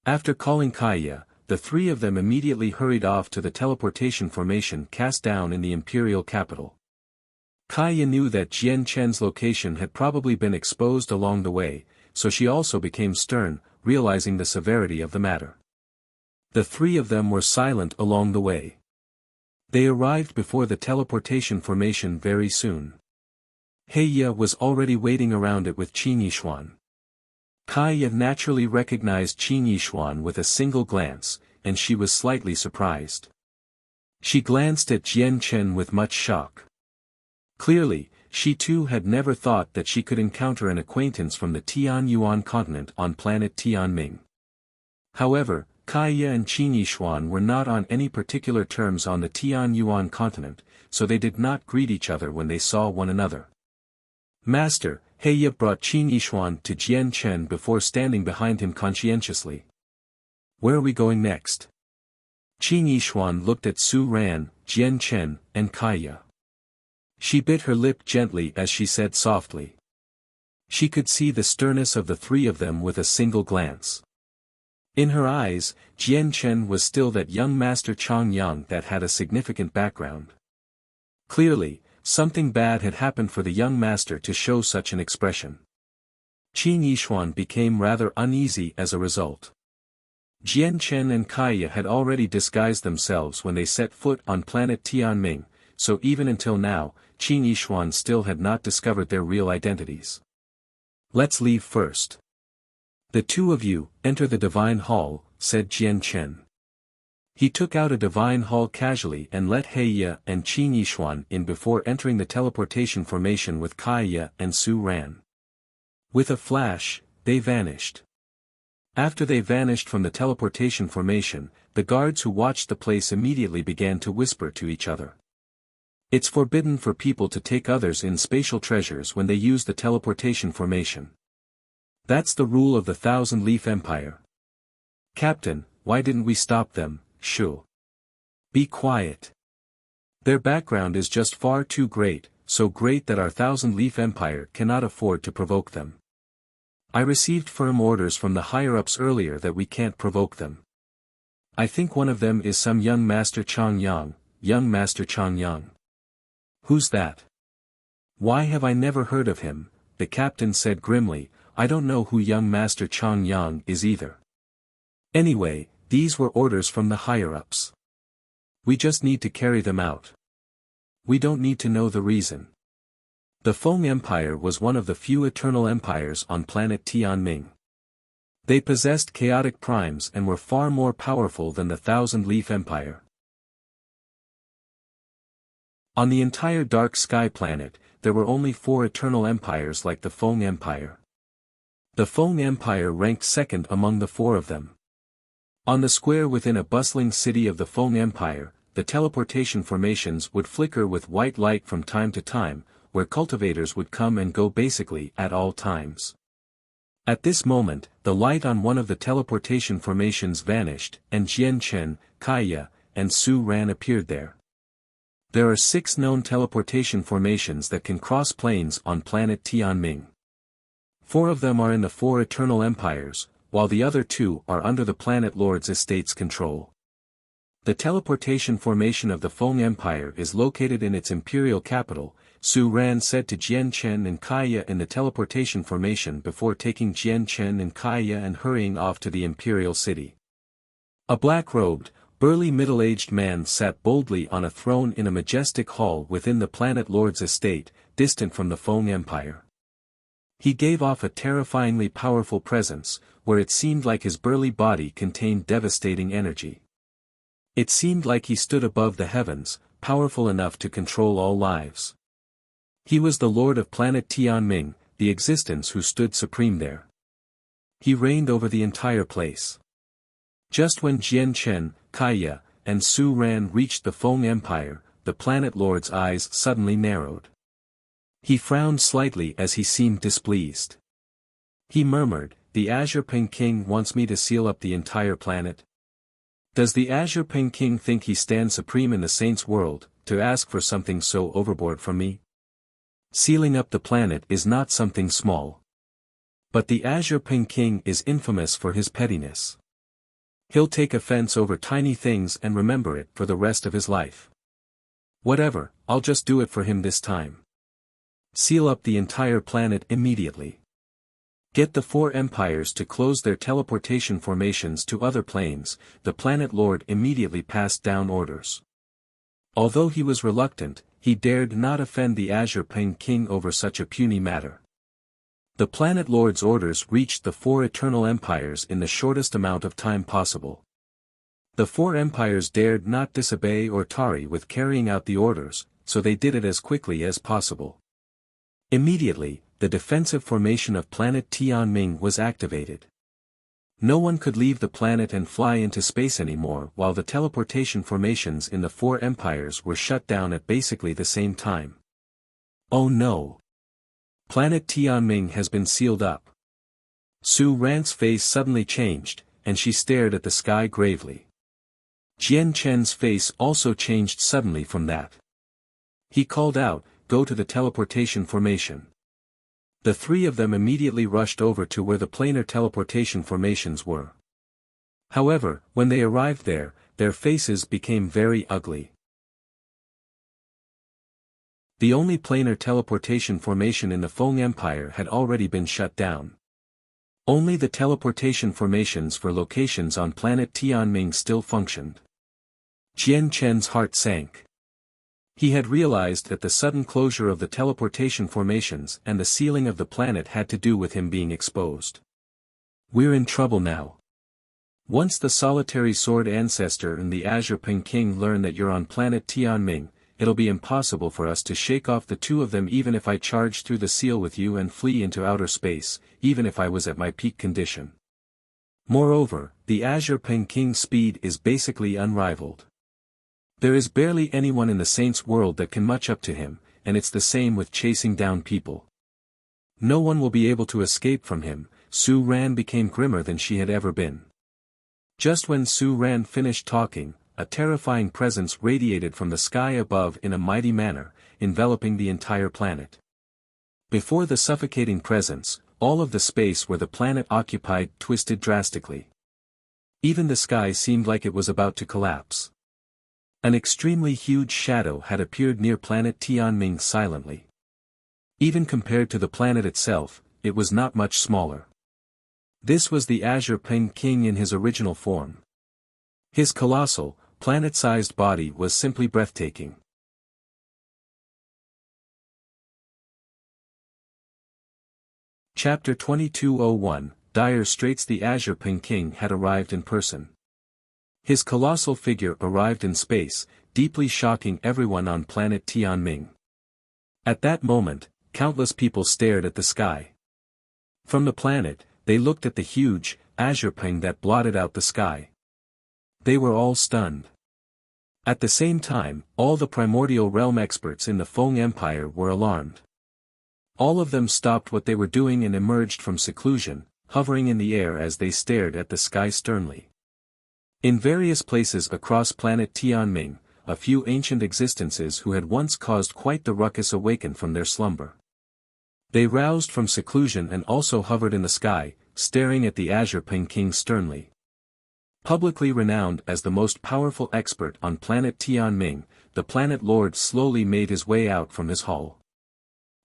After calling Kaya, the three of them immediately hurried off to the teleportation formation cast down in the imperial capital. Kaya knew that Jian Chen's location had probably been exposed along the way, so she also became stern, realizing the severity of the matter. The three of them were silent along the way. They arrived before the teleportation formation very soon. Heya was already waiting around it with Qin Yishuan. Kaya naturally recognized Qin Yishuan with a single glance, and she was slightly surprised. She glanced at Jian Chen with much shock. Clearly, she too had never thought that she could encounter an acquaintance from the Tian Yuan continent on planet Tianming. However, Kaya and Qin Yishuan were not on any particular terms on the Tian Yuan continent, so they did not greet each other when they saw one another. Master, Heya brought Qin Yishuan to Jian Chen before standing behind him conscientiously. Where are we going next? Qin Yishuan looked at Su Ran, Jian Chen, and Kaya. She bit her lip gently as she said softly. She could see the sternness of the three of them with a single glance. In her eyes, Jian Chen was still that young master Chang Yang that had a significant background. Clearly, something bad had happened for the young master to show such an expression. Qin Yishuan became rather uneasy as a result. Jian Chen and Kaya had already disguised themselves when they set foot on planet Tianming, so even until now, Qin Yishuan still had not discovered their real identities. Let's leave first. The two of you, enter the divine hall, said Jian Chen. He took out a divine hall casually and let Heya and Qin Yishuan in before entering the teleportation formation with Kaya and Su Ran. With a flash, they vanished. After they vanished from the teleportation formation, the guards who watched the place immediately began to whisper to each other. It's forbidden for people to take others in spatial treasures when they use the teleportation formation. That's the rule of the Thousand Leaf Empire. Captain, why didn't we stop them, Shu? Be quiet. Their background is just far too great, so great that our Thousand Leaf Empire cannot afford to provoke them. I received firm orders from the higher-ups earlier that we can't provoke them. I think one of them is some young Master Chang Yang, young Master Chang Yang. Who's that? Why have I never heard of him? The captain said grimly. I don't know who young Master Chang Yang is either. Anyway, these were orders from the higher-ups. We just need to carry them out. We don't need to know the reason. The Feng Empire was one of the few eternal empires on planet Tianming. They possessed chaotic primes and were far more powerful than the Thousand Leaf Empire. On the entire Dark Sky planet, there were only 4 eternal empires like the Feng Empire. The Feng Empire ranked second among the 4 of them. On the square within a bustling city of the Feng Empire, the teleportation formations would flicker with white light from time to time, where cultivators would come and go basically at all times. At this moment, the light on one of the teleportation formations vanished, and Jian Chen, Kaya, and Su Ran appeared there. There are 6 known teleportation formations that can cross planes on planet Tianming. 4 of them are in the 4 eternal empires, while the other 2 are under the planet lord's estate's control. The teleportation formation of the Feng Empire is located in its imperial capital, Su Ran said to Jian Chen and Kaya in the teleportation formation before taking Jian Chen and Kaya and hurrying off to the imperial city. A black-robed, burly middle-aged man sat boldly on a throne in a majestic hall within the planet lord's estate, distant from the Feng Empire. He gave off a terrifyingly powerful presence, where it seemed like his burly body contained devastating energy. It seemed like he stood above the heavens, powerful enough to control all lives. He was the lord of planet Tianming, the existence who stood supreme there. He reigned over the entire place. Just when Jian Chen, Kaya, and Su Ran reached the Feng Empire, the planet lord's eyes suddenly narrowed. He frowned slightly as he seemed displeased. He murmured, "The Azure Ping King wants me to seal up the entire planet? Does the Azure Ping King think he stands supreme in the saints' world, to ask for something so overboard from me? Sealing up the planet is not something small. But the Azure Ping King is infamous for his pettiness. He'll take offense over tiny things and remember it for the rest of his life. Whatever, I'll just do it for him this time. Seal up the entire planet immediately. Get the 4 empires to close their teleportation formations to other planes." The planet lord immediately passed down orders. Although he was reluctant, he dared not offend the Azure Ping King over such a puny matter. The planet lord's orders reached the 4 eternal empires in the shortest amount of time possible. The 4 empires dared not disobey or tarry with carrying out the orders, so they did it as quickly as possible. Immediately, the defensive formation of planet Tianming was activated. No one could leave the planet and fly into space anymore while the teleportation formations in the 4 empires were shut down at basically the same time. Oh no! Planet Tianming has been sealed up. Su Ran's face suddenly changed, and she stared at the sky gravely. Jian Chen's face also changed suddenly from that. He called out, "Go to the teleportation formation." The three of them immediately rushed over to where the planar teleportation formations were. However, when they arrived there, their faces became very ugly. The only planar teleportation formation in the Feng Empire had already been shut down. Only the teleportation formations for locations on planet Tianming still functioned. Jian Chen's heart sank. He had realized that the sudden closure of the teleportation formations and the sealing of the planet had to do with him being exposed. We're in trouble now. Once the solitary sword ancestor and the Azure Ping King learn that you're on planet Tianming, it'll be impossible for us to shake off the two of them even if I charge through the seal with you and flee into outer space, even if I was at my peak condition. Moreover, the Azure Ping King's speed is basically unrivaled. There is barely anyone in the Saints' world that can match up to him, and it's the same with chasing down people. No one will be able to escape from him. Su Ran became grimmer than she had ever been. Just when Su Ran finished talking, a terrifying presence radiated from the sky above in a mighty manner, enveloping the entire planet. Before the suffocating presence, all of the space where the planet occupied twisted drastically. Even the sky seemed like it was about to collapse. An extremely huge shadow had appeared near planet Tianming silently. Even compared to the planet itself, it was not much smaller. This was the Azure Ping King in his original form. His colossal, planet-sized body was simply breathtaking. Chapter 2201, Dire Straits. The Azure Ping King had arrived in person. His colossal figure arrived in space, deeply shocking everyone on planet Tianming. At that moment, countless people stared at the sky. From the planet, they looked at the huge, Azure Ping that blotted out the sky. They were all stunned. At the same time, all the primordial realm experts in the Feng Empire were alarmed. All of them stopped what they were doing and emerged from seclusion, hovering in the air as they stared at the sky sternly. In various places across planet Tianming, a few ancient existences who had once caused quite the ruckus awakened from their slumber. They roused from seclusion and also hovered in the sky, staring at the Azure Ping King sternly. Publicly renowned as the most powerful expert on planet Tianming, the planet lord slowly made his way out from his hall.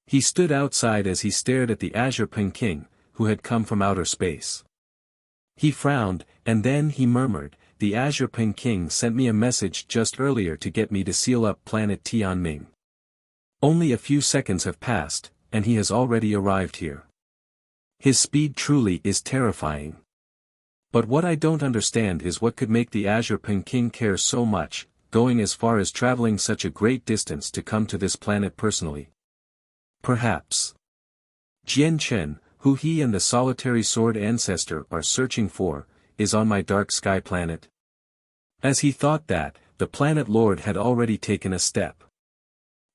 He stood outside as he stared at the Azure Ping King, who had come from outer space. He frowned, and then he murmured, "The Azure Ping King sent me a message just earlier to get me to seal up planet Tianming. Only a few seconds have passed, and he has already arrived here. His speed truly is terrifying. But what I don't understand is what could make the Azure Ping King care so much, going as far as traveling such a great distance to come to this planet personally. Perhaps Jian Chen, who he and the solitary sword ancestor are searching for, is on my dark sky planet." As he thought that, the planet lord had already taken a step.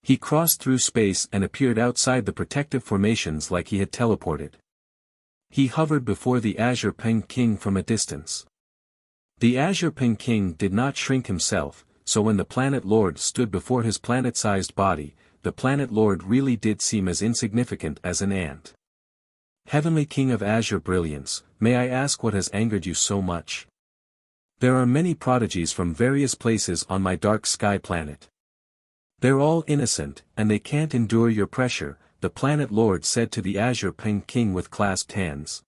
He crossed through space and appeared outside the protective formations like he had teleported. He hovered before the Azure Ping King from a distance. The Azure Ping King did not shrink himself, so when the planet lord stood before his planet-sized body, the planet lord really did seem as insignificant as an ant. "Heavenly King of Azure Brilliance, may I ask what has angered you so much? There are many prodigies from various places on my dark sky planet. They're all innocent, and they can't endure your pressure," the planet lord said to the Azure Ping King with clasped hands.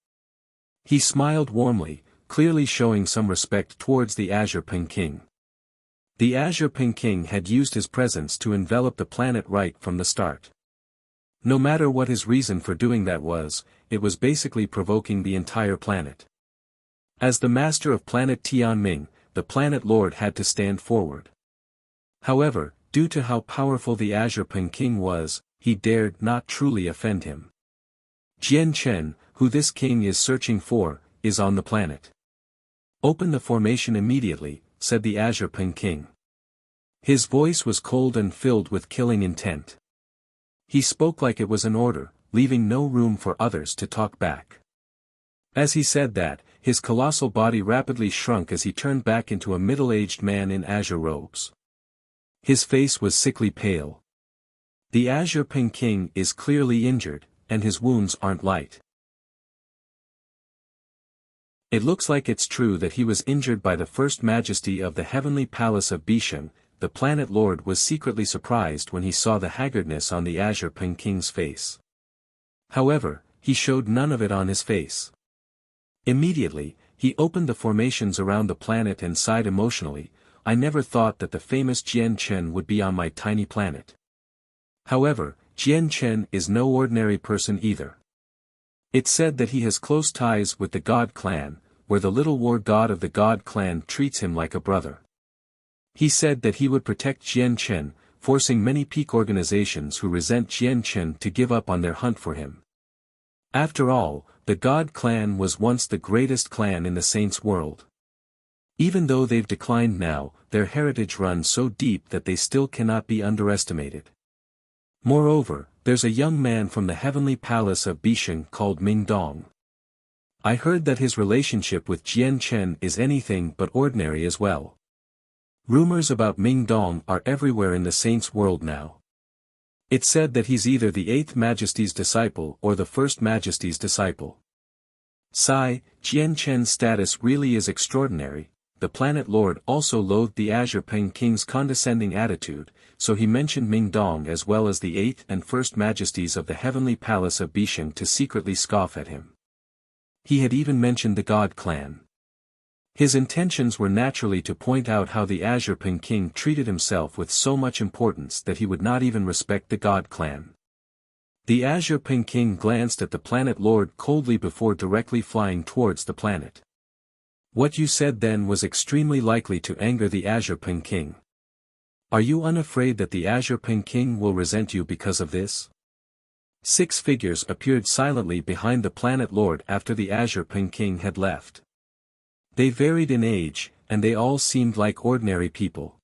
He smiled warmly, clearly showing some respect towards the Azure Ping King. The Azure Ping King had used his presence to envelop the planet right from the start. No matter what his reason for doing that was, it was basically provoking the entire planet. As the master of planet Tianming, the planet lord had to stand forward. However, due to how powerful the Azure Ping King was, he dared not truly offend him. "Jian Chen, who this king is searching for, is on the planet. Open the formation immediately," said the Azure Ping King. His voice was cold and filled with killing intent. He spoke like it was an order, leaving no room for others to talk back. As he said that, his colossal body rapidly shrunk as he turned back into a middle-aged man in azure robes. His face was sickly pale. The Azure Ping King is clearly injured, and his wounds aren't light. It looks like it's true that he was injured by the First Majesty of the Heavenly Palace of Bisheng. The Planet Lord was secretly surprised when he saw the haggardness on the Azure Ping King's face. However, he showed none of it on his face. Immediately, he opened the formations around the planet and sighed emotionally. I never thought that the famous Jian Chen would be on my tiny planet. However, Jian Chen is no ordinary person either. It's said that he has close ties with the God clan, where the little war god of the God clan treats him like a brother. He said that he would protect Jian Chen, forcing many peak organizations who resent Jian Chen to give up on their hunt for him. After all, the God clan was once the greatest clan in the Saints' world. Even though they've declined now, their heritage runs so deep that they still cannot be underestimated. Moreover, there's a young man from the heavenly palace of Bisheng called Ming Dong. I heard that his relationship with Jian Chen is anything but ordinary as well. Rumors about Ming Dong are everywhere in the Saints' world now. It's said that he's either the 8th Majesty's disciple or the 1st Majesty's disciple. Sigh, Jian Chen's status really is extraordinary. The Planet Lord also loathed the Azure Ping King's condescending attitude, so he mentioned Ming Dong as well as the 8th and 1st Majesties of the Heavenly Palace of Bisheng to secretly scoff at him. He had even mentioned the God clan. His intentions were naturally to point out how the Azure Ping King treated himself with so much importance that he would not even respect the God clan. The Azure Ping King glanced at the Planet Lord coldly before directly flying towards the planet. What you said then was extremely likely to anger the Azure Ping King. Are you unafraid that the Azure Ping King will resent you because of this? 6 figures appeared silently behind the Planet Lord after the Azure Ping King had left. They varied in age, and they all seemed like ordinary people.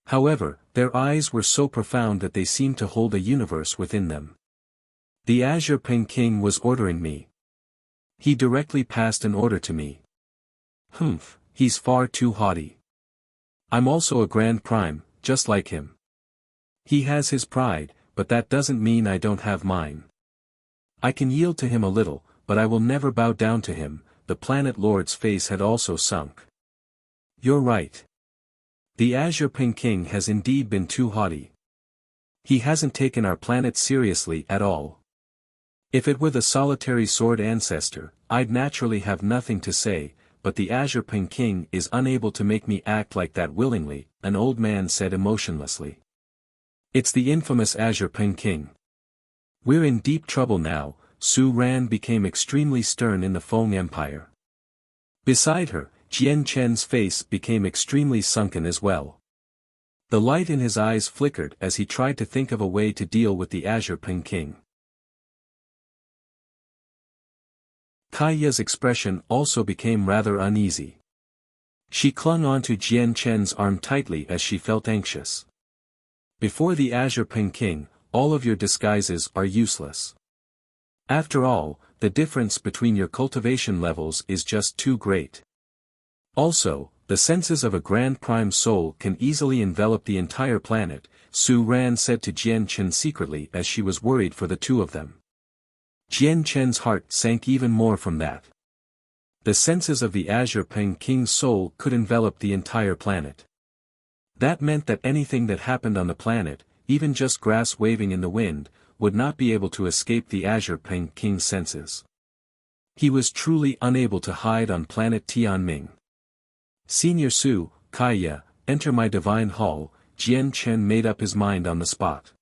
However, their eyes were so profound that they seemed to hold a universe within them. The Azure Ping King was ordering me. He directly passed an order to me. Humph, he's far too haughty. I'm also a Grand Prime, just like him. He has his pride, but that doesn't mean I don't have mine. I can yield to him a little, but I will never bow down to him. The Planet Lord's face had also sunk. You're right. The Azure Ping King has indeed been too haughty. He hasn't taken our planet seriously at all. If it were the solitary sword ancestor, I'd naturally have nothing to say, but the Azure Ping King is unable to make me act like that willingly, an old man said emotionlessly. It's the infamous Azure Ping King. We're in deep trouble now. Su Ran became extremely stern in the Feng Empire. Beside her, Jian Chen's face became extremely sunken as well. The light in his eyes flickered as he tried to think of a way to deal with the Azure Ping King. Kaiya's expression also became rather uneasy. She clung onto Jian Chen's arm tightly as she felt anxious. Before the Azure Ping King, all of your disguises are useless. After all, the difference between your cultivation levels is just too great. Also, the senses of a Grand Prime soul can easily envelop the entire planet, Su Ran said to Jian Chen secretly as she was worried for the two of them. Jian Chen's heart sank even more from that. The senses of the Azure Ping King's soul could envelop the entire planet. That meant that anything that happened on the planet, even just grass waving in the wind, would not be able to escape the Azure Ping King's senses. He was truly unable to hide on planet Tianming. Senior Su, Kaiya, enter my divine hall. Jian Chen made up his mind on the spot.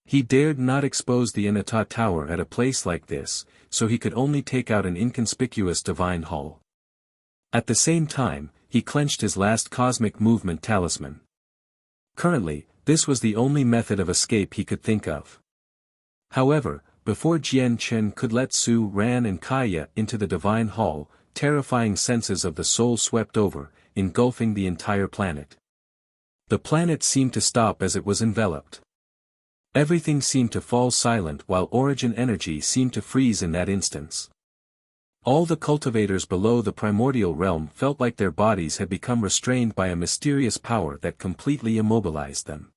He dared not expose the Inata Tower at a place like this, so he could only take out an inconspicuous divine hall. At the same time, he clenched his last cosmic movement talisman. Currently, this was the only method of escape he could think of. However, before Jian Chen could let Su Ran and Kaiya into the divine hall, terrifying senses of the soul swept over, engulfing the entire planet. The planet seemed to stop as it was enveloped. Everything seemed to fall silent while origin energy seemed to freeze in that instance. All the cultivators below the primordial realm felt like their bodies had become restrained by a mysterious power that completely immobilized them.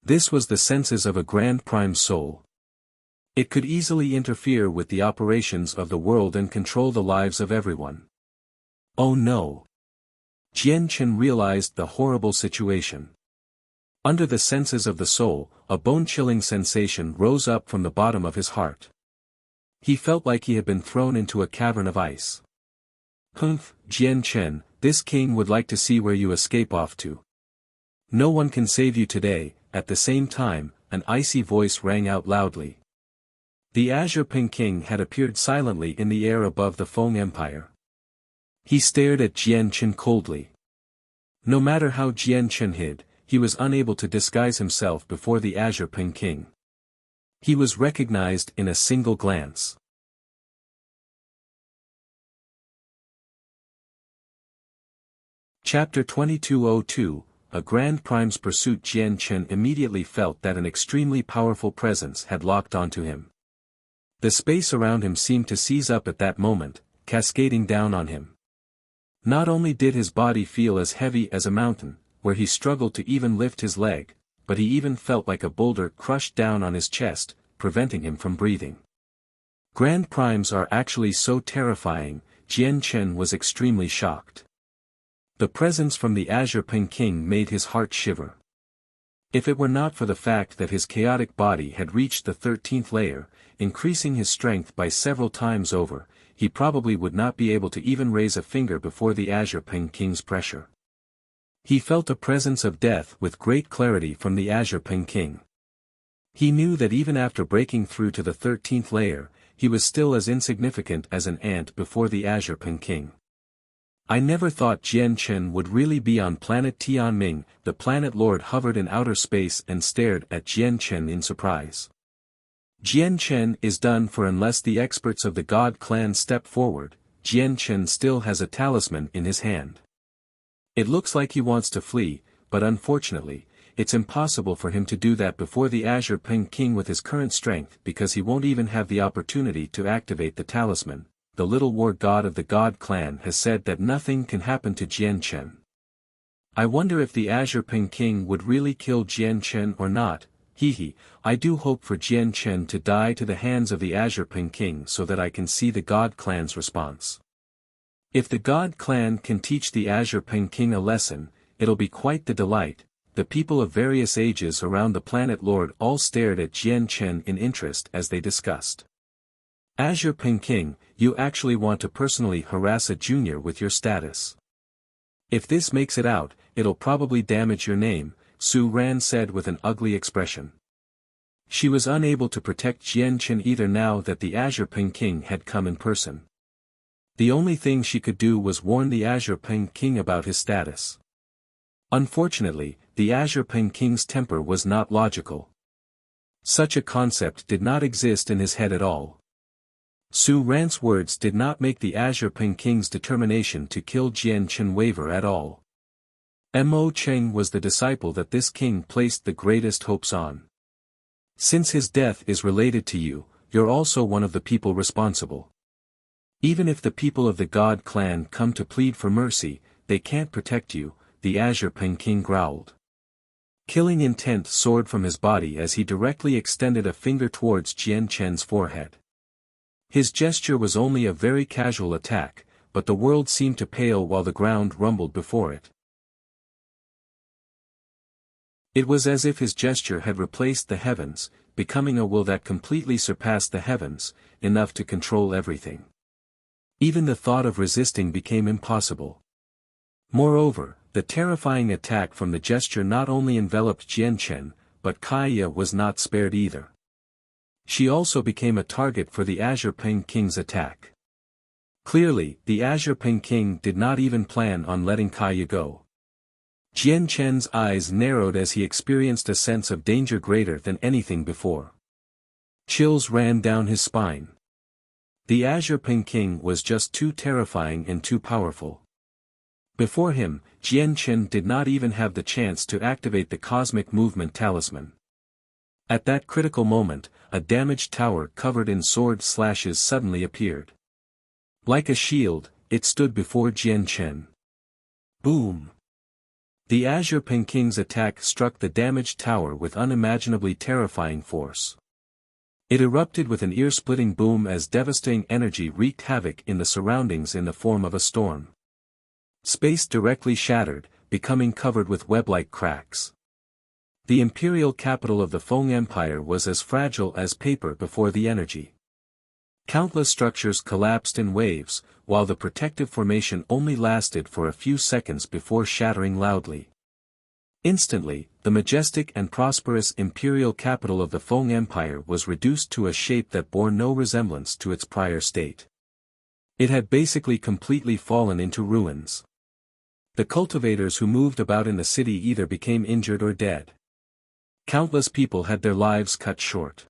This was the senses of a grand prime soul. It could easily interfere with the operations of the world and control the lives of everyone. Oh no! Jian Chen realized the horrible situation. Under the senses of the soul, a bone-chilling sensation rose up from the bottom of his heart. He felt like he had been thrown into a cavern of ice. Humph, Jian Chen, this king would like to see where you escape off to. No one can save you today. At the same time, an icy voice rang out loudly. The Azure Ping King had appeared silently in the air above the Feng Empire. He stared at Jian Chen coldly. No matter how Jian Chen hid, he was unable to disguise himself before the Azure Ping King. He was recognized in a single glance. Chapter 2202, A Grand Prime's Pursuit. Jian Chen immediately felt that an extremely powerful presence had locked onto him. The space around him seemed to seize up at that moment, cascading down on him. Not only did his body feel as heavy as a mountain, where he struggled to even lift his leg, but he even felt like a boulder crushed down on his chest, preventing him from breathing. Grand primes are actually so terrifying, Jian Chen was extremely shocked. The presence from the Azure Ping King made his heart shiver. If it were not for the fact that his chaotic body had reached the 13th layer, increasing his strength by several times over, he probably would not be able to even raise a finger before the Azure Ping King's pressure. He felt a presence of death with great clarity from the Azure Ping King. He knew that even after breaking through to the 13th layer, he was still as insignificant as an ant before the Azure Ping King. I never thought Jian Chen would really be on planet Tianming. The planet lord hovered in outer space and stared at Jian Chen in surprise. Jian Chen is done for unless the experts of the God clan step forward. Jian Chen still has a talisman in his hand. It looks like he wants to flee, but unfortunately, it's impossible for him to do that before the Azure Ping King with his current strength because he won't even have the opportunity to activate the talisman. The little war god of the God clan has said that nothing can happen to Jian Chen. I wonder if the Azure Ping King would really kill Jian Chen or not. I do hope for Jian Chen to die to the hands of the Azure Ping King so that I can see the God clan's response. If the God clan can teach the Azure Ping King a lesson, it'll be quite the delight. The people of various ages around the planet lord all stared at Jian Chen in interest as they discussed. Azure Ping King, you actually want to personally harass a junior with your status. If this makes it out, it'll probably damage your name, Su Ran said with an ugly expression. She was unable to protect Jian Chen either now that the Azure Ping King had come in person. The only thing she could do was warn the Azure Ping King about his status. Unfortunately, the Azure Ping King's temper was not logical. Such a concept did not exist in his head at all. Su Ran's words did not make the Azure Ping King's determination to kill Jian Chen waver at all. Mo Cheng was the disciple that this king placed the greatest hopes on. Since his death is related to you, you're also one of the people responsible. Even if the people of the God clan come to plead for mercy, they can't protect you, the Azure Ping King growled. Killing intent soared from his body as he directly extended a finger towards Jian Chen's forehead. His gesture was only a very casual attack, but the world seemed to pale while the ground rumbled before it. It was as if his gesture had replaced the heavens, becoming a will that completely surpassed the heavens, enough to control everything. Even the thought of resisting became impossible. Moreover, the terrifying attack from the gesture not only enveloped Jian Chen, but Kaya was not spared either. She also became a target for the Azure Ping King's attack. Clearly, the Azure Ping King did not even plan on letting Kaya go. Jian Chen's eyes narrowed as he experienced a sense of danger greater than anything before. Chills ran down his spine. The Azure Ping King was just too terrifying and too powerful. Before him, Jian Chen did not even have the chance to activate the Cosmic Movement Talisman. At that critical moment, a damaged tower covered in sword slashes suddenly appeared. Like a shield, it stood before Jian Chen. Boom! The Azure Penking's attack struck the damaged tower with unimaginably terrifying force. It erupted with an ear-splitting boom as devastating energy wreaked havoc in the surroundings in the form of a storm. Space directly shattered, becoming covered with web-like cracks. The imperial capital of the Feng Empire was as fragile as paper before the energy. Countless structures collapsed in waves, while the protective formation only lasted for a few seconds before shattering loudly. Instantly, the majestic and prosperous imperial capital of the Feng Empire was reduced to a shape that bore no resemblance to its prior state. It had basically completely fallen into ruins. The cultivators who moved about in the city either became injured or dead. Countless people had their lives cut short.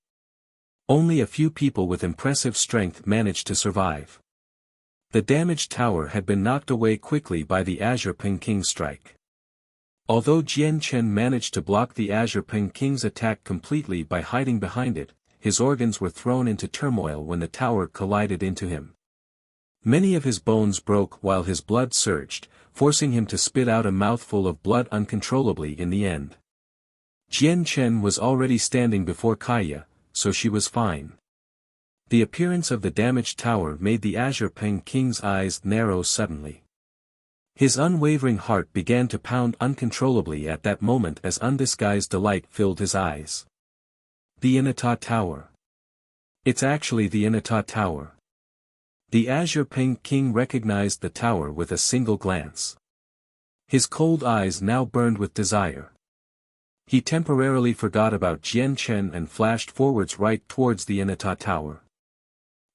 Only a few people with impressive strength managed to survive. The damaged tower had been knocked away quickly by the Azure Penking's strike. Although Jian Chen managed to block the Azure Penking's attack completely by hiding behind it, his organs were thrown into turmoil when the tower collided into him. Many of his bones broke while his blood surged, forcing him to spit out a mouthful of blood uncontrollably in the end. Jian Chen was already standing before Kaya, so she was fine. The appearance of the damaged tower made the Azure Penking's eyes narrow suddenly. His unwavering heart began to pound uncontrollably at that moment as undisguised delight filled his eyes. The Inata Tower. It's actually the Inata Tower. The Azure Penking recognized the tower with a single glance. His cold eyes now burned with desire. He temporarily forgot about Jian Chen and flashed forwards right towards the Inata Tower.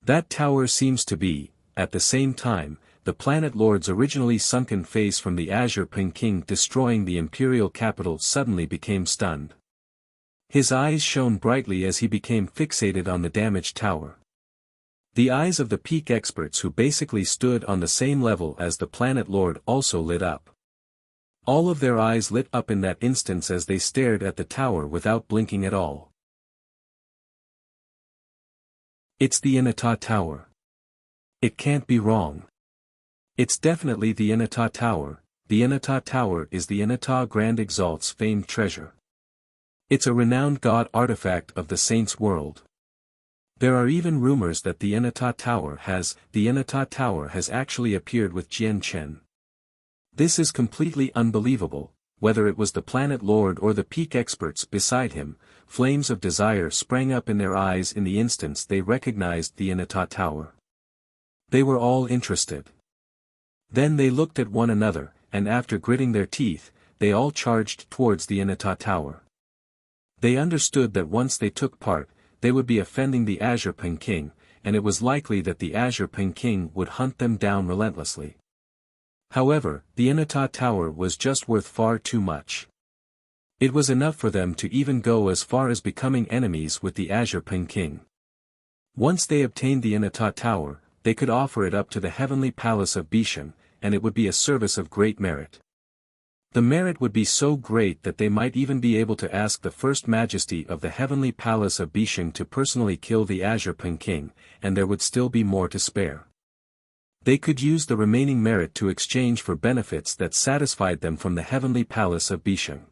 That tower seems to be, at the same time, the Planet Lord's originally sunken face from the Azure Peking destroying the imperial capital suddenly became stunned. His eyes shone brightly as he became fixated on the damaged tower. The eyes of the peak experts who basically stood on the same level as the Planet Lord also lit up. All of their eyes lit up in that instant as they stared at the tower without blinking at all. It's the Inata Tower. It can't be wrong. It's definitely the Inata Tower. The Inata Tower is the Inata Grand Exalt's famed treasure. It's a renowned god artifact of the saints' world. There are even rumors that the Inata Tower has actually appeared with Jian Chen. This is completely unbelievable. Whether it was the Planet Lord or the peak experts beside him, flames of desire sprang up in their eyes in the instant they recognized the Inata Tower. They were all interested. Then they looked at one another, and after gritting their teeth, they all charged towards the Inata Tower. They understood that once they took part, they would be offending the Azure Peking, and it was likely that the Azure Peking would hunt them down relentlessly. However, the Inata Tower was just worth far too much. It was enough for them to even go as far as becoming enemies with the Azure Peking. Once they obtained the Inata Tower, they could offer it up to the heavenly palace of Bishan, and it would be a service of great merit. The merit would be so great that they might even be able to ask the First Majesty of the heavenly palace of Bishan to personally kill the Azure Peking, and there would still be more to spare. They could use the remaining merit to exchange for benefits that satisfied them from the heavenly palace of Bishan.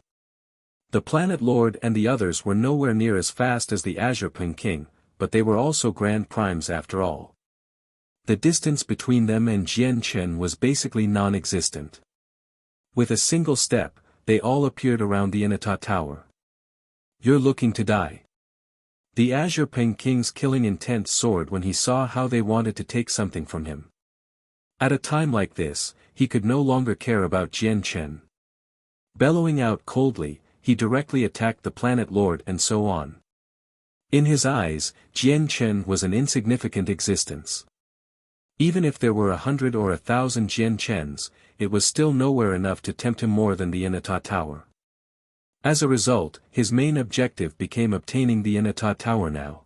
The Planet Lord and the others were nowhere near as fast as the Azure Peking, but they were also grand primes after all. The distance between them and Jian Chen was basically non-existent. With a single step, they all appeared around the Inata Tower. You're looking to die. The Azure Peking's killing intent soared when he saw how they wanted to take something from him. At a time like this, he could no longer care about Jian Chen. Bellowing out coldly, he directly attacked the Planet Lord and so on. In his eyes, Jian Chen was an insignificant existence. Even if there were 100 or 1,000 Jian Chens, it was still nowhere enough to tempt him more than the Inata Tower. As a result, his main objective became obtaining the Inata Tower now.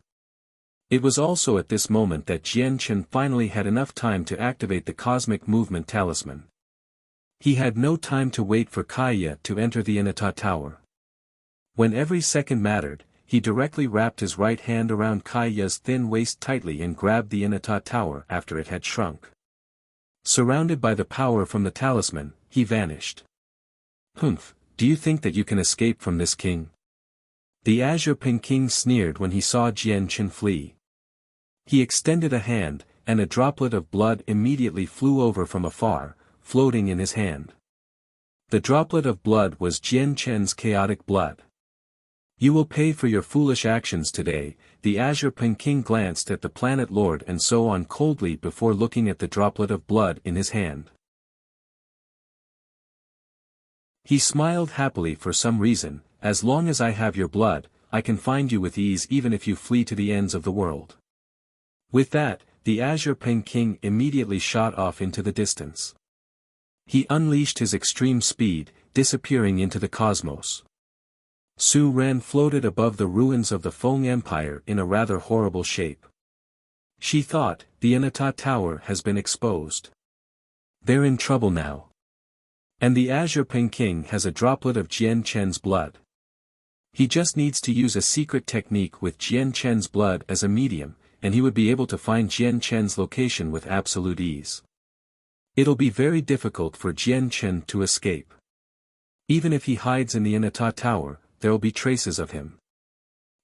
It was also at this moment that Jian Chen finally had enough time to activate the Cosmic Movement Talisman. He had no time to wait for Kaya to enter the Inata Tower. When every second mattered, he directly wrapped his right hand around Kaiya's thin waist tightly and grabbed the Inata tower after it had shrunk. Surrounded by the power from the talisman, he vanished. "Humph, do you think that you can escape from this king?" The Azure King sneered when he saw Jian Chen flee. He extended a hand, and a droplet of blood immediately flew over from afar, floating in his hand. The droplet of blood was Jian Chen's chaotic blood. "You will pay for your foolish actions today." The Azure King glanced at the planet lord and so on coldly before looking at the droplet of blood in his hand. He smiled happily for some reason. "As long as I have your blood, I can find you with ease even if you flee to the ends of the world." With that, the Azure King immediately shot off into the distance. He unleashed his extreme speed, disappearing into the cosmos. Su Ran floated above the ruins of the Feng Empire in a rather horrible shape. She thought, the Inata Tower has been exposed. They're in trouble now. And the Azure King has a droplet of Jian Chen's blood. He just needs to use a secret technique with Jian Chen's blood as a medium, and he would be able to find Jian Chen's location with absolute ease. It'll be very difficult for Jian Chen to escape. Even if he hides in the Inata Tower, there'll be traces of him.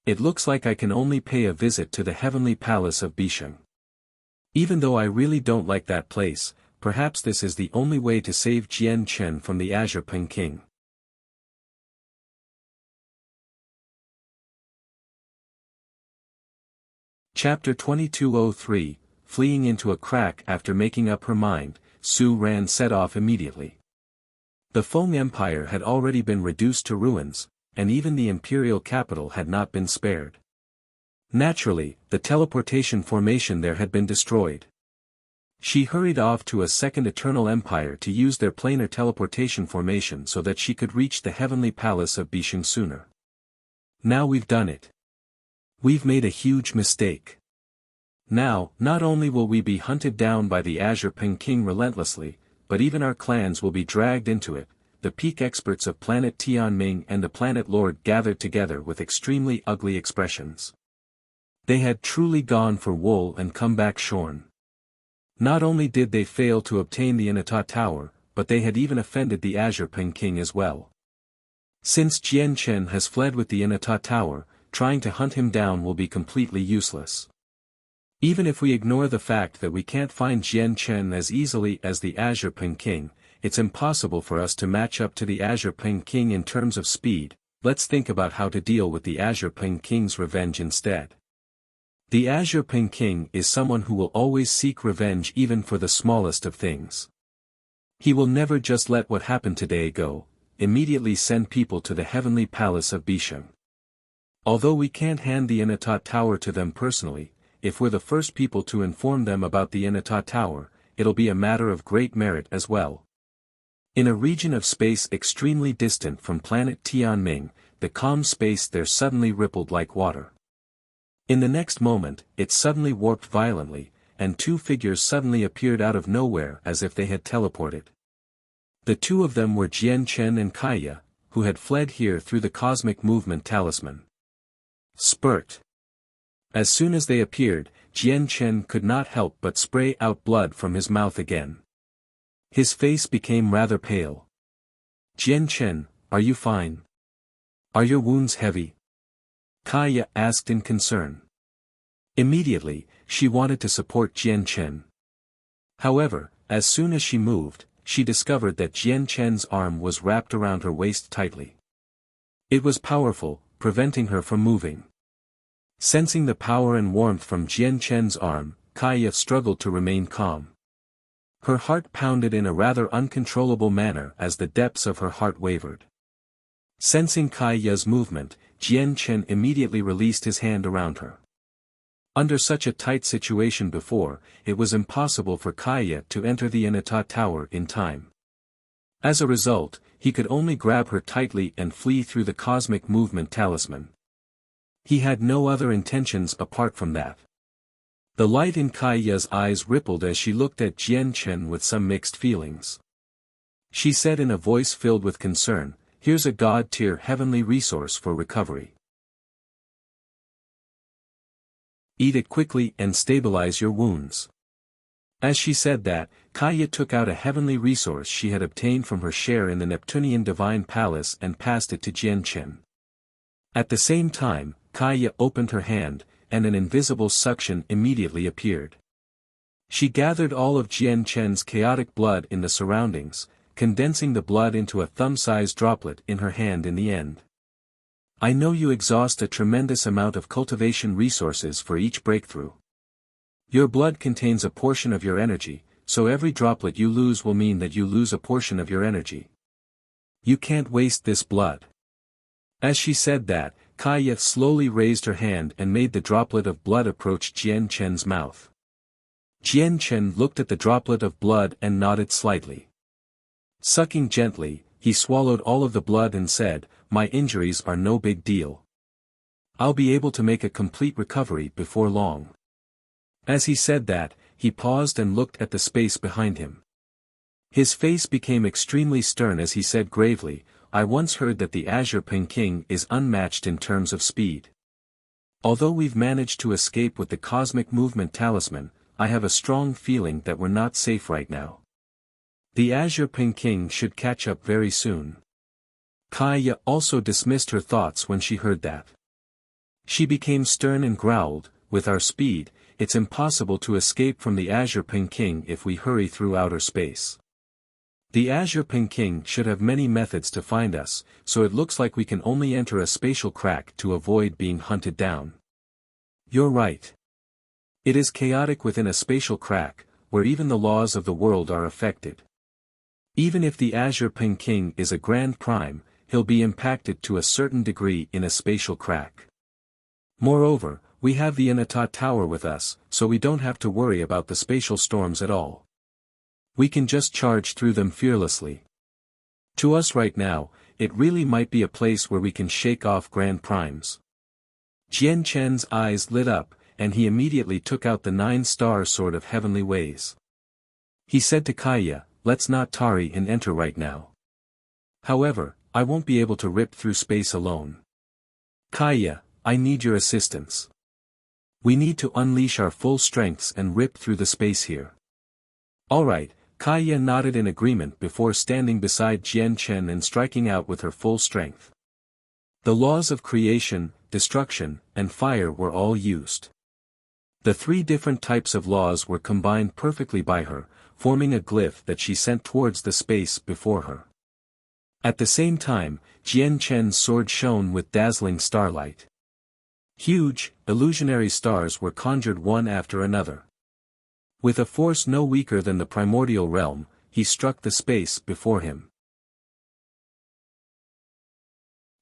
It looks like I can only pay a visit to the heavenly palace of Bisheng. Even though I really don't like that place, perhaps this is the only way to save Jian Chen from the Azure King. Chapter 2203, Fleeing into a crack. After making up her mind, Su Ran set off immediately. The Feng Empire had already been reduced to ruins, and even the imperial capital had not been spared. Naturally, the teleportation formation there had been destroyed. She hurried off to a second Eternal Empire to use their planar teleportation formation so that she could reach the heavenly palace of Bisheng sooner. Now we've done it. We've made a huge mistake. Now, not only will we be hunted down by the Azure King relentlessly, but even our clans will be dragged into it. The peak experts of planet Tianming and the planet lord gathered together with extremely ugly expressions. They had truly gone for wool and come back shorn. Not only did they fail to obtain the Inata Tower, but they had even offended the Azure King as well. Since Jian Chen has fled with the Inata Tower, trying to hunt him down will be completely useless. Even if we ignore the fact that we can't find Jian Chen as easily as the Azure King, it's impossible for us to match up to the Azure King in terms of speed. Let's think about how to deal with the Azure King's revenge instead. The Azure King is someone who will always seek revenge even for the smallest of things. He will never just let what happened today go, immediately send people to the heavenly palace of Bisheng. Although we can't hand the Inata Tower to them personally, if we're the first people to inform them about the Inata Tower, it'll be a matter of great merit as well. In a region of space extremely distant from planet Tianming, the calm space there suddenly rippled like water. In the next moment, it suddenly warped violently, and two figures suddenly appeared out of nowhere as if they had teleported. The two of them were Jian Chen and Kaiya, who had fled here through the cosmic movement talisman. Spurt. As soon as they appeared, Jian Chen could not help but spray out blood from his mouth again. His face became rather pale. "Jian Chen, are you fine? Are your wounds heavy?" Kaiya asked in concern. Immediately, she wanted to support Jian Chen. However, as soon as she moved, she discovered that Jian Chen's arm was wrapped around her waist tightly. It was powerful, preventing her from moving. Sensing the power and warmth from Jian Chen's arm, Kaiya struggled to remain calm. Her heart pounded in a rather uncontrollable manner as the depths of her heart wavered. Sensing Kaiya's movement, Jian Chen immediately released his hand around her. Under such a tight situation before, it was impossible for Kaiya to enter the Inata Tower in time. As a result, he could only grab her tightly and flee through the cosmic movement talisman. He had no other intentions apart from that. The light in Kaiya's eyes rippled as she looked at Jian Chen with some mixed feelings. She said in a voice filled with concern, "Here's a god-tier heavenly resource for recovery." Eat it quickly and stabilize your wounds. As she said that, Kaya took out a heavenly resource she had obtained from her share in the Neptunian divine palace and passed it to Jian Chen. At the same time, Kaya opened her hand, and an invisible suction immediately appeared. She gathered all of Jian Chen's chaotic blood in the surroundings, condensing the blood into a thumb-sized droplet in her hand in the end. I know you exhaust a tremendous amount of cultivation resources for each breakthrough. Your blood contains a portion of your energy, so every droplet you lose will mean that you lose a portion of your energy. You can't waste this blood. As she said that, Kaya slowly raised her hand and made the droplet of blood approach Jian Chen's mouth. Jian Chen looked at the droplet of blood and nodded slightly. Sucking gently, he swallowed all of the blood and said, "My injuries are no big deal. I'll be able to make a complete recovery before long." As he said that, he paused and looked at the space behind him. His face became extremely stern as he said gravely, "I once heard that the Azure Peking is unmatched in terms of speed. Although we've managed to escape with the Cosmic Movement Talisman, I have a strong feeling that we're not safe right now. The Azure Peking should catch up very soon." Kaya also dismissed her thoughts when she heard that. She became stern and growled, "With our speed, it's impossible to escape from the Azure Peking if we hurry through outer space. The Azure Peking should have many methods to find us, so it looks like we can only enter a spatial crack to avoid being hunted down." "You're right. It is chaotic within a spatial crack, where even the laws of the world are affected. Even if the Azure Peking is a Grand Prime, he'll be impacted to a certain degree in a spatial crack. Moreover, we have the Inata Tower with us, so we don't have to worry about the spatial storms at all. We can just charge through them fearlessly. To us right now, it really might be a place where we can shake off Grand Primes." Jian Chen's eyes lit up, and he immediately took out the 9-star sword of heavenly ways. He said to Kaya, "Let's not tarry and enter right now. However, I won't be able to rip through space alone. Kaya, I need your assistance. We need to unleash our full strengths and rip through the space here." "Alright," Kaya nodded in agreement before standing beside Jian Chen and striking out with her full strength. The laws of creation, destruction, and fire were all used. The 3 different types of laws were combined perfectly by her, forming a glyph that she sent towards the space before her. At the same time, Jian Chen's sword shone with dazzling starlight. Huge, illusionary stars were conjured one after another. With a force no weaker than the primordial realm, he struck the space before him.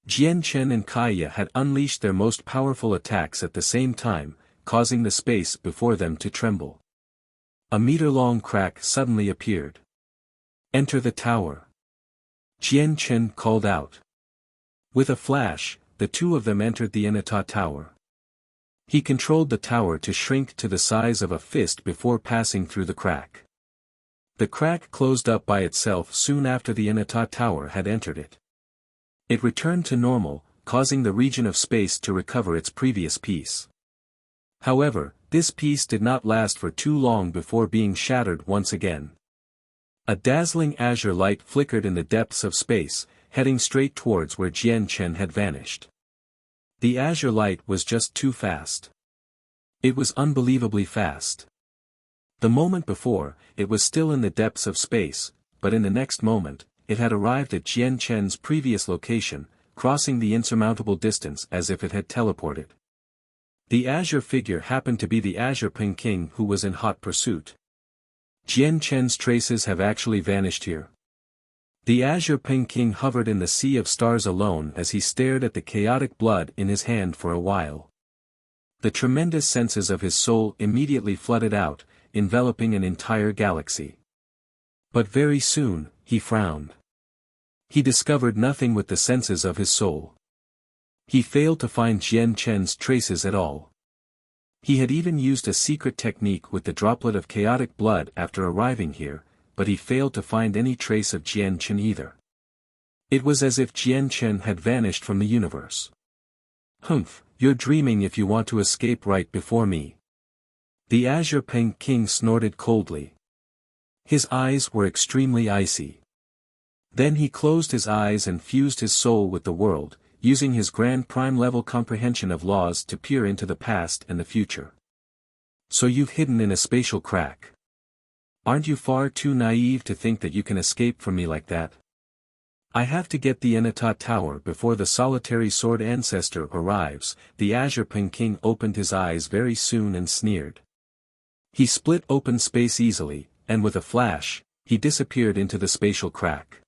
Jian Chen and Kaya had unleashed their most powerful attacks at the same time, causing the space before them to tremble. A meter-long crack suddenly appeared. "Enter the tower," Jian Chen called out. With a flash, the 2 of them entered the Inata Tower. He controlled the tower to shrink to the size of a fist before passing through the crack. The crack closed up by itself soon after the Inata Tower had entered it. It returned to normal, causing the region of space to recover its previous peace. However, this peace did not last for too long before being shattered once again. A dazzling azure light flickered in the depths of space, heading straight towards where Jian Chen had vanished. The azure light was just too fast. It was unbelievably fast. The moment before, it was still in the depths of space, but in the next moment, it had arrived at Jian Chen's previous location, crossing the insurmountable distance as if it had teleported. The azure figure happened to be the Azure Peking who was in hot pursuit. "Jian Chen's traces have actually vanished here." The Azure Peking hovered in the sea of stars alone as he stared at the chaotic blood in his hand for a while. The tremendous senses of his soul immediately flooded out, enveloping an entire galaxy. But very soon, he frowned. He discovered nothing with the senses of his soul. He failed to find Jian Chen's traces at all. He had even used a secret technique with the droplet of chaotic blood after arriving here, but he failed to find any trace of Jian Chen either. It was as if Jian Chen had vanished from the universe. Humph, you're dreaming if you want to escape right before me. The Azure Pink King snorted coldly. His eyes were extremely icy. Then he closed his eyes and fused his soul with the world, using his grand prime-level comprehension of laws to peer into the past and the future. So you've hidden in a spatial crack. Aren't you far too naive to think that you can escape from me like that? I have to get the Enitat Tower before the solitary sword ancestor arrives. The Azure Pink King opened his eyes very soon and sneered. He split open space easily, and with a flash, he disappeared into the spatial crack.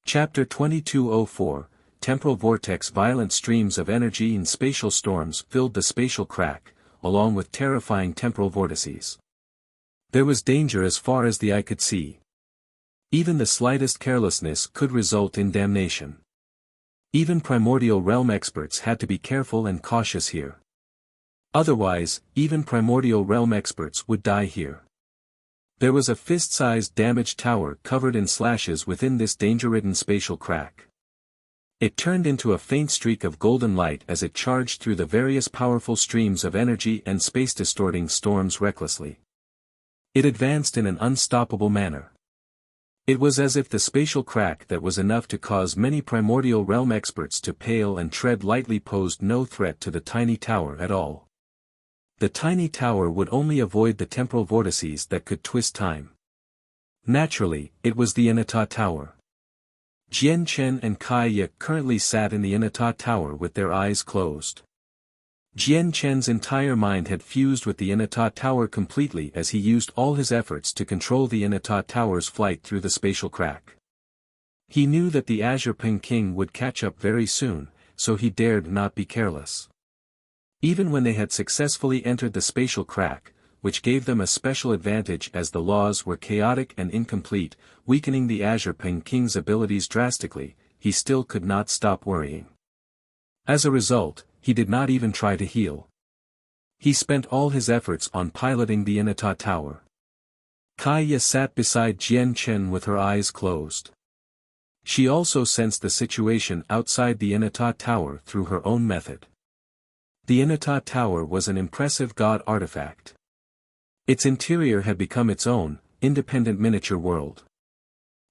Chapter 2204, Temporal Vortex. Violent streams of energy and spatial storms filled the spatial crack, along with terrifying temporal vortices. There was danger as far as the eye could see. Even the slightest carelessness could result in damnation. Even primordial realm experts had to be careful and cautious here. Otherwise, even primordial realm experts would die here. There was a fist-sized damaged tower covered in slashes within this danger-ridden spatial crack. It turned into a faint streak of golden light as it charged through the various powerful streams of energy and space-distorting storms recklessly. It advanced in an unstoppable manner. It was as if the spatial crack that was enough to cause many primordial realm experts to pale and tread lightly posed no threat to the tiny tower at all. The tiny tower would only avoid the temporal vortices that could twist time. Naturally, it was the Enitat Tower. Jian Chen and Kaiya currently sat in the Enitat Tower with their eyes closed. Jian Chen's entire mind had fused with the Enitat Tower completely as he used all his efforts to control the Enitat Tower's flight through the spatial crack. He knew that the Azure Pink King would catch up very soon, so he dared not be careless. Even when they had successfully entered the spatial crack, which gave them a special advantage as the laws were chaotic and incomplete, weakening the Azure Pink King's abilities drastically, he still could not stop worrying. As a result, he did not even try to heal. He spent all his efforts on piloting the Enitat Tower. Kaiya sat beside Jian Chen with her eyes closed. She also sensed the situation outside the Enitat Tower through her own method. The Enitat Tower was an impressive god artifact. Its interior had become its own, independent miniature world.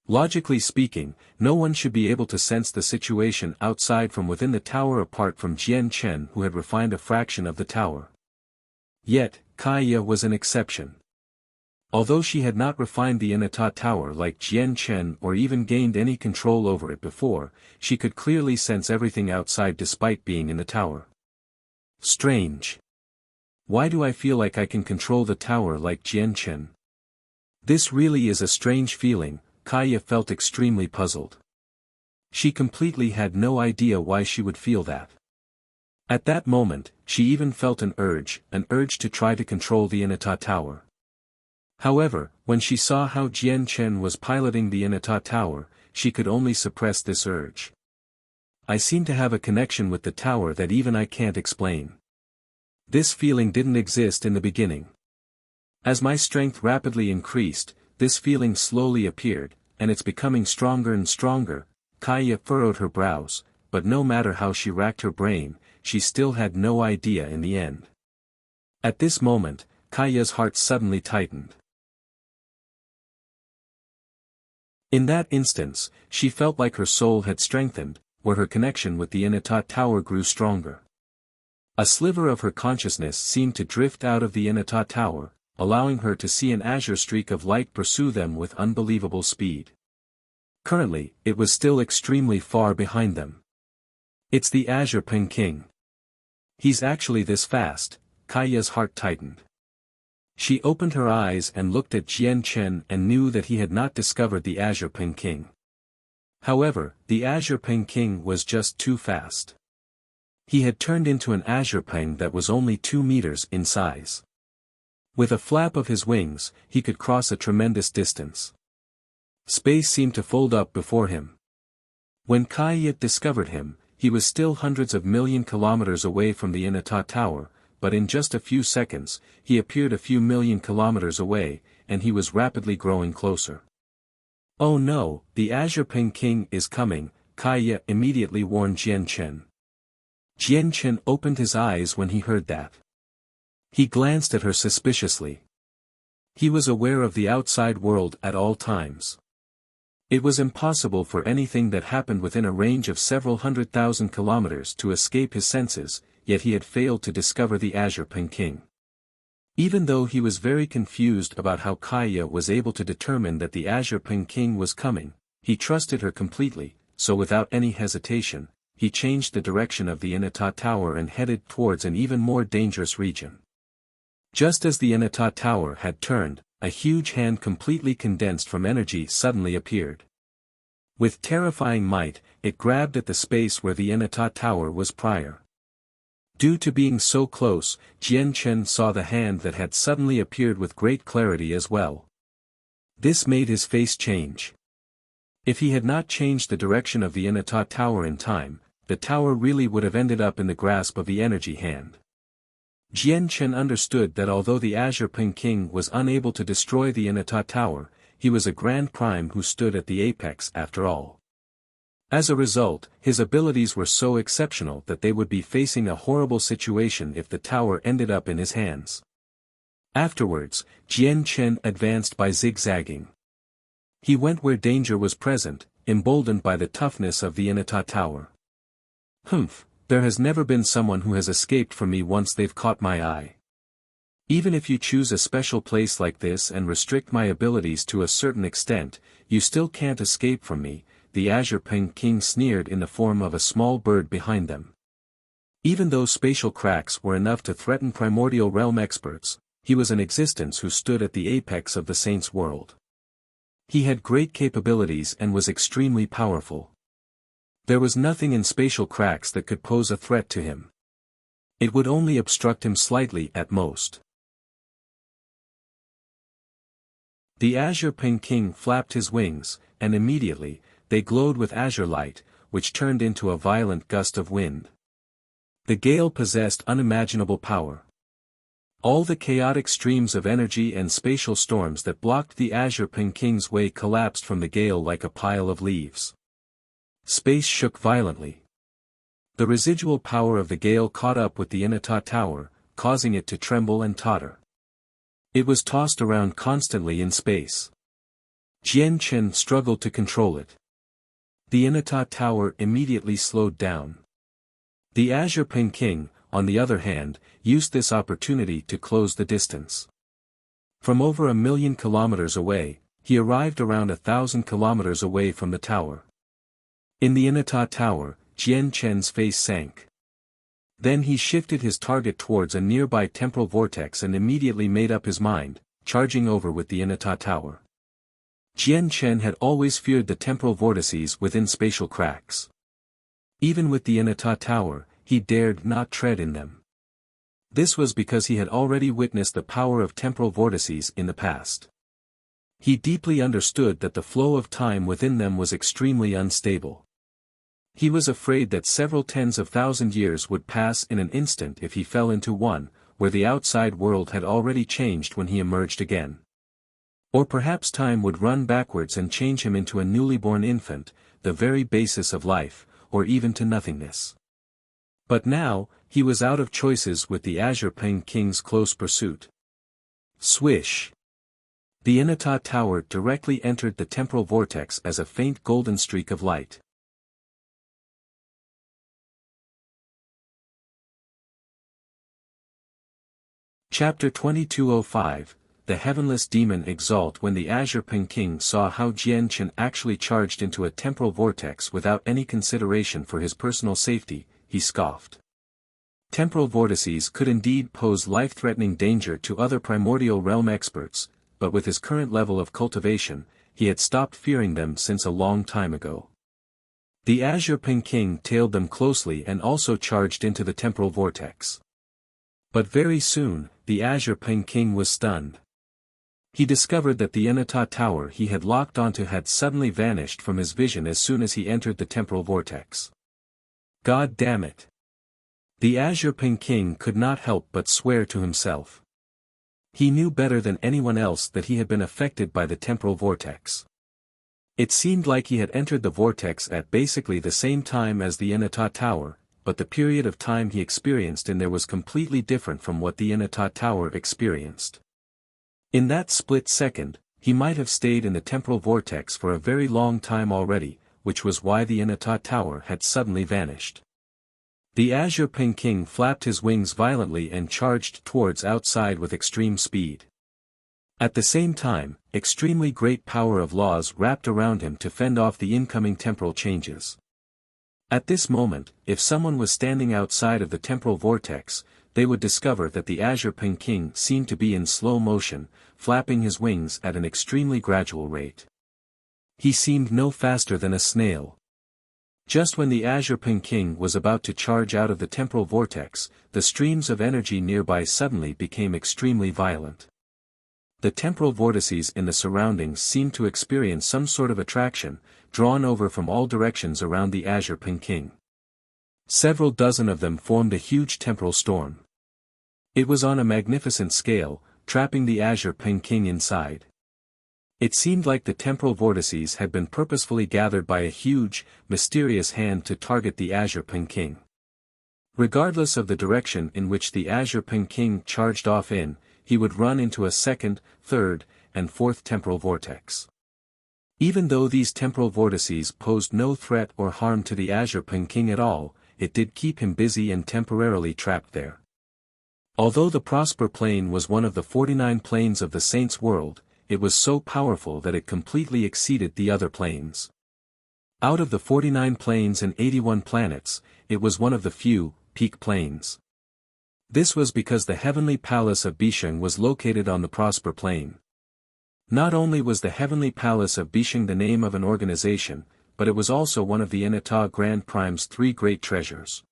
Logically speaking, no one should be able to sense the situation outside from within the tower apart from Jian Chen, who had refined a fraction of the tower. Yet, Kaiya was an exception. Although she had not refined the Enitat Tower like Jian Chen or even gained any control over it before, she could clearly sense everything outside despite being in the tower. Strange. Why do I feel like I can control the tower like Jian Chen? This really is a strange feeling. Kaiya felt extremely puzzled. She completely had no idea why she would feel that. At that moment, she even felt an urge to try to control the Enitat Tower. However, when she saw how Jian Chen was piloting the Enitat Tower, she could only suppress this urge. I seem to have a connection with the tower that even I can't explain. This feeling didn't exist in the beginning. As my strength rapidly increased, this feeling slowly appeared, and it's becoming stronger and stronger. Kaiya furrowed her brows, but no matter how she racked her brain, she still had no idea in the end. At this moment, Kaiya's heart suddenly tightened. In that instance, she felt like her soul had strengthened, where her connection with the Enitat Tower grew stronger. A sliver of her consciousness seemed to drift out of the Enitat Tower, allowing her to see an azure streak of light pursue them with unbelievable speed. Currently, it was still extremely far behind them. It's the Azure Pink King. He's actually this fast. Kaiya's heart tightened. She opened her eyes and looked at Jian Chen and knew that he had not discovered the Azure Pink King. However, the Azure Pink King was just too fast. He had turned into an Azure Ping that was only 2 meters in size. With a flap of his wings, he could cross a tremendous distance. Space seemed to fold up before him. When Kaiya discovered him, he was still hundreds of million kilometers away from the Enitat Tower, but in just a few seconds, he appeared a few million kilometers away, and he was rapidly growing closer. Oh no, the Azure Ping King is coming, Kaya immediately warned Jian Chen. Jian Chen opened his eyes when he heard that. He glanced at her suspiciously. He was aware of the outside world at all times. It was impossible for anything that happened within a range of several 100,000 kilometers to escape his senses, yet he had failed to discover the Azure Ping King. Even though he was very confused about how Kaya was able to determine that the Azure Ping King was coming, he trusted her completely, so without any hesitation, he changed the direction of the Inata Tower and headed towards an even more dangerous region. Just as the Inata Tower had turned, a huge hand completely condensed from energy suddenly appeared. With terrifying might, it grabbed at the space where the Inata Tower was prior. Due to being so close, Jian Chen saw the hand that had suddenly appeared with great clarity as well. This made his face change. If he had not changed the direction of the Inata Tower in time, the tower really would have ended up in the grasp of the energy hand. Jian Chen understood that although the Azure Ping King was unable to destroy the Inata Tower, he was a Grand Prime who stood at the apex after all. As a result, his abilities were so exceptional that they would be facing a horrible situation if the tower ended up in his hands. Afterwards, Jian Chen advanced by zigzagging. He went where danger was present, emboldened by the toughness of the Inata Tower. Humph, there has never been someone who has escaped from me once they've caught my eye. Even if you choose a special place like this and restrict my abilities to a certain extent, you still can't escape from me, the Azure Ping King sneered in the form of a small bird behind them. Even though spatial cracks were enough to threaten primordial realm experts, he was an existence who stood at the apex of the Saints' world. He had great capabilities and was extremely powerful. There was nothing in spatial cracks that could pose a threat to him. It would only obstruct him slightly at most. The Azure Ping King flapped his wings, and immediately, they glowed with azure light, which turned into a violent gust of wind. The gale possessed unimaginable power. All the chaotic streams of energy and spatial storms that blocked the Azure Ping King's way collapsed from the gale like a pile of leaves. Space shook violently. The residual power of the gale caught up with the Inata Tower, causing it to tremble and totter. It was tossed around constantly in space. Jian Chen struggled to control it. The Inata Tower immediately slowed down. The Azure Ping King, on the other hand, used this opportunity to close the distance. From over 1,000,000 kilometers away, he arrived around 1,000 kilometers away from the tower. In the Inata Tower, Jian Chen's face sank. Then he shifted his target towards a nearby temporal vortex and immediately made up his mind, charging over with the Inata Tower. Jian Chen had always feared the temporal vortices within spatial cracks. Even with the Inata Tower, he dared not tread in them. This was because he had already witnessed the power of temporal vortices in the past. He deeply understood that the flow of time within them was extremely unstable. He was afraid that several tens of thousand years would pass in an instant if he fell into one, where the outside world had already changed when he emerged again. Or perhaps time would run backwards and change him into a newly born infant, the very basis of life, or even to nothingness. But now, he was out of choices with the Azure Ping King's close pursuit. Swish! The Inata Tower directly entered the temporal vortex as a faint golden streak of light. Chapter 2205, The Heavenless Demon Exalt. When the Azure Ping King saw how Jian Chen actually charged into a temporal vortex without any consideration for his personal safety, he scoffed. Temporal vortices could indeed pose life-threatening danger to other primordial realm experts, but with his current level of cultivation, he had stopped fearing them since a long time ago. The Azure Ping King tailed them closely and also charged into the temporal vortex. But very soon, the Azure Ping King was stunned. He discovered that the Inata Tower he had locked onto had suddenly vanished from his vision as soon as he entered the temporal vortex. God damn it! The Azure Ping King could not help but swear to himself. He knew better than anyone else that he had been affected by the temporal vortex. It seemed like he had entered the vortex at basically the same time as the Inata Tower, but the period of time he experienced in there was completely different from what the Inata Tower experienced. In that split second, he might have stayed in the temporal vortex for a very long time already, which was why the Inata Tower had suddenly vanished. The Azure Peking flapped his wings violently and charged towards outside with extreme speed. At the same time, extremely great power of laws wrapped around him to fend off the incoming temporal changes. At this moment, if someone was standing outside of the temporal vortex, they would discover that the Azure Peking seemed to be in slow motion, flapping his wings at an extremely gradual rate. He seemed no faster than a snail. Just when the Azure Peking was about to charge out of the temporal vortex, the streams of energy nearby suddenly became extremely violent. The temporal vortices in the surroundings seemed to experience some sort of attraction, drawn over from all directions around the Azure Peking. Several dozen of them formed a huge temporal storm. It was on a magnificent scale, trapping the Azure Peking inside. It seemed like the temporal vortices had been purposefully gathered by a huge, mysterious hand to target the Azure Peking. Regardless of the direction in which the Azure Peking charged off in, he would run into a second, third, and fourth temporal vortex. Even though these temporal vortices posed no threat or harm to the Azure Peking at all, it did keep him busy and temporarily trapped there. Although the Prosper Plane was one of the 49 planes of the Saints' world, it was so powerful that it completely exceeded the other planes. Out of the 49 planes and 81 planets, it was one of the few, peak planes. This was because the heavenly palace of Bisheng was located on the Prosper Plane. Not only was the heavenly palace of Bisheng the name of an organization, but it was also one of the Inata Grand Prime's 3 great treasures.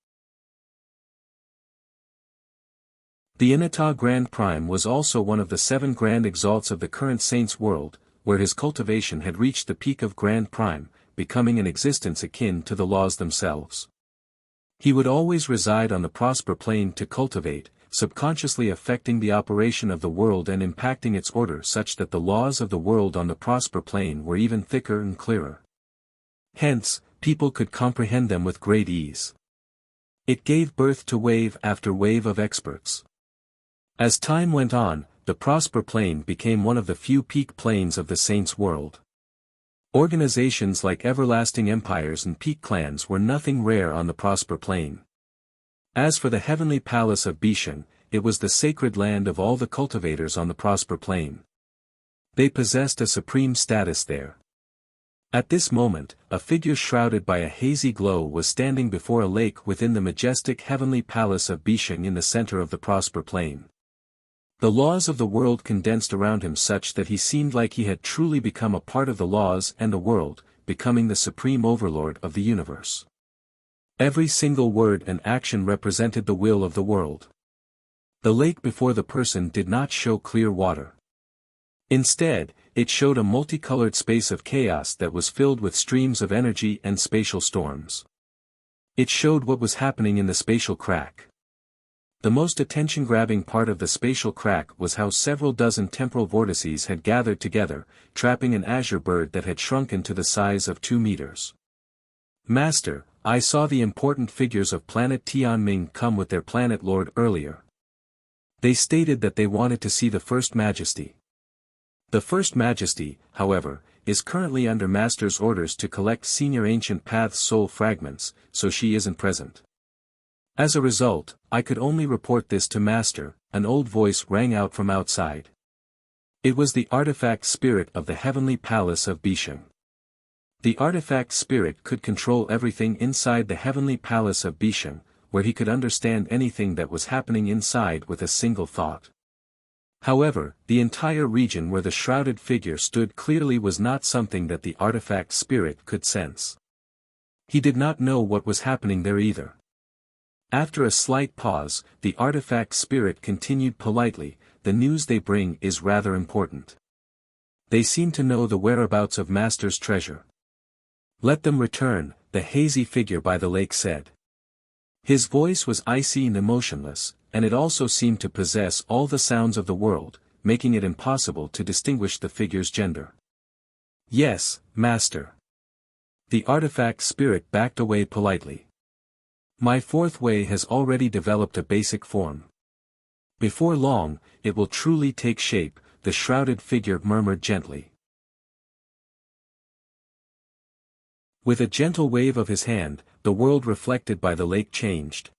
The Inata Grand Prime was also one of the 7 grand exalts of the current Saints' world, where his cultivation had reached the peak of Grand Prime, becoming an existence akin to the laws themselves. He would always reside on the Prosper Plane to cultivate, subconsciously affecting the operation of the world and impacting its order such that the laws of the world on the Prosper Plane were even thicker and clearer. Hence, people could comprehend them with great ease. It gave birth to wave after wave of experts. As time went on, the Prosper Plane became one of the few peak planes of the Saints' world. Organizations like everlasting empires and peak clans were nothing rare on the Prosper Plane. As for the heavenly palace of Bisheng, it was the sacred land of all the cultivators on the Prosper Plane. They possessed a supreme status there. At this moment, a figure shrouded by a hazy glow was standing before a lake within the majestic heavenly palace of Bisheng in the center of the Prosper Plane. The laws of the world condensed around him such that he seemed like he had truly become a part of the laws and the world, becoming the supreme overlord of the universe. Every single word and action represented the will of the world. The lake before the person did not show clear water. Instead, it showed a multicolored space of chaos that was filled with streams of energy and spatial storms. It showed what was happening in the spatial crack. The most attention-grabbing part of the spatial crack was how several dozen temporal vortices had gathered together, trapping an azure bird that had shrunken to the size of 2 meters. Master, I saw the important figures of planet Tianming come with their planet lord earlier. They stated that they wanted to see the First Majesty. The First Majesty, however, is currently under Master's orders to collect Senior Ancient Path's soul fragments, so she isn't present. As a result, I could only report this to Master. An old voice rang out from outside. It was the artifact spirit of the heavenly palace of Bisheng. The artifact spirit could control everything inside the heavenly palace of Bisheng, where he could understand anything that was happening inside with a single thought. However, the entire region where the shrouded figure stood clearly was not something that the artifact spirit could sense. He did not know what was happening there either. After a slight pause, the artifact spirit continued politely, the news they bring is rather important. They seem to know the whereabouts of Master's treasure. Let them return, the hazy figure by the lake said. His voice was icy and emotionless, and it also seemed to possess all the sounds of the world, making it impossible to distinguish the figure's gender. Yes, master. The artifact spirit backed away politely. My fourth way has already developed a basic form. Before long, it will truly take shape, the shrouded figure murmured gently. With a gentle wave of his hand, the world reflected by the lake changed.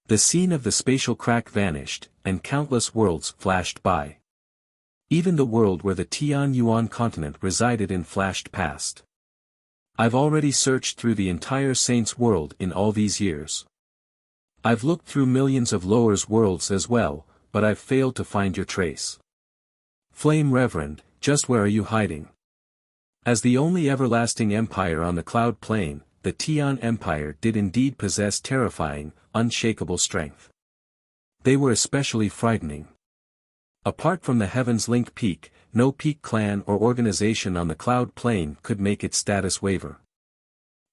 The scene of the spatial crack vanished, and countless worlds flashed by. Even the world where the Tian Yuan continent resided in flashed past. I've already searched through the entire Saints world in all these years. I've looked through millions of Lower's worlds as well, but I've failed to find your trace. Flame Reverend, just where are you hiding? As the only everlasting empire on the cloud plane, the Tian Empire did indeed possess terrifying, unshakable strength. They were especially frightening. Apart from the Heaven's Link Peak, no peak clan or organization on the cloud plane could make its status waver.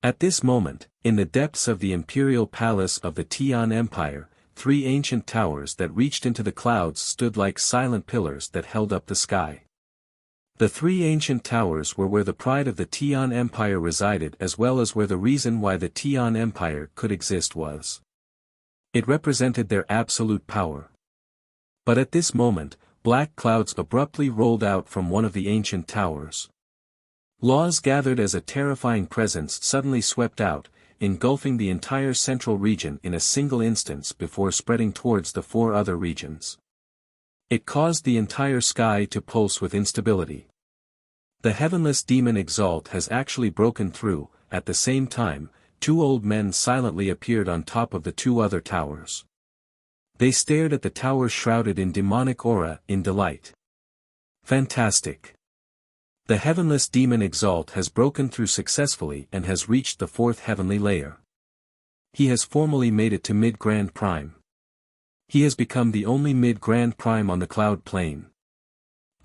At this moment, in the depths of the imperial palace of the Tian Empire, 3 ancient towers that reached into the clouds stood like silent pillars that held up the sky. The 3 ancient towers were where the pride of the Tian Empire resided as well as where the reason why the Tian Empire could exist was. It represented their absolute power. But at this moment, black clouds abruptly rolled out from one of the ancient towers. Laws gathered as a terrifying presence suddenly swept out, engulfing the entire central region in a single instance before spreading towards the 4 other regions. It caused the entire sky to pulse with instability. The heavenless demon Exalt has actually broken through. At the same time, 2 old men silently appeared on top of the 2 other towers. They stared at the towers shrouded in demonic aura in delight. Fantastic! The heavenless demon Exalt has broken through successfully and has reached the 4th heavenly layer. He has formally made it to Mid-Grand Prime. He has become the only Mid-Grand Prime on the cloud plane.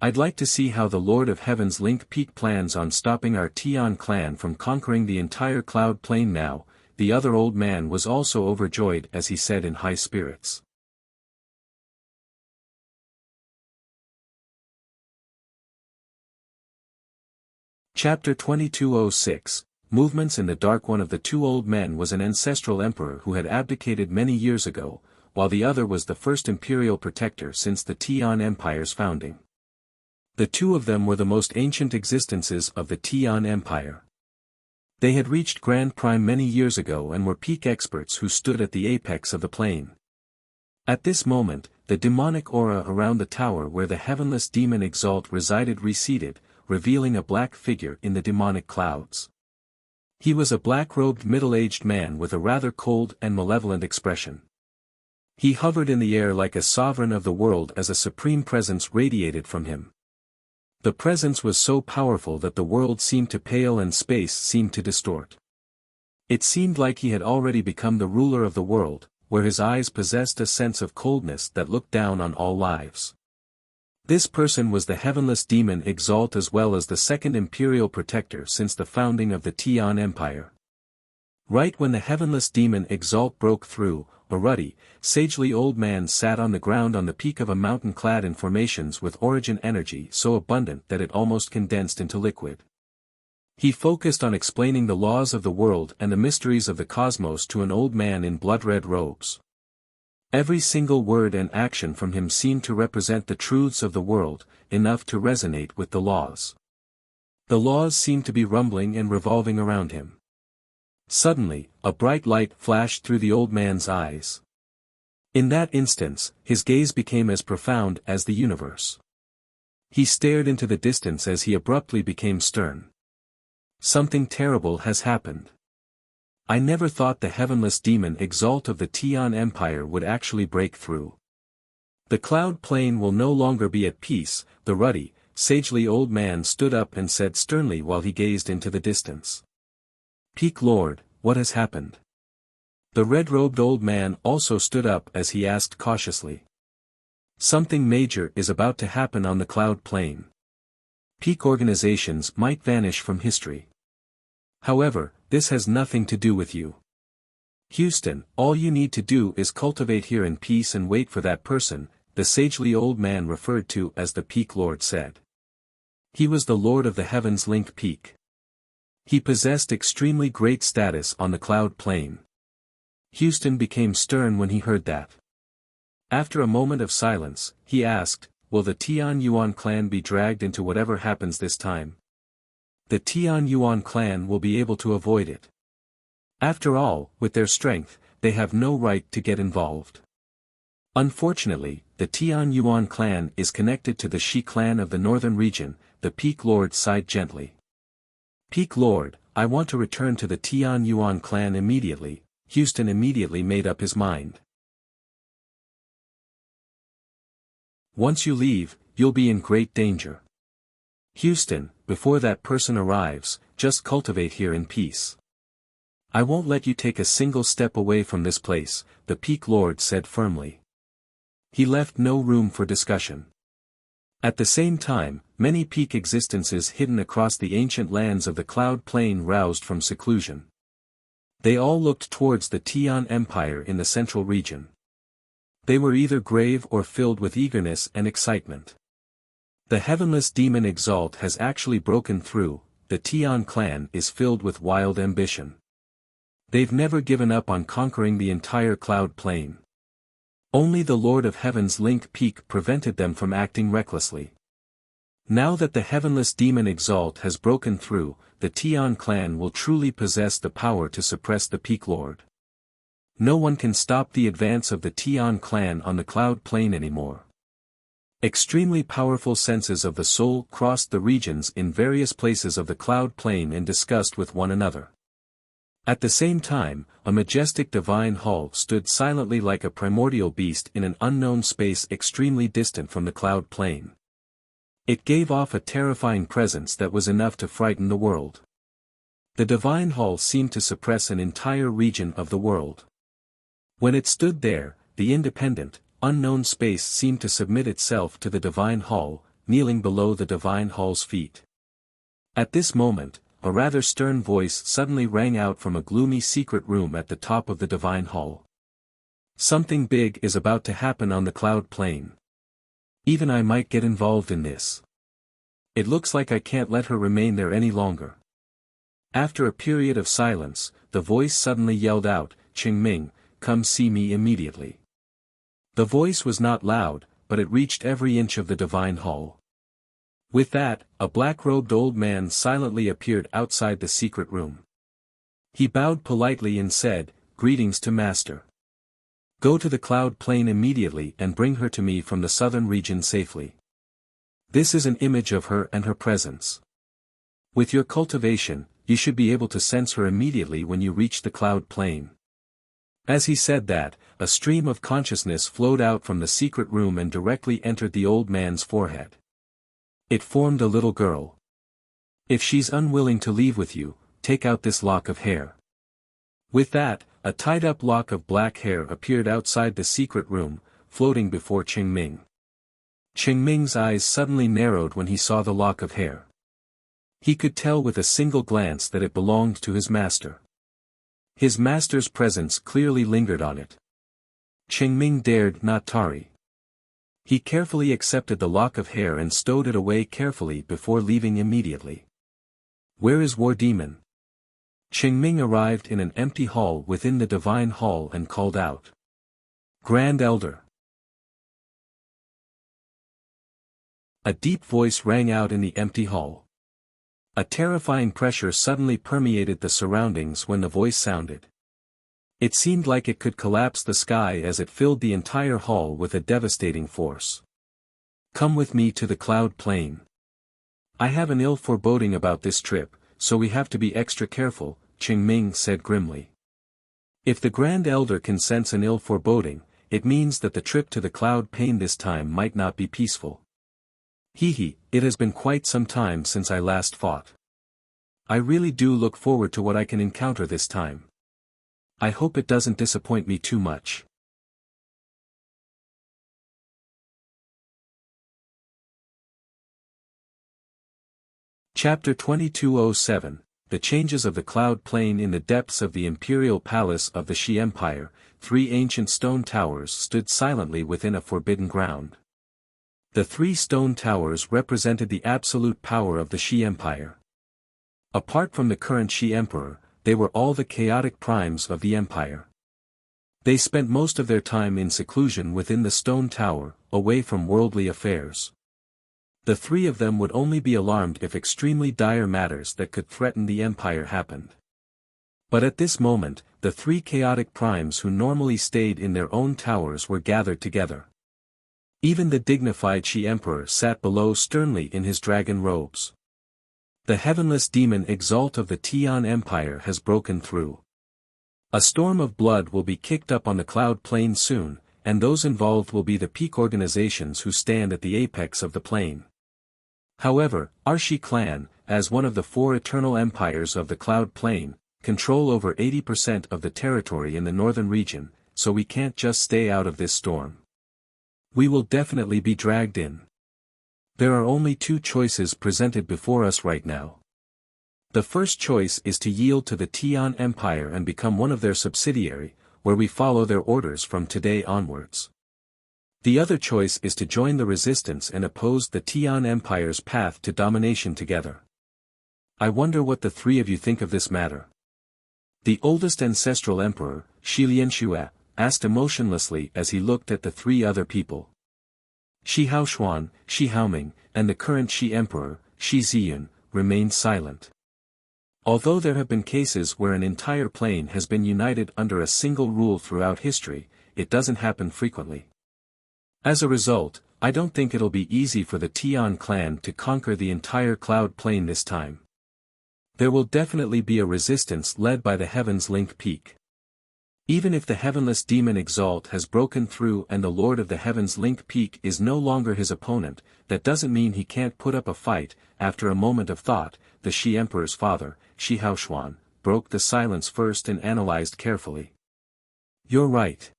I'd like to see how the Lord of Heaven's Link Peak plans on stopping our Tian clan from conquering the entire cloud plane now. The other old man was also overjoyed as he said in high spirits. Chapter 2206, Movements in the Dark. One of the 2 old men was an ancestral emperor who had abdicated many years ago, while the other was the first imperial protector since the Tian Empire's founding. The 2 of them were the most ancient existences of the Tian Empire. They had reached Grand Prime many years ago and were peak experts who stood at the apex of the plane. At this moment, the demonic aura around the tower where the heavenless demon Exalt resided receded, revealing a black figure in the demonic clouds. He was a black-robed middle-aged man with a rather cold and malevolent expression. He hovered in the air like a sovereign of the world as a supreme presence radiated from him. The presence was so powerful that the world seemed to pale and space seemed to distort. It seemed like he had already become the ruler of the world, where his eyes possessed a sense of coldness that looked down on all lives. This person was the heavenless demon Exalt as well as the second imperial protector since the founding of the Tian Empire. Right when the heavenless demon Exalt broke through, a ruddy, sagely old man sat on the ground on the peak of a mountain clad in formations with origin energy so abundant that it almost condensed into liquid. He focused on explaining the laws of the world and the mysteries of the cosmos to an old man in blood-red robes. Every single word and action from him seemed to represent the truths of the world, enough to resonate with the laws. The laws seemed to be rumbling and revolving around him. Suddenly, a bright light flashed through the old man's eyes. In that instance, his gaze became as profound as the universe. He stared into the distance as he abruptly became stern. Something terrible has happened. I never thought the heavenless demon Exalt of the Tian Empire would actually break through. The cloud plane will no longer be at peace. The ruddy, sagely old man stood up and said sternly while he gazed into the distance. Peak Lord, what has happened? The red-robed old man also stood up as he asked cautiously. Something major is about to happen on the cloud plane. Peak organizations might vanish from history. However, this has nothing to do with you. Houston, all you need to do is cultivate here in peace and wait for that person, the sagely old man referred to as the Peak Lord said. He was the Lord of the Heavens Link Peak. He possessed extremely great status on the Cloud Plain. Houston became stern when he heard that. After a moment of silence, he asked, "Will the Tian Yuan clan be dragged into whatever happens this time?" "The Tian Yuan clan will be able to avoid it. After all, with their strength, they have no right to get involved. Unfortunately, the Tian Yuan clan is connected to the Shi clan of the northern region," the Peak Lord sighed gently. "Peak Lord, I want to return to the Tian Yuan clan immediately." Houston immediately made up his mind. "Once you leave, you'll be in great danger. Houston, before that person arrives, just cultivate here in peace. I won't let you take a single step away from this place," the Peak Lord said firmly. He left no room for discussion. At the same time, many peak existences hidden across the ancient lands of the Cloud Plain roused from seclusion. They all looked towards the Tian Empire in the central region. They were either grave or filled with eagerness and excitement. The heavenless demon Exalt has actually broken through. The Tian clan is filled with wild ambition. They've never given up on conquering the entire Cloud Plain. Only the Lord of Heaven's Link Peak prevented them from acting recklessly. Now that the heavenless demon Exalt has broken through, the Tian clan will truly possess the power to suppress the Peak Lord. No one can stop the advance of the Tian clan on the Cloud Plain anymore. Extremely powerful senses of the soul crossed the regions in various places of the Cloud Plain and discussed with one another. At the same time, a majestic divine hall stood silently like a primordial beast in an unknown space extremely distant from the Cloud Plain. It gave off a terrifying presence that was enough to frighten the world. The divine hall seemed to suppress an entire region of the world. When it stood there, the independent, unknown space seemed to submit itself to the divine hall, kneeling below the divine hall's feet. At this moment, a rather stern voice suddenly rang out from a gloomy secret room at the top of the divine hall. "Something big is about to happen on the Cloud Plain. Even I might get involved in this. It looks like I can't let her remain there any longer." After a period of silence, the voice suddenly yelled out, "Qingming, come see me immediately." The voice was not loud, but it reached every inch of the divine hall. With that, a black-robed old man silently appeared outside the secret room. He bowed politely and said, "Greetings to Master. Go to the Cloud Plain immediately and bring her to me from the southern region safely. This is an image of her and her presence. With your cultivation, you should be able to sense her immediately when you reach the Cloud Plain." As he said that, a stream of consciousness flowed out from the secret room and directly entered the old man's forehead. It formed a little girl. "If she's unwilling to leave with you, take out this lock of hair." With that, a tied-up lock of black hair appeared outside the secret room, floating before Qingming. Qingming's eyes suddenly narrowed when he saw the lock of hair. He could tell with a single glance that it belonged to his master. His master's presence clearly lingered on it. Qingming dared not tarry. He carefully accepted the lock of hair and stowed it away carefully before leaving immediately. "Where is War Demon?" Qingming arrived in an empty hall within the divine hall and called out, "Grand Elder." A deep voice rang out in the empty hall. A terrifying pressure suddenly permeated the surroundings when the voice sounded. It seemed like it could collapse the sky as it filled the entire hall with a devastating force. "Come with me to the Cloud Plain. I have an ill foreboding about this trip, so we have to be extra careful," Qingming said grimly. If the Grand Elder can sense an ill foreboding, it means that the trip to the Cloud Plain this time might not be peaceful. It has been quite some time since I last fought. I really do look forward to what I can encounter this time. I hope it doesn't disappoint me too much." Chapter 2207, The Changes of the Cloud Plain. In the depths of the imperial palace of the Shi Empire, 3 ancient stone towers stood silently within a forbidden ground. The 3 stone towers represented the absolute power of the Shi Empire. Apart from the current Shi Emperor, they were all the chaotic primes of the empire. They spent most of their time in seclusion within the stone tower, away from worldly affairs. The 3 of them would only be alarmed if extremely dire matters that could threaten the empire happened. But at this moment, the 3 chaotic primes who normally stayed in their own towers were gathered together. Even the dignified Shi Emperor sat below sternly in his dragon robes. The heavenless demon Exalt of the Tian Empire has broken through. A storm of blood will be kicked up on the cloud plain soon, and those involved will be the peak organizations who stand at the apex of the plain. However, our Shi clan, as one of the 4 eternal empires of the cloud plain, control over 80% of the territory in the northern region, so we can't just stay out of this storm. We will definitely be dragged in. There are only 2 choices presented before us right now. The first choice is to yield to the Tian Empire and become one of their subsidiary, where we follow their orders from today onwards. The other choice is to join the resistance and oppose the Tian Empire's path to domination together. I wonder what the 3 of you think of this matter. The oldest ancestral emperor, Shi Lianxue, asked emotionlessly as he looked at the 3 other people. Shi Haoshuan, Shi Haoming, and the current Shi Emperor, Shi Ziyun, remained silent. Although there have been cases where an entire plain has been united under a single rule throughout history, it doesn't happen frequently. As a result, I don't think it'll be easy for the Tian clan to conquer the entire cloud plain this time. There will definitely be a resistance led by the Heaven's Link Peak. Even if the heavenless demon Exalt has broken through and the Lord of the Heaven's Link Peak is no longer his opponent, that doesn't mean he can't put up a fight. After a moment of thought, the Shi Emperor's father, Shi Haoshuan, broke the silence first and analyzed carefully. You're right.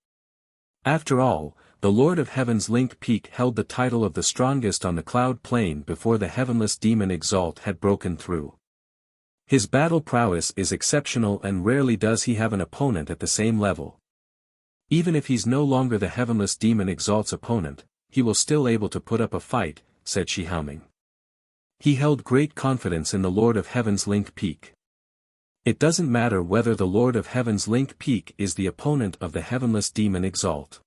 After all, the Lord of Heaven's Link Peak held the title of the strongest on the cloud plain before the heavenless demon Exalt had broken through. His battle prowess is exceptional and rarely does he have an opponent at the same level. Even if he's no longer the heavenless demon Exalt's opponent, he will still able to put up a fight, said Shi Haoming. He held great confidence in the Lord of Heaven's Link Peak. It doesn't matter whether the Lord of Heaven's Link Peak is the opponent of the heavenless demon Exalt.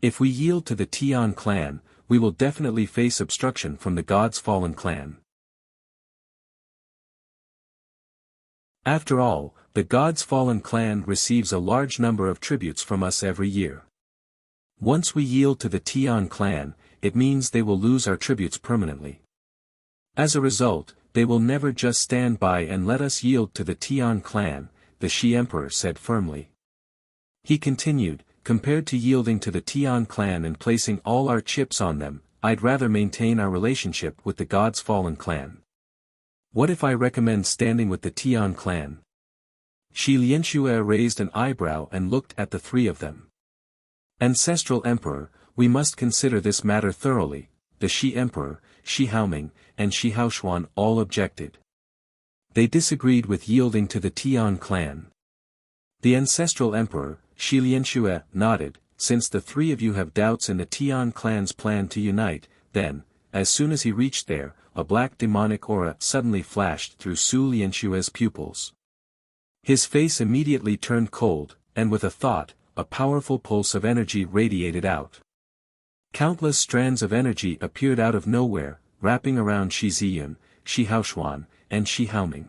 If we yield to the Tian clan, we will definitely face obstruction from the God's Fallen clan. After all, the God's Fallen clan receives a large number of tributes from us every year. Once we yield to the Tian clan, it means they will lose our tributes permanently. As a result, they will never just stand by and let us yield to the Tian clan, the Shi Emperor said firmly. He continued, compared to yielding to the Tian clan and placing all our chips on them, I'd rather maintain our relationship with the God's Fallen clan. What if I recommend standing with the Tian clan? Shi Lianxue raised an eyebrow and looked at the 3 of them. Ancestral Emperor, we must consider this matter thoroughly. The Shi Emperor, Shi Haoming, and Shi Haoshuan all objected. They disagreed with yielding to the Tian clan. The ancestral emperor, Shi Lianxue, nodded. Since the 3 of you have doubts in the Tian clan's plan to unite, then, as soon as he reached there, a black demonic aura suddenly flashed through Su Lianxue's pupils. His face immediately turned cold, and with a thought, a powerful pulse of energy radiated out. Countless strands of energy appeared out of nowhere, wrapping around Shi Ziyun, Shi Haoshuan, and Shi Haoming.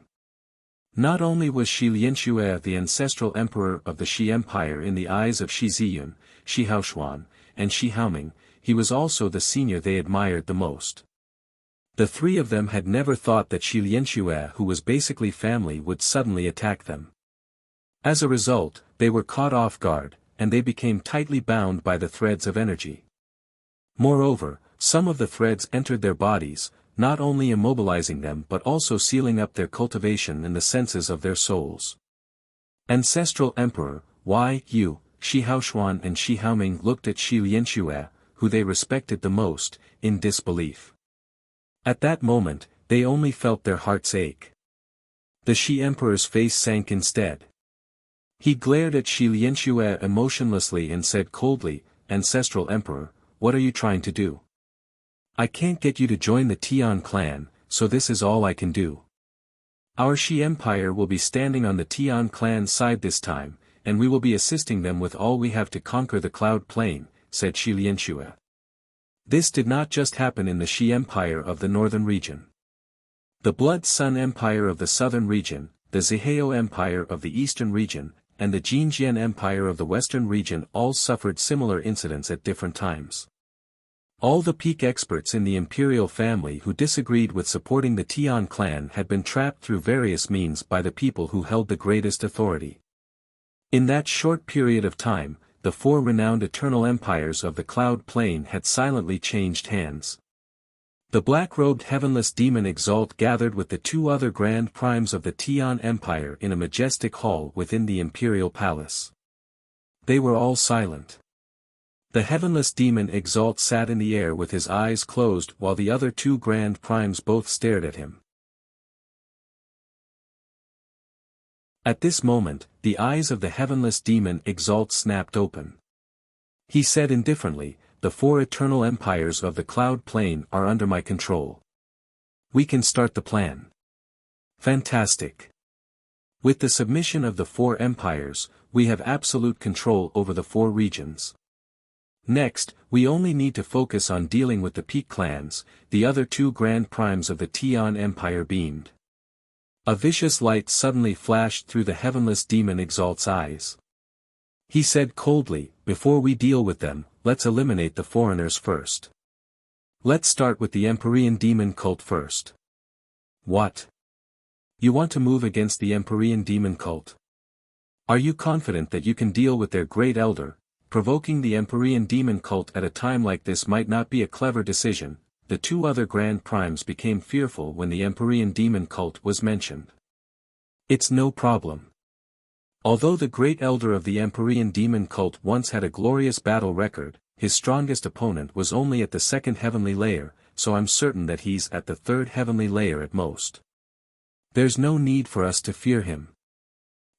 Not only was Shi Lianxue the ancestral emperor of the Shi Empire in the eyes of Shi Ziyun, Shi Haoshuan, and Shi Haoming, he was also the senior they admired the most. The 3 of them had never thought that Shi Lianxue, who was basically family, would suddenly attack them. As a result, they were caught off guard, and they became tightly bound by the threads of energy. Moreover, some of the threads entered their bodies, not only immobilizing them but also sealing up their cultivation and the senses of their souls. Ancestral Emperor, why, you, Shi Haoshuan and Shi Haoming looked at Shi Lianxue, who they respected the most, in disbelief. At that moment, they only felt their hearts ache. The Shi Emperor's face sank instead. He glared at Shi Lianxue emotionlessly and said coldly, Ancestral Emperor, what are you trying to do? I can't get you to join the Tian clan, so this is all I can do. Our Shi Empire will be standing on the Tian clan's side this time, and we will be assisting them with all we have to conquer the Cloud Plain, said Shi Lianxue. This did not just happen in the Shi Empire of the northern region. The Blood Sun Empire of the southern region, the Zihao Empire of the eastern region, and the Jinjian Empire of the western region all suffered similar incidents at different times. All the peak experts in the imperial family who disagreed with supporting the Tian clan had been trapped through various means by the people who held the greatest authority. In that short period of time, the four renowned eternal empires of the Cloud Plain had silently changed hands. The black-robed heavenless demon Exalt gathered with the two other grand primes of the Tian Empire in a majestic hall within the imperial palace. They were all silent. The heavenless demon Exalt sat in the air with his eyes closed while the other two grand primes both stared at him. At this moment, the eyes of the heavenless demon Exalt snapped open. He said indifferently, "The four eternal empires of the Cloud Plain are under my control. We can start the plan." Fantastic. With the submission of the four empires, we have absolute control over the four regions. Next, we only need to focus on dealing with the peak clans. The other two grand primes of the Tian Empire beamed. A vicious light suddenly flashed through the heavenless demon Exalt's eyes. He said coldly, "Before we deal with them, let's eliminate the foreigners first. Let's start with the Empyrean demon cult first." What? You want to move against the Empyrean demon cult? Are you confident that you can deal with their great elder? Provoking the Empyrean demon cult at a time like this might not be a clever decision. The two other grand primes became fearful when the Empyrean demon cult was mentioned. It's no problem. Although the great elder of the Empyrean demon cult once had a glorious battle record, his strongest opponent was only at the second heavenly layer, so I'm certain that he's at the third heavenly layer at most. There's no need for us to fear him.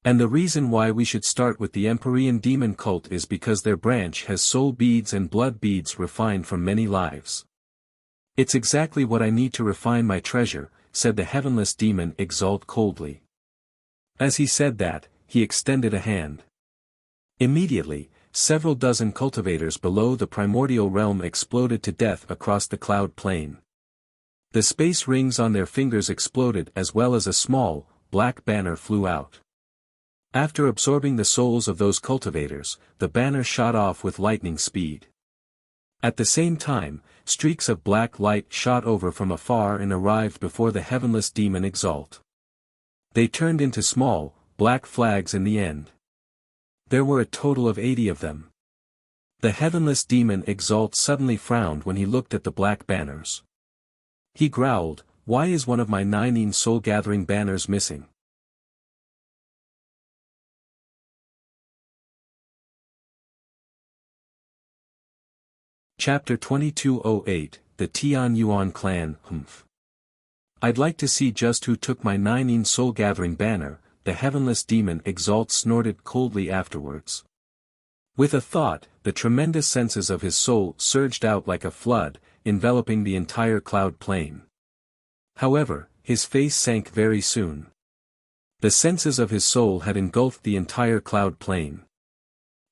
And the reason why we should start with the Empyrean demon cult is because their branch has soul beads and blood beads refined from many lives. It's exactly what I need to refine my treasure, said the heavenless demon Exalt coldly. As he said that, he extended a hand. Immediately, several dozen cultivators below the primordial realm exploded to death across the Cloud Plain. The space rings on their fingers exploded as well as a small, black banner flew out. After absorbing the souls of those cultivators, the banner shot off with lightning speed. At the same time, streaks of black light shot over from afar and arrived before the heavenless demon Exalt. They turned into small, black flags in the end. There were a total of 80 of them. The heavenless demon Exalt suddenly frowned when he looked at the black banners. He growled, "Why is one of my 9 soul-gathering banners missing?" Chapter 2208, The Tian Yuan Clan. I'd like to see just who took my 9 soul-gathering banner, the heavenless demon Exalt snorted coldly afterwards. With a thought, the tremendous senses of his soul surged out like a flood, enveloping the entire Cloud Plain. However, his face sank very soon. The senses of his soul had engulfed the entire Cloud Plain.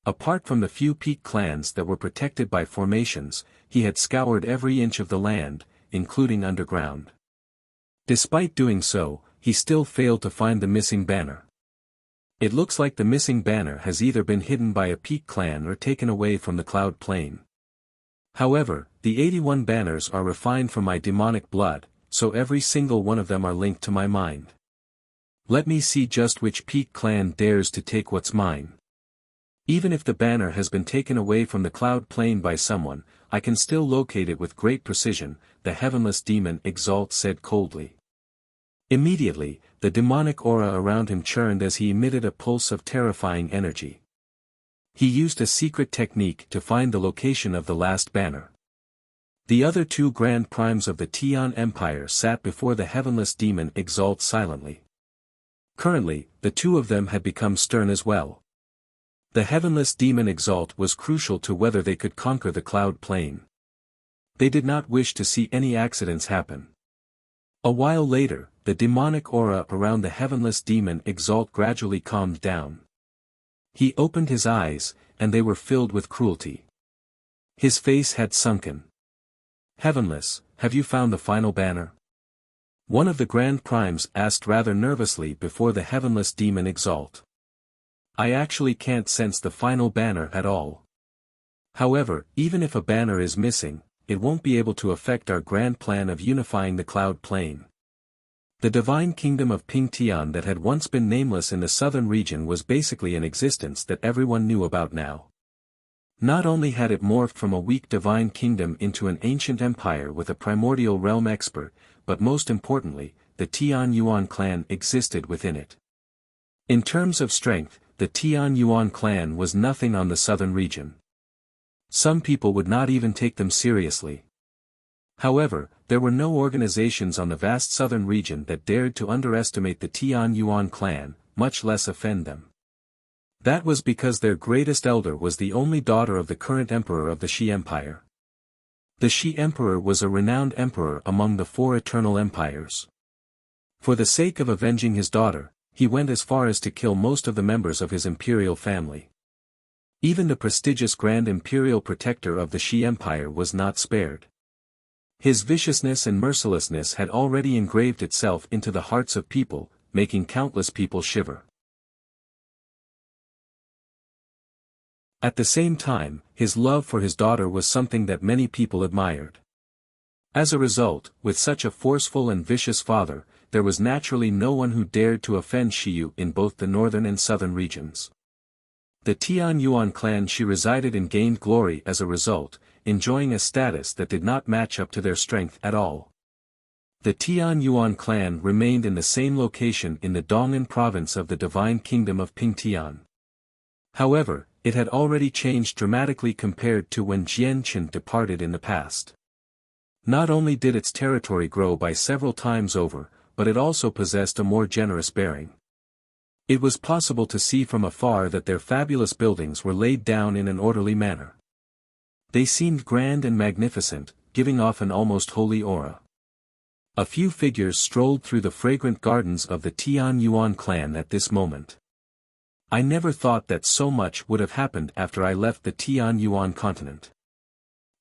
Apart from the few peak clans that were protected by formations, he had scoured every inch of the land, including underground. Despite doing so, he still failed to find the missing banner. It looks like the missing banner has either been hidden by a peak clan or taken away from the Cloud Plain. However, the 81 banners are refined from my demonic blood, so every single one of them are linked to my mind. Let me see just which peak clan dares to take what's mine. Even if the banner has been taken away from the Cloud Plain by someone, I can still locate it with great precision, the heavenless demon Exalt said coldly. Immediately, the demonic aura around him churned as he emitted a pulse of terrifying energy. He used a secret technique to find the location of the last banner. The other two grand primes of the Tian Empire sat before the heavenless demon Exalt silently. Currently, the two of them had become stern as well. The heavenless demon Exalt was crucial to whether they could conquer the Cloud Plain. They did not wish to see any accidents happen. A while later, the demonic aura around the heavenless demon Exalt gradually calmed down. He opened his eyes, and they were filled with cruelty. His face had sunken. Heavenless, have you found the final banner? One of the Grand Primes asked rather nervously before the heavenless demon Exalt. I actually can't sense the final banner at all. However, even if a banner is missing, it won't be able to affect our grand plan of unifying the cloud plane. The divine kingdom of Pingtian that had once been nameless in the southern region was basically an existence that everyone knew about now. Not only had it morphed from a weak divine kingdom into an ancient empire with a primordial realm expert, but most importantly, the Tian Yuan clan existed within it. In terms of strength, the Tian Yuan clan was nothing on the southern region. Some people would not even take them seriously. However, there were no organizations on the vast southern region that dared to underestimate the Tian Yuan clan, much less offend them. That was because their greatest elder was the only daughter of the current emperor of the Shi Empire. The Shi Emperor was a renowned emperor among the four eternal empires. For the sake of avenging his daughter, he went as far as to kill most of the members of his imperial family. Even the prestigious Grand Imperial Protector of the Shi Empire was not spared. His viciousness and mercilessness had already engraved itself into the hearts of people, making countless people shiver. At the same time, his love for his daughter was something that many people admired. As a result, with such a forceful and vicious father, there was naturally no one who dared to offend Shiyu in both the northern and southern regions. The Tian Yuan clan Shi resided in gained glory as a result, enjoying a status that did not match up to their strength at all. The Tian Yuan clan remained in the same location in the Dong'an province of the divine kingdom of Pingtian. However, it had already changed dramatically compared to when Jian Qin departed in the past. Not only did its territory grow by several times over, but it also possessed a more generous bearing. It was possible to see from afar that their fabulous buildings were laid down in an orderly manner. They seemed grand and magnificent, giving off an almost holy aura. A few figures strolled through the fragrant gardens of the Tian Yuan clan at this moment. I never thought that so much would have happened after I left the Tian Yuan continent.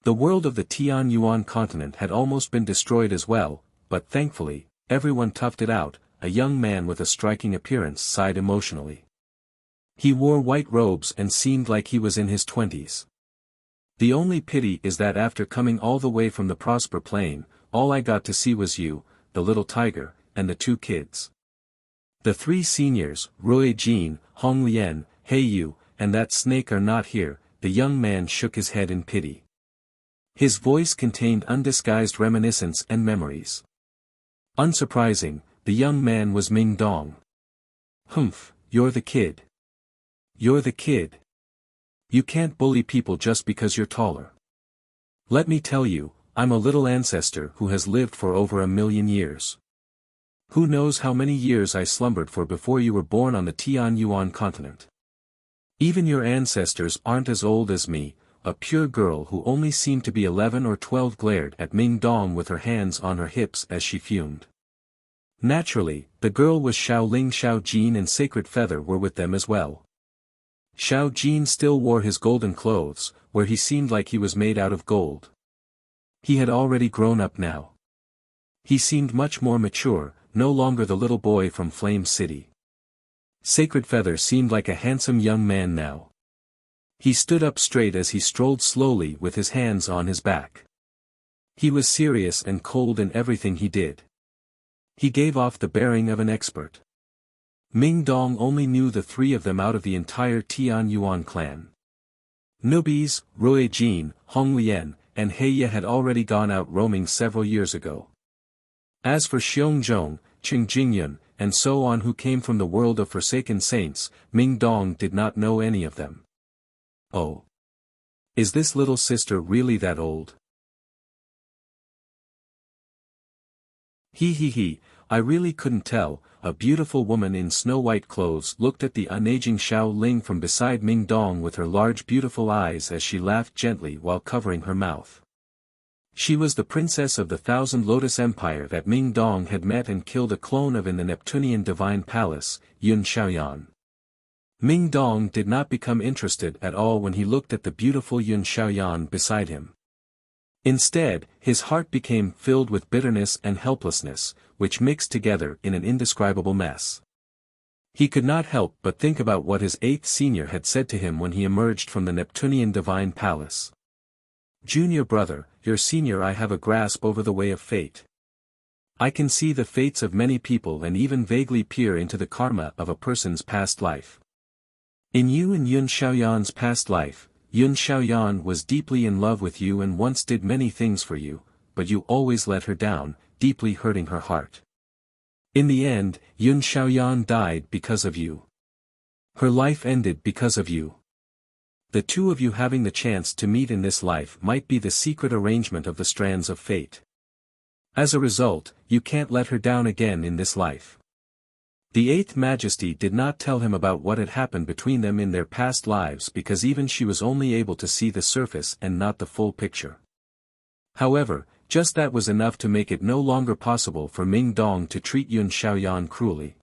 The world of the Tian Yuan continent had almost been destroyed as well, but thankfully, everyone toughed it out. A young man with a striking appearance sighed emotionally. He wore white robes and seemed like he was in his 20s. The only pity is that after coming all the way from the Prosper Plain, all I got to see was you, the little tiger, and the two kids. The three seniors, Rui Jin, Hong Lian, He Yu, and that snake are not here. The young man shook his head in pity. His voice contained undisguised reminiscence and memories. Unsurprising, the young man was Ming Dong. Humph, you're the kid. You're the kid. You can't bully people just because you're taller. Let me tell you, I'm a little ancestor who has lived for over 1,000,000 years. Who knows how many years I slumbered for before you were born on the Tian Yuan continent. Even your ancestors aren't as old as me. A pure girl who only seemed to be 11 or 12 glared at Ming Dong with her hands on her hips as she fumed. Naturally, the girl was Xiaoling. Xiao Jin and Sacred Feather were with them as well. Xiao Jin still wore his golden clothes, where he seemed like he was made out of gold. He had already grown up now. He seemed much more mature, no longer the little boy from Flame City. Sacred Feather seemed like a handsome young man now. He stood up straight as he strolled slowly with his hands on his back. He was serious and cold in everything he did. He gave off the bearing of an expert. Ming Dong only knew the three of them out of the entire Tian Yuan clan. Newbies, Rui Jin, Hong Lian, and He Ye had already gone out roaming several years ago. As for Xiong Zhong, Qing Jingyun, and so on who came from the world of Forsaken Saints, Ming Dong did not know any of them. Oh. Is this little sister really that old? He, I really couldn't tell. A beautiful woman in snow-white clothes looked at the unaging Xiao Ling from beside Ming Dong with her large beautiful eyes as she laughed gently while covering her mouth. She was the princess of the Thousand Lotus Empire that Ming Dong had met and killed a clone of in the Neptunian Divine Palace, Yun Xiaoyan. Ming Dong did not become interested at all when he looked at the beautiful Yun Xiaoyan beside him. Instead, his heart became filled with bitterness and helplessness, which mixed together in an indescribable mess. He could not help but think about what his eighth senior had said to him when he emerged from the Neptunian Divine Palace. "Junior brother, your senior, I have a grasp over the way of fate. I can see the fates of many people and even vaguely peer into the karma of a person's past life. In you and Yun Xiaoyan's past life, Yun Xiaoyan was deeply in love with you and once did many things for you, but you always let her down, deeply hurting her heart. In the end, Yun Xiaoyan died because of you. Her life ended because of you. The two of you having the chance to meet in this life might be the secret arrangement of the strands of fate. As a result, you can't let her down again in this life." The Eighth Majesty did not tell him about what had happened between them in their past lives because even she was only able to see the surface and not the full picture. However, just that was enough to make it no longer possible for Ming Dong to treat Yun Xiaoyan cruelly.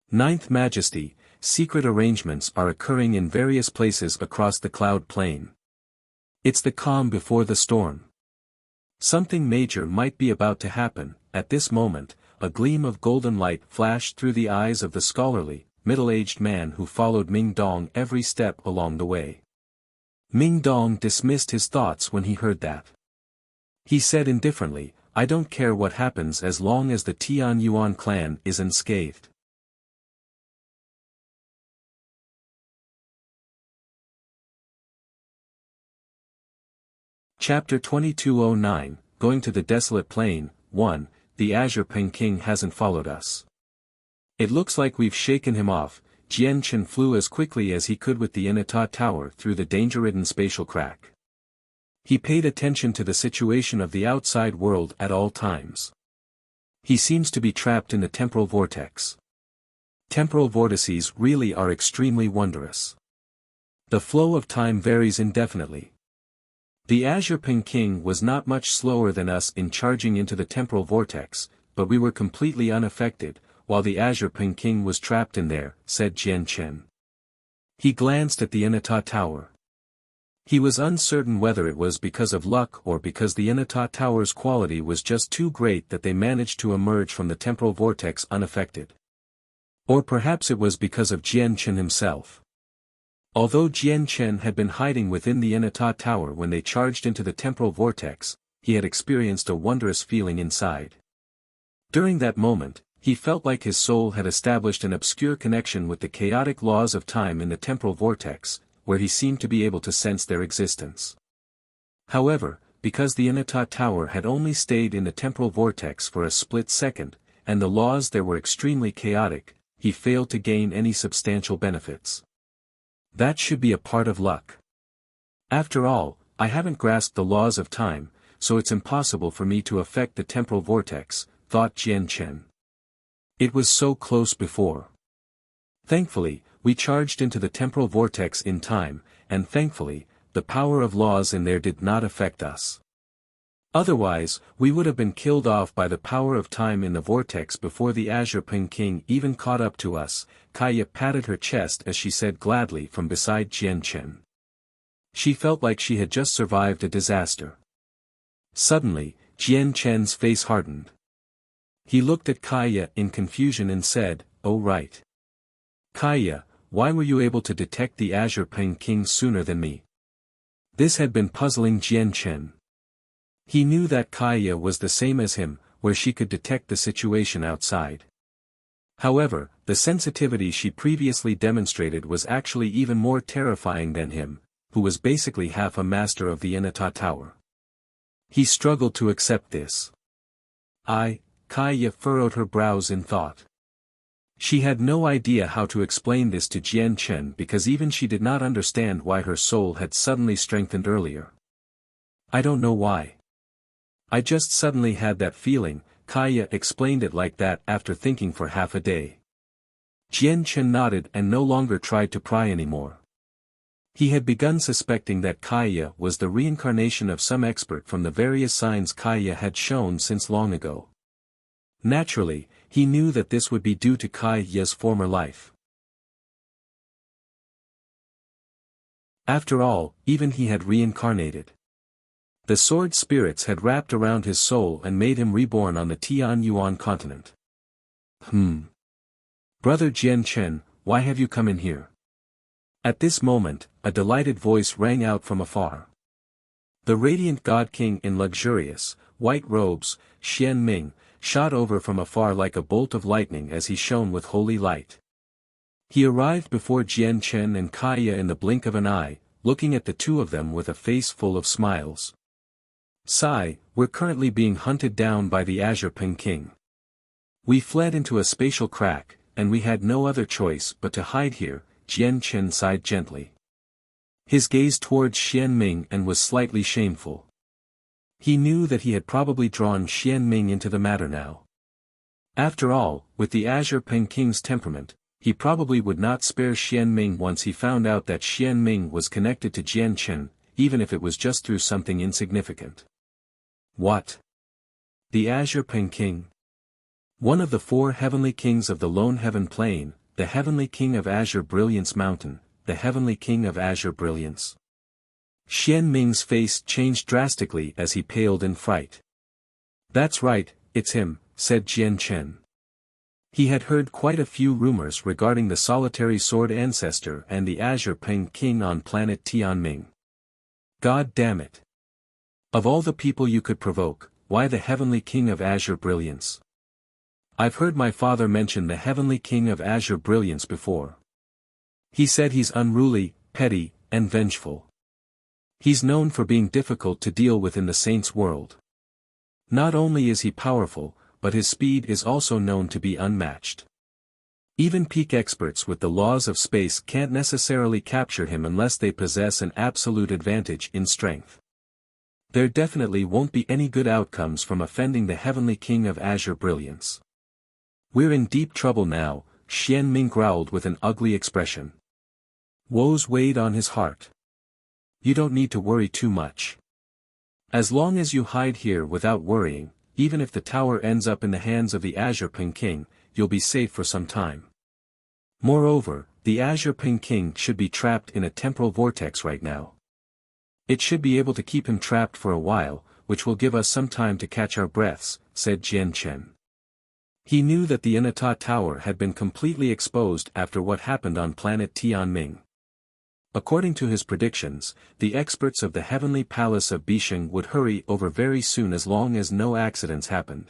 "Ninth Majesty, secret arrangements are occurring in various places across the cloud plain. It's the calm before the storm. Something major might be about to happen." At this moment, a gleam of golden light flashed through the eyes of the scholarly, middle-aged man who followed Ming Dong every step along the way. Ming Dong dismissed his thoughts when he heard that. He said indifferently, "I don't care what happens as long as the Tian Yuan clan is unscathed." Chapter 2209, Going to the Desolate Plain. 1. The Azure Peking hasn't followed us. It looks like we've shaken him off. Jian Chen flew as quickly as he could with the Inata Tower through the danger-ridden spatial crack. He paid attention to the situation of the outside world at all times. He seems to be trapped in the temporal vortex. Temporal vortices really are extremely wondrous. The flow of time varies indefinitely. The Azure Peking was not much slower than us in charging into the temporal vortex, but we were completely unaffected, while the Azure Peking was trapped in there, said Jian Chen. He glanced at the Inata Tower. He was uncertain whether it was because of luck or because the Inata Tower's quality was just too great that they managed to emerge from the temporal vortex unaffected. Or perhaps it was because of Jian Chen himself. Although Jian Chen had been hiding within the Inata Tower when they charged into the temporal vortex, he had experienced a wondrous feeling inside. During that moment, he felt like his soul had established an obscure connection with the chaotic laws of time in the temporal vortex, where he seemed to be able to sense their existence. However, because the Inata Tower had only stayed in the temporal vortex for a split second, and the laws there were extremely chaotic, he failed to gain any substantial benefits. That should be a part of luck. After all, I haven't grasped the laws of time, so it's impossible for me to affect the temporal vortex, thought Jian Chen. It was so close before. Thankfully, we charged into the temporal vortex in time, and thankfully, the power of laws in there did not affect us. Otherwise, we would have been killed off by the power of time in the vortex before the Azure Peking even caught up to us. Kaya patted her chest as she said gladly from beside Jian Chen. She felt like she had just survived a disaster. Suddenly, Jian Chen's face hardened. He looked at Kaya in confusion and said, "Oh right. Kaya, why were you able to detect the Azure Peking sooner than me?" This had been puzzling Jian Chen. He knew that Kaya was the same as him, where she could detect the situation outside. However, the sensitivity she previously demonstrated was actually even more terrifying than him, who was basically half a master of the Inata Tower. He struggled to accept this. Kaya furrowed her brows in thought. She had no idea how to explain this to Jian Chen because even she did not understand why her soul had suddenly strengthened earlier. "I don't know why. I just suddenly had that feeling," Kaya explained it like that after thinking for half a day. Jian Chen nodded and no longer tried to pry anymore. He had begun suspecting that Kaya was the reincarnation of some expert from the various signs Kaya had shown since long ago. Naturally, he knew that this would be due to Kaya's former life. After all, even he had reincarnated. The sword spirits had wrapped around his soul and made him reborn on the Tian Yuan continent. Brother Jian Chen, why have you come in here? At this moment, a delighted voice rang out from afar. The radiant God King in luxurious, white robes, Xian Ming, shot over from afar like a bolt of lightning as he shone with holy light. He arrived before Jian Chen and Kaya in the blink of an eye, looking at the two of them with a face full of smiles. Sigh, we're currently being hunted down by the Azure Peng King. We fled into a spatial crack, and we had no other choice but to hide here, Jian Chen sighed gently. His gaze towards Xian Ming and was slightly shameful. He knew that he had probably drawn Xian Ming into the matter now. After all, with the Azure Peng King's temperament, he probably would not spare Xian Ming once he found out that Xian Ming was connected to Jian Chen, even if it was just through something insignificant. What? The Azure Peng King? One of the four heavenly kings of the Lone Heaven Plain, the heavenly king of Azure Brilliance Mountain, the heavenly king of Azure Brilliance. Xian Ming's face changed drastically as he paled in fright. That's right, it's him, said Jian Chen. He had heard quite a few rumors regarding the solitary sword ancestor and the Azure Peng King on planet Tianming. God damn it. Of all the people you could provoke, why the heavenly king of Azure Brilliance? I've heard my father mention the heavenly king of Azure Brilliance before. He said he's unruly, petty, and vengeful. He's known for being difficult to deal with in the saints' world. Not only is he powerful, but his speed is also known to be unmatched. Even peak experts with the laws of space can't necessarily capture him unless they possess an absolute advantage in strength. There definitely won't be any good outcomes from offending the heavenly king of Azure Brilliance. We're in deep trouble now, Xian Ming growled with an ugly expression. Woes weighed on his heart. You don't need to worry too much. As long as you hide here without worrying, even if the tower ends up in the hands of the Azure Peng King, you'll be safe for some time. Moreover, the Azure Peng King should be trapped in a temporal vortex right now. It should be able to keep him trapped for a while, which will give us some time to catch our breaths, said Jian Chen. He knew that the Inata Tower had been completely exposed after what happened on planet Tianming. According to his predictions, the experts of the Heavenly Palace of Bisheng would hurry over very soon as long as no accidents happened.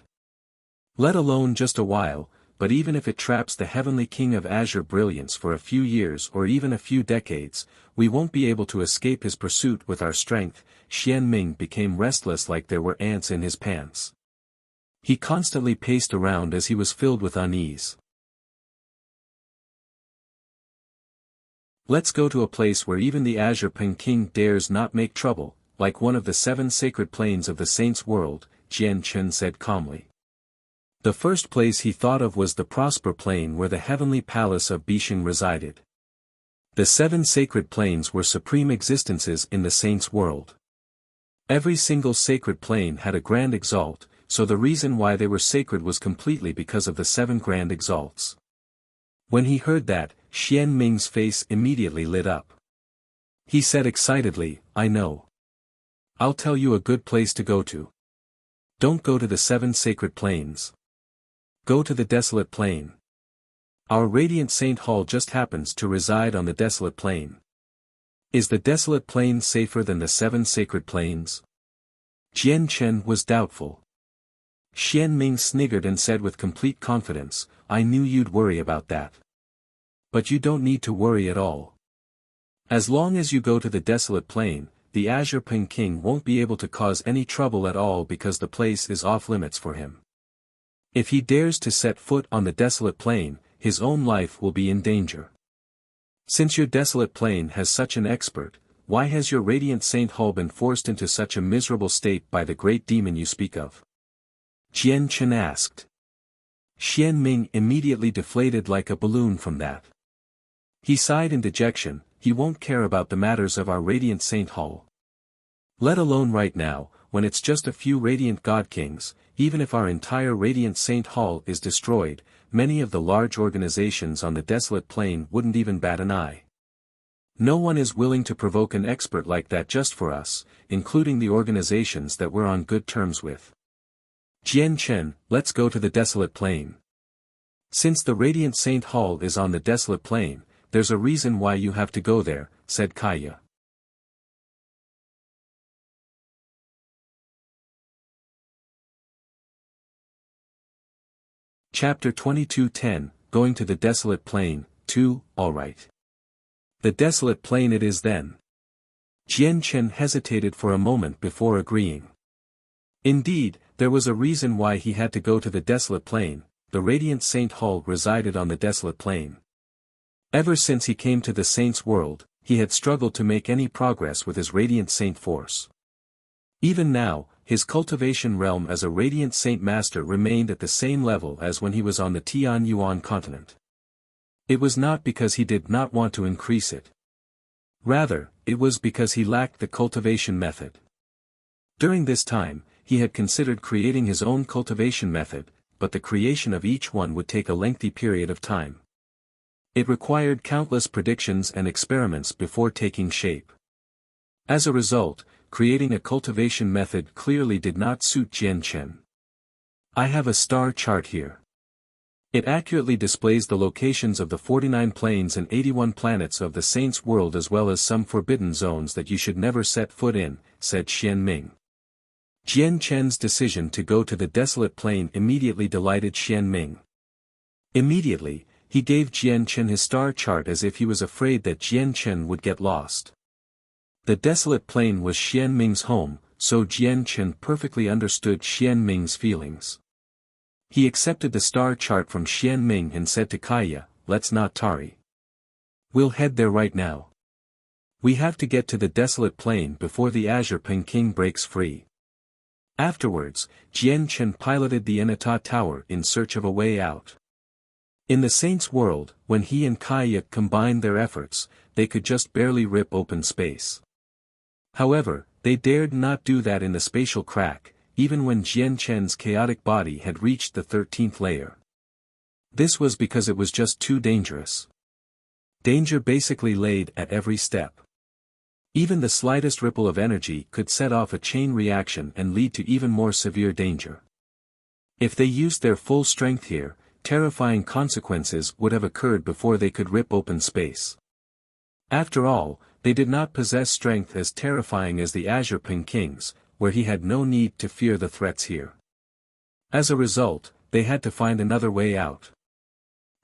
Let alone just a while, but even if it traps the Heavenly King of Azure Brilliance for a few years or even a few decades, we won't be able to escape his pursuit with our strength. Xian Ming became restless like there were ants in his pants. He constantly paced around as he was filled with unease. Let's go to a place where even the Azure Peng King dares not make trouble, like one of the 7 sacred plains of the saints' world, Jian Chen said calmly. The first place he thought of was the Prosper Plain where the heavenly palace of Bisheng resided. The 7 sacred plains were supreme existences in the saints' world. Every single sacred plane had a grand exalt, so the reason why they were sacred was completely because of the 7 grand exalts. When he heard that, Xian Ming's face immediately lit up. He said excitedly, I know. I'll tell you a good place to go to. Don't go to the 7 sacred plains. Go to the desolate plain. Our radiant Saint Hall just happens to reside on the desolate plain. Is the desolate plain safer than the 7 sacred plains? Jian Chen was doubtful. Xian Ming sniggered and said with complete confidence, I knew you'd worry about that. But you don't need to worry at all. As long as you go to the desolate plain, the Azure Peng King won't be able to cause any trouble at all because the place is off limits for him. If he dares to set foot on the desolate plain, his own life will be in danger. Since your desolate plain has such an expert, why has your radiant Saint Hall been forced into such a miserable state by the great demon you speak of? Jian Chen asked. Xian Ming immediately deflated like a balloon from that. He sighed in dejection, he won't care about the matters of our Radiant Saint Hall. Let alone right now, when it's just a few Radiant God Kings. Even if our entire Radiant Saint Hall is destroyed, many of the large organizations on the desolate plain wouldn't even bat an eye. No one is willing to provoke an expert like that just for us, including the organizations that we're on good terms with. Jian Chen, let's go to the desolate plain. Since the Radiant Saint Hall is on the desolate plain, there's a reason why you have to go there, said Kaya. Chapter 22:10, Going to the Desolate Plain, 2, Alright. The desolate plain it is then. Jian Chen hesitated for a moment before agreeing. Indeed, there was a reason why he had to go to the desolate plain. The Radiant Saint Hall resided on the desolate plain. Ever since he came to the Saint's world, he had struggled to make any progress with his Radiant Saint force. Even now, his cultivation realm as a Radiant Saint Master remained at the same level as when he was on the Tianyuan continent. It was not because he did not want to increase it. Rather, it was because he lacked the cultivation method. During this time, he had considered creating his own cultivation method, but the creation of each one would take a lengthy period of time. It required countless predictions and experiments before taking shape. As a result, creating a cultivation method clearly did not suit Jian Chen. I have a star chart here. It accurately displays the locations of the 49 planes and 81 planets of the Saint's world as well as some forbidden zones that you should never set foot in, said Xian Ming. Jian Chen's decision to go to the desolate plain immediately delighted Xian Ming. Immediately, he gave Jian Chen his star chart as if he was afraid that Jian Chen would get lost. The desolate plain was Xian Ming's home, so Jian Chen perfectly understood Xian Ming's feelings. He accepted the star chart from Xian Ming and said to Kaya, let's not tarry. We'll head there right now. We have to get to the desolate plain before the Azure Peking breaks free. Afterwards, Jian Chen piloted the Enata Tower in search of a way out. In the Saint's world, when he and Kaya combined their efforts, they could just barely rip open space. However, they dared not do that in the spatial crack, even when Jian Chen's chaotic body had reached the 13th layer. This was because it was just too dangerous. Danger basically laid at every step. Even the slightest ripple of energy could set off a chain reaction and lead to even more severe danger. If they used their full strength here, terrifying consequences would have occurred before they could rip open space. After all, they did not possess strength as terrifying as the Azure Peking's, where he had no need to fear the threats here. As a result, they had to find another way out.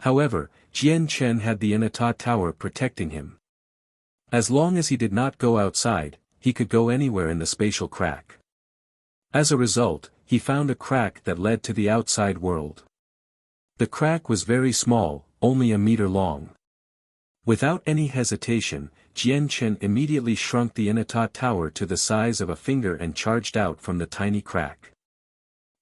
However, Jian Chen had the Enata Tower protecting him. As long as he did not go outside, he could go anywhere in the spatial crack. As a result, he found a crack that led to the outside world. The crack was very small, only a meter long. Without any hesitation, Jian Chen immediately shrunk the Enata Tower to the size of a finger and charged out from the tiny crack.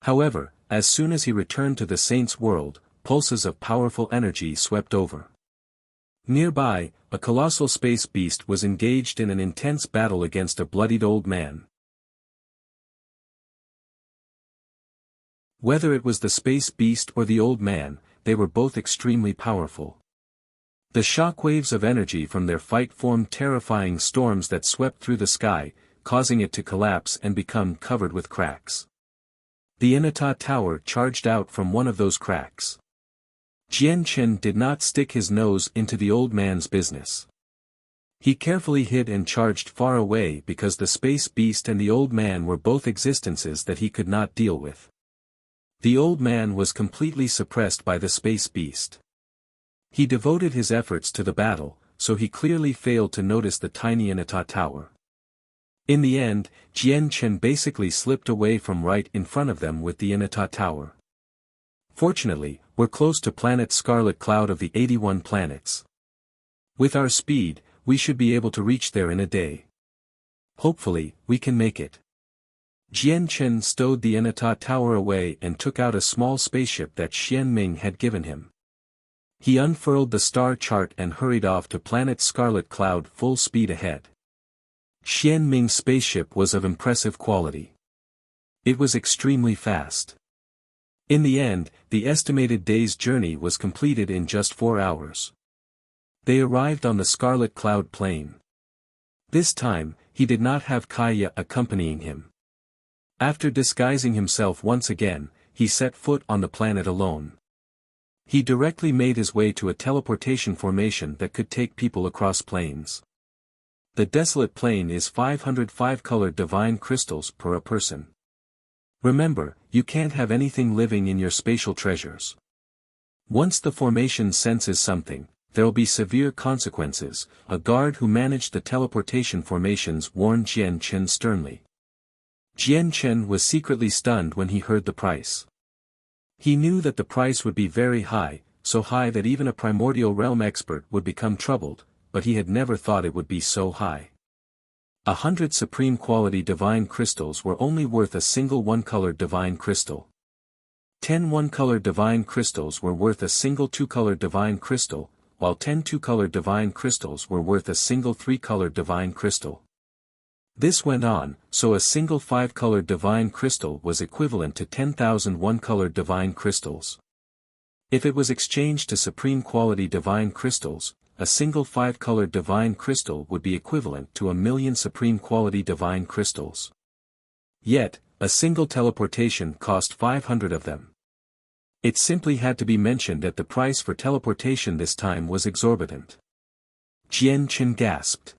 However, as soon as he returned to the Saint's world, pulses of powerful energy swept over. Nearby, a colossal space beast was engaged in an intense battle against a bloodied old man. Whether it was the space beast or the old man, they were both extremely powerful. The shockwaves of energy from their fight formed terrifying storms that swept through the sky, causing it to collapse and become covered with cracks. The Enata Tower charged out from one of those cracks. Jian Chen did not stick his nose into the old man's business. He carefully hid and charged far away because the space beast and the old man were both existences that he could not deal with. The old man was completely suppressed by the space beast. He devoted his efforts to the battle, so he clearly failed to notice the tiny Enata Tower. In the end, Jian Chen basically slipped away from right in front of them with the Enata Tower. Fortunately, we're close to planet Scarlet Cloud of the 81 planets. With our speed, we should be able to reach there in a day. Hopefully, we can make it. Jian Chen stowed the Enata Tower away and took out a small spaceship that Xian Ming had given him. He unfurled the star chart and hurried off to planet Scarlet Cloud full speed ahead. Xian Ming's spaceship was of impressive quality. It was extremely fast. In the end, the estimated day's journey was completed in just 4 hours. They arrived on the Scarlet Cloud plain. This time, he did not have Kaya accompanying him. After disguising himself once again, he set foot on the planet alone. He directly made his way to a teleportation formation that could take people across planes. The desolate plain is 505 colored divine crystals per a person. Remember, you can't have anything living in your spatial treasures. Once the formation senses something, there'll be severe consequences, a guard who managed the teleportation formations warned Jian Chen sternly. Jian Chen was secretly stunned when he heard the price. He knew that the price would be very high, so high that even a primordial realm expert would become troubled, but he had never thought it would be so high. 100 supreme quality divine crystals were only worth a single one-colored divine crystal. 10 one-colored divine crystals were worth a single two-colored divine crystal, while 10 two-colored divine crystals were worth a single three-colored divine crystal. This went on, so a single 5-colored divine crystal was equivalent to 10,000 one-colored divine crystals. If it was exchanged to supreme quality divine crystals, a single 5-colored divine crystal would be equivalent to 1,000,000 supreme quality divine crystals. Yet, a single teleportation cost 500 of them. It simply had to be mentioned that the price for teleportation this time was exorbitant. Jian Chen gasped.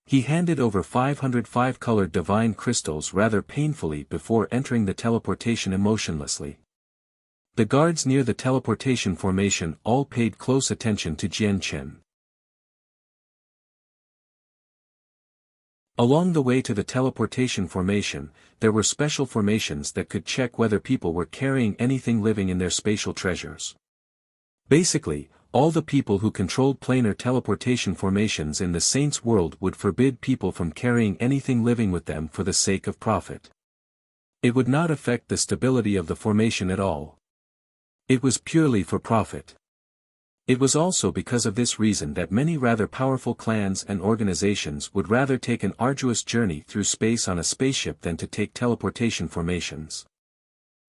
He handed over 505 colored divine crystals rather painfully before entering the teleportation emotionlessly. The guards near the teleportation formation all paid close attention to Jian Chen. Along the way to the teleportation formation, there were special formations that could check whether people were carrying anything living in their spatial treasures. Basically, all the people who controlled planar teleportation formations in the Saints' world would forbid people from carrying anything living with them for the sake of profit. It would not affect the stability of the formation at all. It was purely for profit. It was also because of this reason that many rather powerful clans and organizations would rather take an arduous journey through space on a spaceship than to take teleportation formations.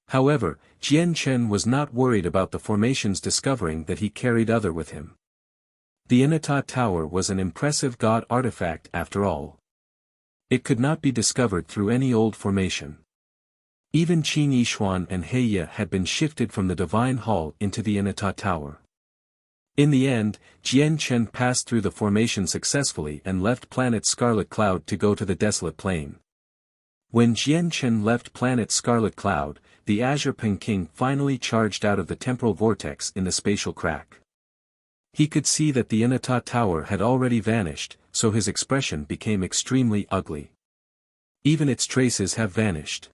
However, Jian Chen was not worried about the formations discovering that he carried other with him. The Inata Tower was an impressive god artifact after all. It could not be discovered through any old formation. Even Qin Yishuan and Heya had been shifted from the Divine Hall into the Inata Tower. In the end, Jian Chen passed through the formation successfully and left planet Scarlet Cloud to go to the desolate plain. When Jian Chen left planet Scarlet Cloud, the Azure Peking finally charged out of the temporal vortex in the spatial crack. He could see that the Inata Tower had already vanished, so his expression became extremely ugly. Even its traces have vanished.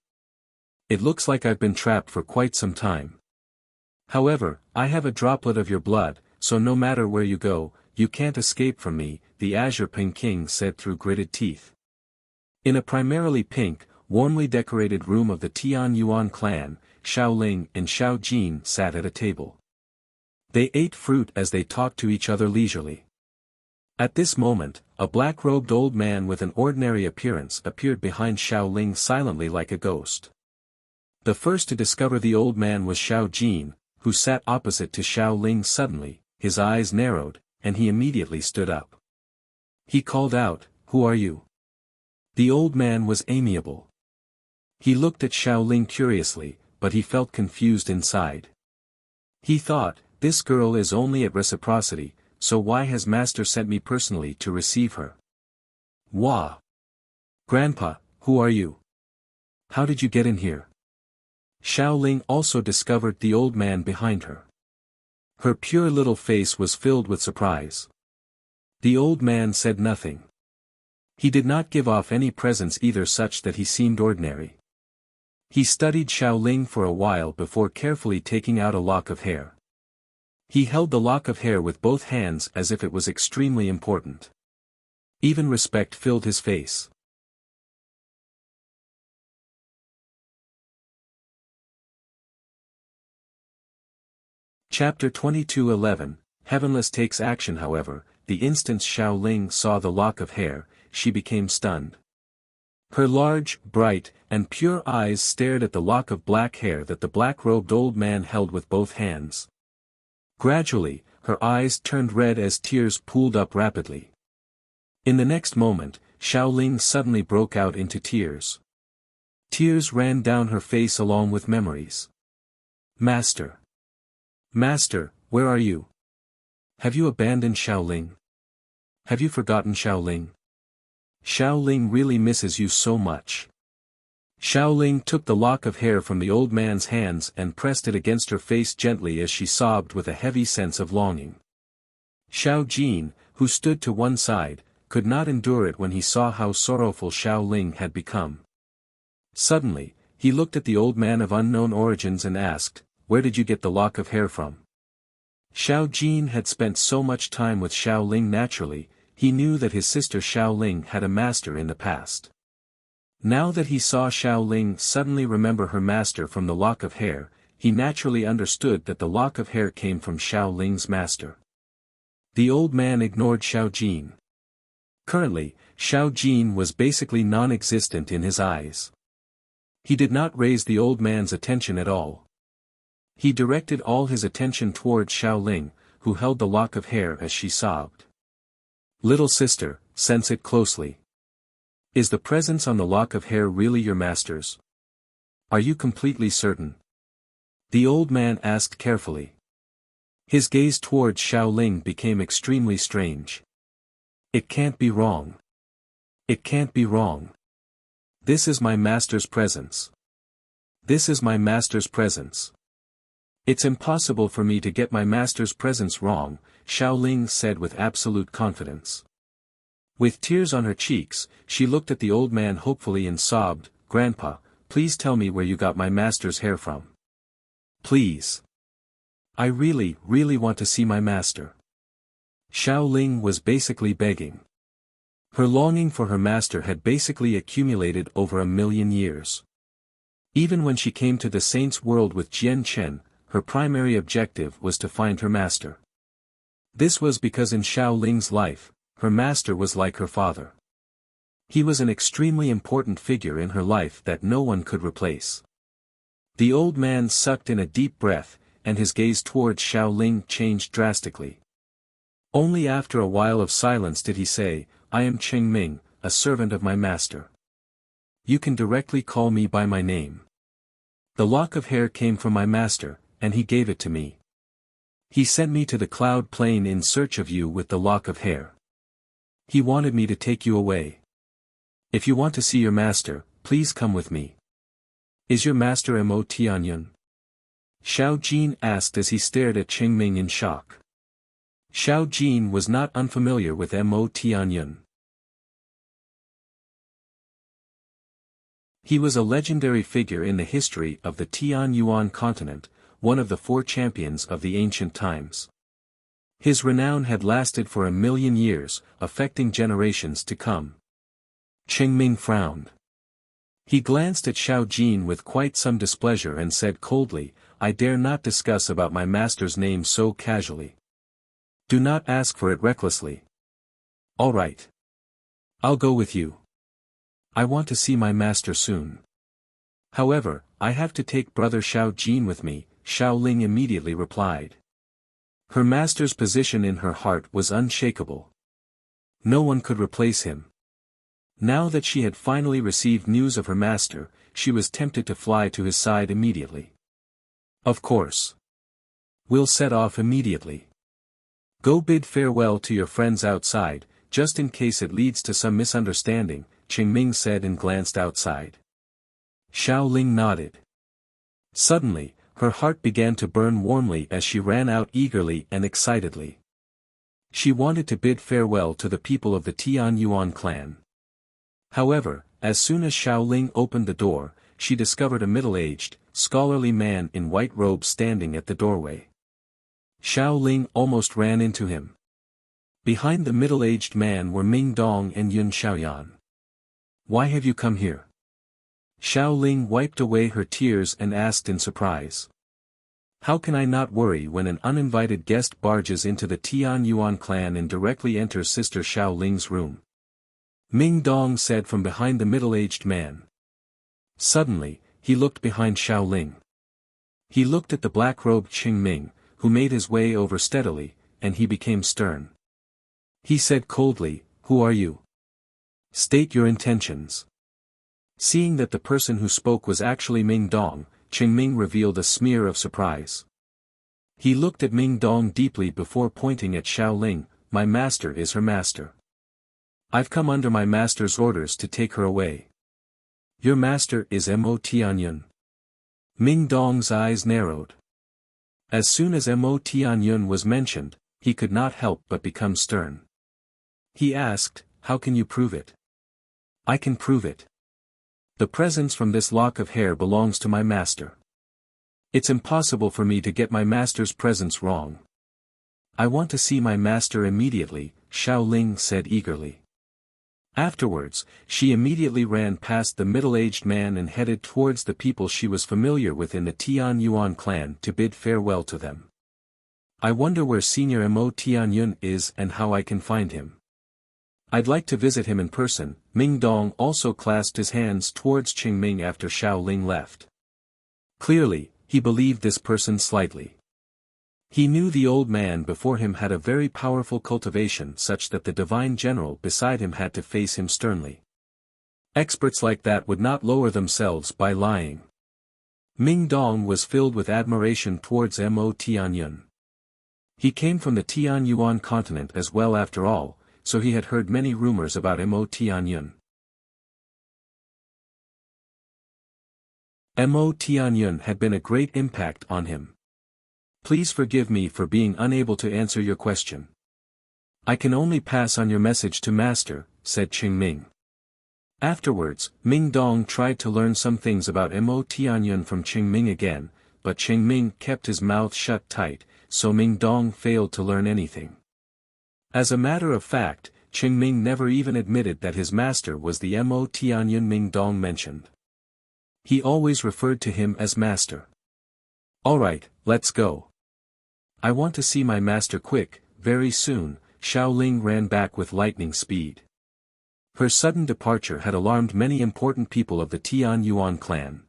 It looks like I've been trapped for quite some time. However, I have a droplet of your blood, so no matter where you go, you can't escape from me, the Azure Peking said through gritted teeth. In a primarily pink, warmly decorated room of the Tian Yuan clan, Xiao Ling and Xiao Jin sat at a table. They ate fruit as they talked to each other leisurely. At this moment, a black-robed old man with an ordinary appearance appeared behind Xiao Ling silently like a ghost. The first to discover the old man was Xiao Jin, who sat opposite to Xiao Ling suddenly, his eyes narrowed, and he immediately stood up. He called out, "Who are you?" The old man was amiable. He looked at Xiao Ling curiously, but he felt confused inside. He thought, this girl is only at reciprocity, so why has master sent me personally to receive her? Wah! Grandpa, who are you? How did you get in here? Xiao Ling also discovered the old man behind her. Her pure little face was filled with surprise. The old man said nothing. He did not give off any presence either such that he seemed ordinary. He studied Xiao Ling for a while before carefully taking out a lock of hair. He held the lock of hair with both hands as if it was extremely important. Even respect filled his face. Chapter 22:11. Heavenless takes action. However, the instant Xiao Ling saw the lock of hair, she became stunned. Her large, bright, and pure eyes stared at the lock of black hair that the black-robed old man held with both hands. Gradually, her eyes turned red as tears pooled up rapidly. In the next moment, Xiao Ling suddenly broke out into tears. Tears ran down her face along with memories. Master! Master, where are you? Have you abandoned Xiao Ling? Have you forgotten Xiao Ling? Xiao Ling really misses you so much. Xiao Ling took the lock of hair from the old man's hands and pressed it against her face gently as she sobbed with a heavy sense of longing. Xiao Jin, who stood to one side, could not endure it when he saw how sorrowful Xiao Ling had become. Suddenly, he looked at the old man of unknown origins and asked, "Where did you get the lock of hair from?" Xiao Jin had spent so much time with Xiao Ling naturally, he knew that his sister Xiao Ling had a master in the past. Now that he saw Xiao Ling suddenly remember her master from the lock of hair, he naturally understood that the lock of hair came from Xiao Ling's master. The old man ignored Xiao Jin. Currently, Xiao Jin was basically non-existent in his eyes. He did not raise the old man's attention at all. He directed all his attention towards Xiao Ling, who held the lock of hair as she sobbed. "Little sister, sense it closely. Is the presence on the lock of hair really your master's? Are you completely certain?" The old man asked carefully. His gaze towards Xiao Ling became extremely strange. "It can't be wrong. It can't be wrong. This is my master's presence. This is my master's presence. It's impossible for me to get my master's presence wrong," Xiao Ling said with absolute confidence. With tears on her cheeks, she looked at the old man hopefully and sobbed, "Grandpa, please tell me where you got my master's hair from. Please. I really, really want to see my master." Xiao Ling was basically begging. Her longing for her master had basically accumulated over 1,000,000 years. Even when she came to the saint's world with Jian Chen, her primary objective was to find her master. This was because in Xiao Ling's life, her master was like her father. He was an extremely important figure in her life that no one could replace. The old man sucked in a deep breath, and his gaze towards Xiao Ling changed drastically. Only after a while of silence did he say, "I am Cheng Ming, a servant of my master. You can directly call me by my name. The lock of hair came from my master, and he gave it to me. He sent me to the cloud plain in search of you with the lock of hair. He wanted me to take you away. If you want to see your master, please come with me." "Is your master Mo Tianyun?" Xiao Jin asked as he stared at Cheng Ming in shock. Xiao Jin was not unfamiliar with Mo Tianyun. He was a legendary figure in the history of the Tianyuan continent, one of the 4 champions of the ancient times. His renown had lasted for 1,000,000 years, affecting generations to come. Cheng Ming frowned. He glanced at Xiao Jin with quite some displeasure and said coldly, "I dare not discuss about my master's name so casually. Do not ask for it recklessly." "All right. I'll go with you. I want to see my master soon. However, I have to take brother Xiao Jin with me," Xiao Ling immediately replied. Her master's position in her heart was unshakable. No one could replace him. Now that she had finally received news of her master, she was tempted to fly to his side immediately. "Of course. We'll set off immediately. Go bid farewell to your friends outside, just in case it leads to some misunderstanding," Cheng Ming said and glanced outside. Xiao Ling nodded. Suddenly, her heart began to burn warmly as she ran out eagerly and excitedly. She wanted to bid farewell to the people of the Tianyuan clan. However, as soon as Xiao Ling opened the door, she discovered a middle-aged, scholarly man in white robes standing at the doorway. Xiao Ling almost ran into him. Behind the middle-aged man were Ming Dong and Yun Xiaoyan. "Why have you come here?" Xiao Ling wiped away her tears and asked in surprise. How can I not worry when an uninvited guest barges into the Tian Yuan clan and directly enters Sister Xiao Ling's room? Ming Dong said from behind the middle-aged man. Suddenly, he looked behind Xiao Ling. He looked at the black-robed Qing Ming, who made his way over steadily, and he became stern. He said coldly, "Who are you? State your intentions." Seeing that the person who spoke was actually Ming Dong, Qing Ming revealed a smear of surprise. He looked at Ming Dong deeply before pointing at Xiao Ling. "My master is her master. I've come under my master's orders to take her away." "Your master is Mo Tianyun." Ming Dong's eyes narrowed. As soon as Mo Tianyun was mentioned, he could not help but become stern. He asked, "How can you prove it?" "I can prove it. The presence from this lock of hair belongs to my master. It's impossible for me to get my master's presence wrong." "I want to see my master immediately," Xiao Ling said eagerly. Afterwards, she immediately ran past the middle-aged man and headed towards the people she was familiar with in the Tian Yuan clan to bid farewell to them. "I wonder where Senior Mo Tianyun is and how I can find him. I'd like to visit him in person." Ming Dong also clasped his hands towards Qing Ming after Xiao Ling left. Clearly, he believed this person slightly. He knew the old man before him had a very powerful cultivation such that the divine general beside him had to face him sternly. Experts like that would not lower themselves by lying. Ming Dong was filled with admiration towards Mo Tianyun. He came from the Tian Yuan continent as well after all, so he had heard many rumors about Mo Tianyun. Mo Tianyun had been a great impact on him. "Please forgive me for being unable to answer your question. I can only pass on your message to Master," said Qing Ming. Afterwards, Ming Dong tried to learn some things about Mo Tianyun from Qing Ming again, but Qing Ming kept his mouth shut tight, so Ming Dong failed to learn anything. As a matter of fact, Qing Ming never even admitted that his master was the Mo Tianyun Ming Dong mentioned. He always referred to him as master. "All right, let's go. I want to see my master quick." Very soon, Xiao Ling ran back with lightning speed. Her sudden departure had alarmed many important people of the Tian Yuan clan.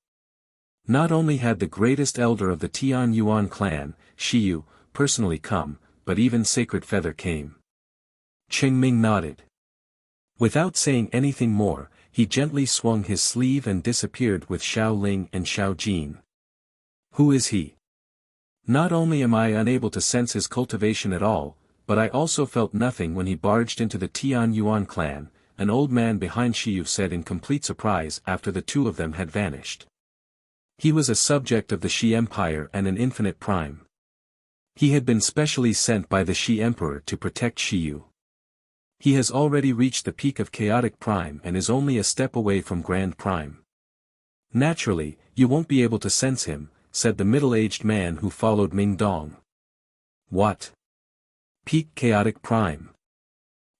Not only had the greatest elder of the Tian Yuan clan, Shiyu, personally come, but even Sacred Feather came. Qing Ming nodded. Without saying anything more, he gently swung his sleeve and disappeared with Xiao Ling and Xiao Jin. "Who is he? Not only am I unable to sense his cultivation at all, but I also felt nothing when he barged into the Tian Yuan clan," an old man behind Shiyu said in complete surprise after the two of them had vanished. "He was a subject of the Shi Empire and an infinite prime. He had been specially sent by the Shi Emperor to protect Shiyu. He has already reached the peak of chaotic prime and is only a step away from grand prime. Naturally, you won't be able to sense him," said the middle-aged man who followed Ming Dong. "What? Peak chaotic prime?"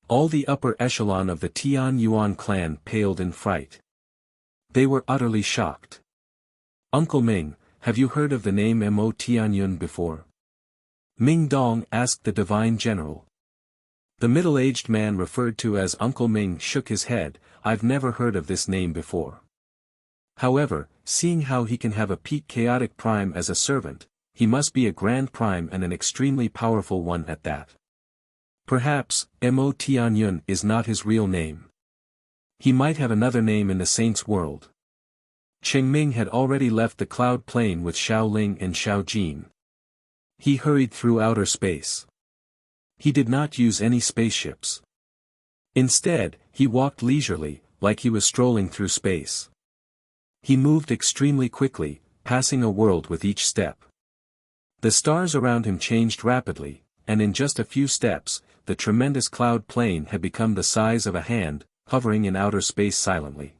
All the upper echelon of the Tian Yuan clan paled in fright. They were utterly shocked. "Uncle Ming, have you heard of the name Mo Tianyun before?" Ming Dong asked the divine general. The middle-aged man referred to as Uncle Ming shook his head. "I've never heard of this name before. However, seeing how he can have a peak chaotic prime as a servant, he must be a grand prime and an extremely powerful one at that. Perhaps, Mo Tianyun is not his real name. He might have another name in the saints' world." Qing Ming had already left the cloud plane with Xiao Ling and Xiao Jin. He hurried through outer space. He did not use any spaceships. Instead, he walked leisurely, like he was strolling through space. He moved extremely quickly, passing a world with each step. The stars around him changed rapidly, and in just a few steps, the tremendous cloud plane had become the size of a hand, hovering in outer space silently.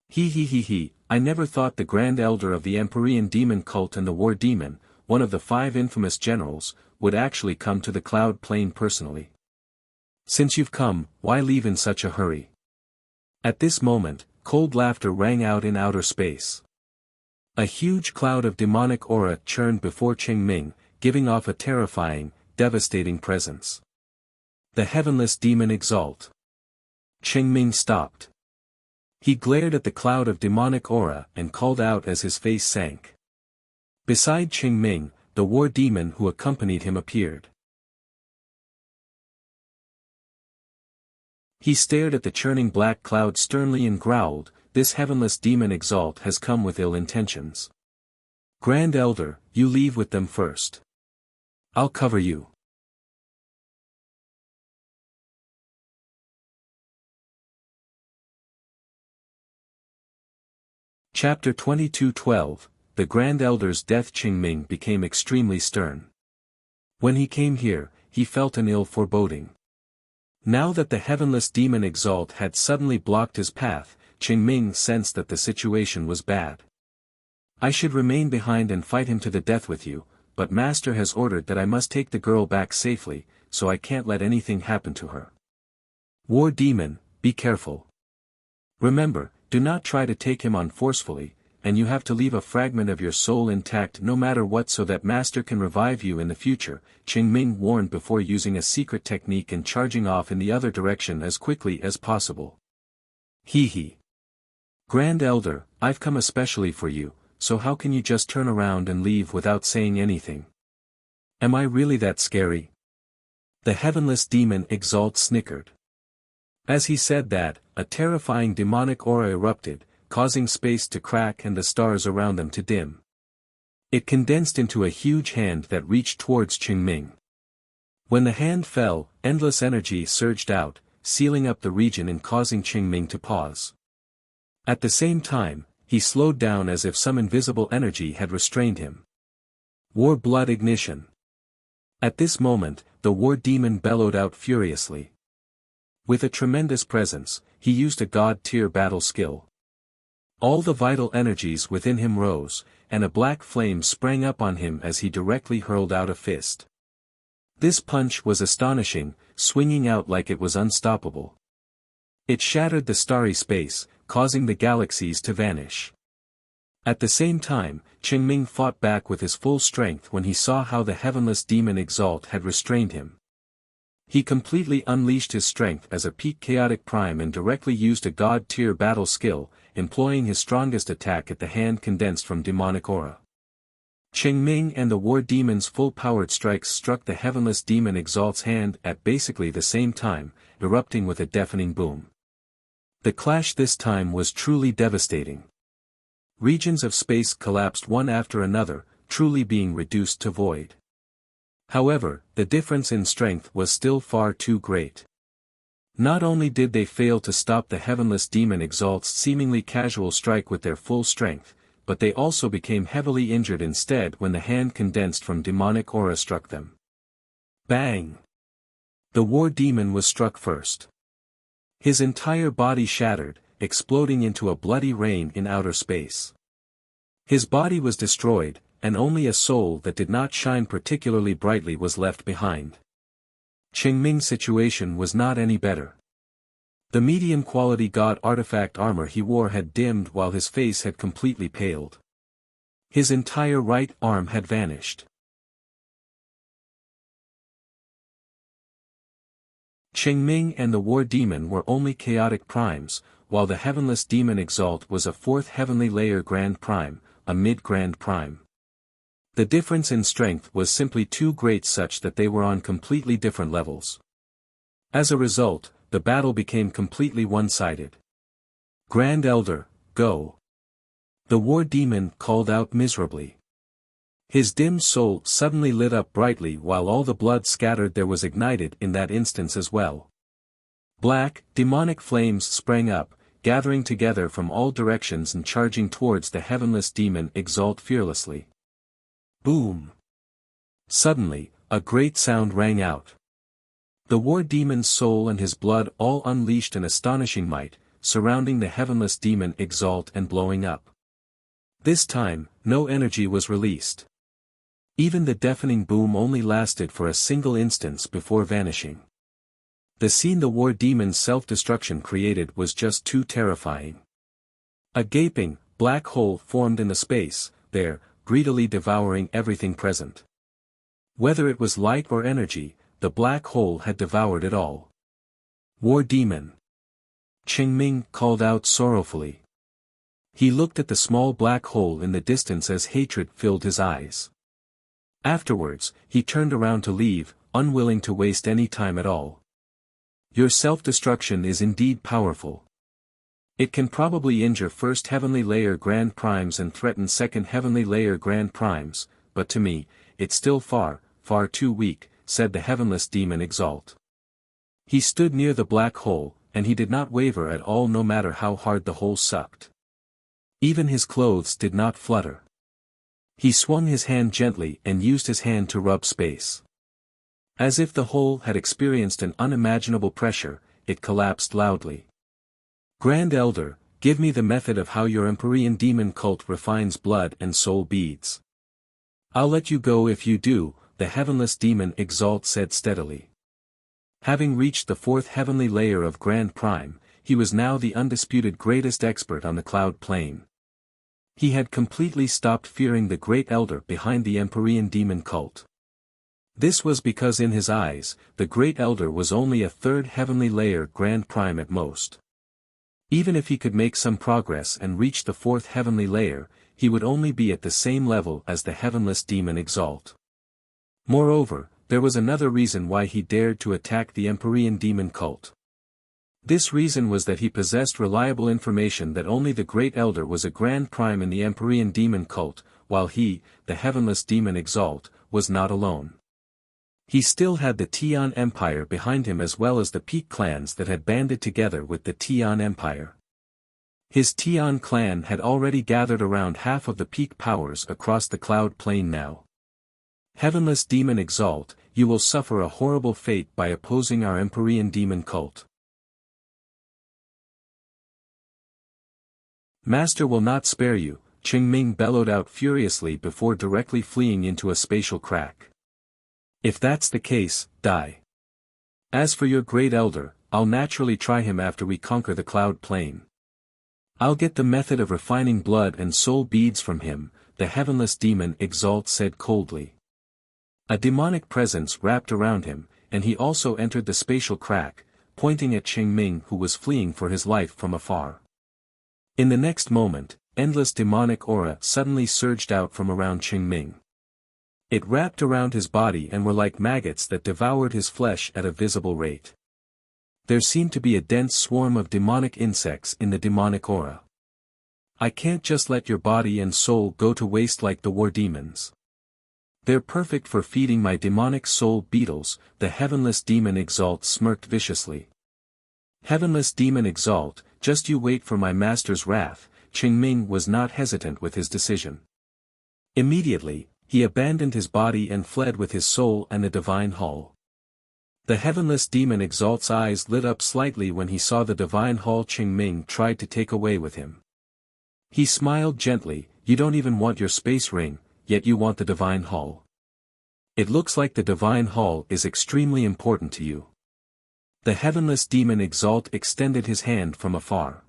He, I never thought the Grand Elder of the Empyrean Demon Cult and the War Demon, one of the 5 infamous generals, would actually come to the cloud plane personally. Since you've come, why leave in such a hurry?" At this moment, cold laughter rang out in outer space. A huge cloud of demonic aura churned before Qingming, giving off a terrifying, devastating presence. The heavenless demon exalt. Qingming stopped. He glared at the cloud of demonic aura and called out as his face sank. Beside Qingming, the war demon who accompanied him appeared. He stared at the churning black cloud sternly and growled, "This heavenless demon exalt has come with ill intentions. Grand Elder, you leave with them first. I'll cover you." Chapter 22:12, The Grand Elder's Death. Qingming became extremely stern. When he came here, he felt an ill foreboding. Now that the heavenless demon exalt had suddenly blocked his path, Qingming sensed that the situation was bad. "I should remain behind and fight him to the death with you, but Master has ordered that I must take the girl back safely, so I can't let anything happen to her. War demon, be careful. Remember, do not try to take him on forcefully, and you have to leave a fragment of your soul intact no matter what so that Master can revive you in the future," Qingming warned before using a secret technique and charging off in the other direction as quickly as possible. Hee. "Grand Elder, I've come especially for you, so how can you just turn around and leave without saying anything? Am I really that scary?" The heavenless demon exalt snickered. As he said that, a terrifying demonic aura erupted, causing space to crack and the stars around them to dim. It condensed into a huge hand that reached towards Qingming. When the hand fell, endless energy surged out, sealing up the region and causing Qingming to pause. At the same time, he slowed down as if some invisible energy had restrained him. War blood ignition. At this moment, the war demon bellowed out furiously. With a tremendous presence, he used a god-tier battle skill. All the vital energies within him rose, and a black flame sprang up on him as he directly hurled out a fist. This punch was astonishing, swinging out like it was unstoppable. It shattered the starry space, causing the galaxies to vanish. At the same time, Qingming fought back with his full strength when he saw how the heavenless demon exalt had restrained him. He completely unleashed his strength as a peak chaotic prime and directly used a god-tier battle skill, employing his strongest attack at the hand condensed from demonic aura. Qingming and the war demon's full-powered strikes struck the heavenless demon exalt's hand at basically the same time, erupting with a deafening boom. The clash this time was truly devastating. Regions of space collapsed one after another, truly being reduced to void. However, the difference in strength was still far too great. Not only did they fail to stop the heavenless demon exalt's seemingly casual strike with their full strength, but they also became heavily injured instead when the hand condensed from demonic aura struck them. Bang! The war demon was struck first. His entire body shattered, exploding into a bloody rain in outer space. His body was destroyed, and only a soul that did not shine particularly brightly was left behind. Qingming's situation was not any better. The medium-quality god artifact armor he wore had dimmed while his face had completely paled. His entire right arm had vanished. Qingming and the war demon were only chaotic primes, while the heavenless demon exalt was a fourth heavenly layer grand prime, a mid-grand prime. The difference in strength was simply too great such that they were on completely different levels. As a result, the battle became completely one-sided. "Grand Elder, go!" The war demon called out miserably. His dim soul suddenly lit up brightly while all the blood scattered there was ignited in that instance as well. Black, demonic flames sprang up, gathering together from all directions and charging towards the heavenless demon exalt fearlessly. Boom! Suddenly, a great sound rang out. The war demon's soul and his blood all unleashed an astonishing might, surrounding the heavenless demon exalt and blowing up. This time, no energy was released. Even the deafening boom only lasted for a single instance before vanishing. The scene the war demon's self-destruction created was just too terrifying. A gaping, black hole formed in the space, there, greedily devouring everything present. Whether it was light or energy, the black hole had devoured it all. War demon! Qingming called out sorrowfully. He looked at the small black hole in the distance as hatred filled his eyes. Afterwards, he turned around to leave, unwilling to waste any time at all. Your self-destruction is indeed powerful. It can probably injure first heavenly layer grand primes and threaten second heavenly layer grand primes, but to me, it's still far, far too weak, said the heavenless demon Exalt. He stood near the black hole, and he did not waver at all no matter how hard the hole sucked. Even his clothes did not flutter. He swung his hand gently and used his hand to rub space. As if the hole had experienced an unimaginable pressure, it collapsed loudly. Grand Elder, give me the method of how your Empyrean demon cult refines blood and soul beads. I'll let you go if you do, the heavenless demon Exalt said steadily. Having reached the fourth heavenly layer of Grand Prime, he was now the undisputed greatest expert on the cloud plane. He had completely stopped fearing the great elder behind the Empyrean demon cult. This was because in his eyes, the great elder was only a third heavenly layer Grand Prime at most. Even if he could make some progress and reach the fourth heavenly layer, he would only be at the same level as the heavenless demon Exalt. Moreover, there was another reason why he dared to attack the Empyrean demon cult. This reason was that he possessed reliable information that only the Great Elder was a Grand Prime in the Empyrean demon cult, while he, the heavenless demon Exalt, was not alone. He still had the Tian Empire behind him as well as the Peak clans that had banded together with the Tian Empire. His Tian clan had already gathered around half of the Peak powers across the cloud plane now. Heavenless demon Exalt, you will suffer a horrible fate by opposing our Empyrean demon cult. Master will not spare you, Qingming bellowed out furiously before directly fleeing into a spatial crack. If that's the case, die. As for your great elder, I'll naturally try him after we conquer the cloud plane. I'll get the method of refining blood and soul beads from him, the heavenless demon Exalt said coldly. A demonic presence wrapped around him, and he also entered the spatial crack, pointing at Qingming who was fleeing for his life from afar. In the next moment, endless demonic aura suddenly surged out from around Qingming. It wrapped around his body and were like maggots that devoured his flesh at a visible rate. There seemed to be a dense swarm of demonic insects in the demonic aura. I can't just let your body and soul go to waste like the war demons. They're perfect for feeding my demonic soul beetles, the heavenless demon Exalt smirked viciously. Heavenless demon Exalt, just you wait for my master's wrath, Qingming was not hesitant with his decision. Immediately, he abandoned his body and fled with his soul and the divine hall. The heavenless demon Exalt's eyes lit up slightly when he saw the divine hall Qingming tried to take away with him. He smiled gently, you don't even want your space ring, yet you want the divine hall. It looks like the divine hall is extremely important to you. The heavenless demon Exalt extended his hand from afar.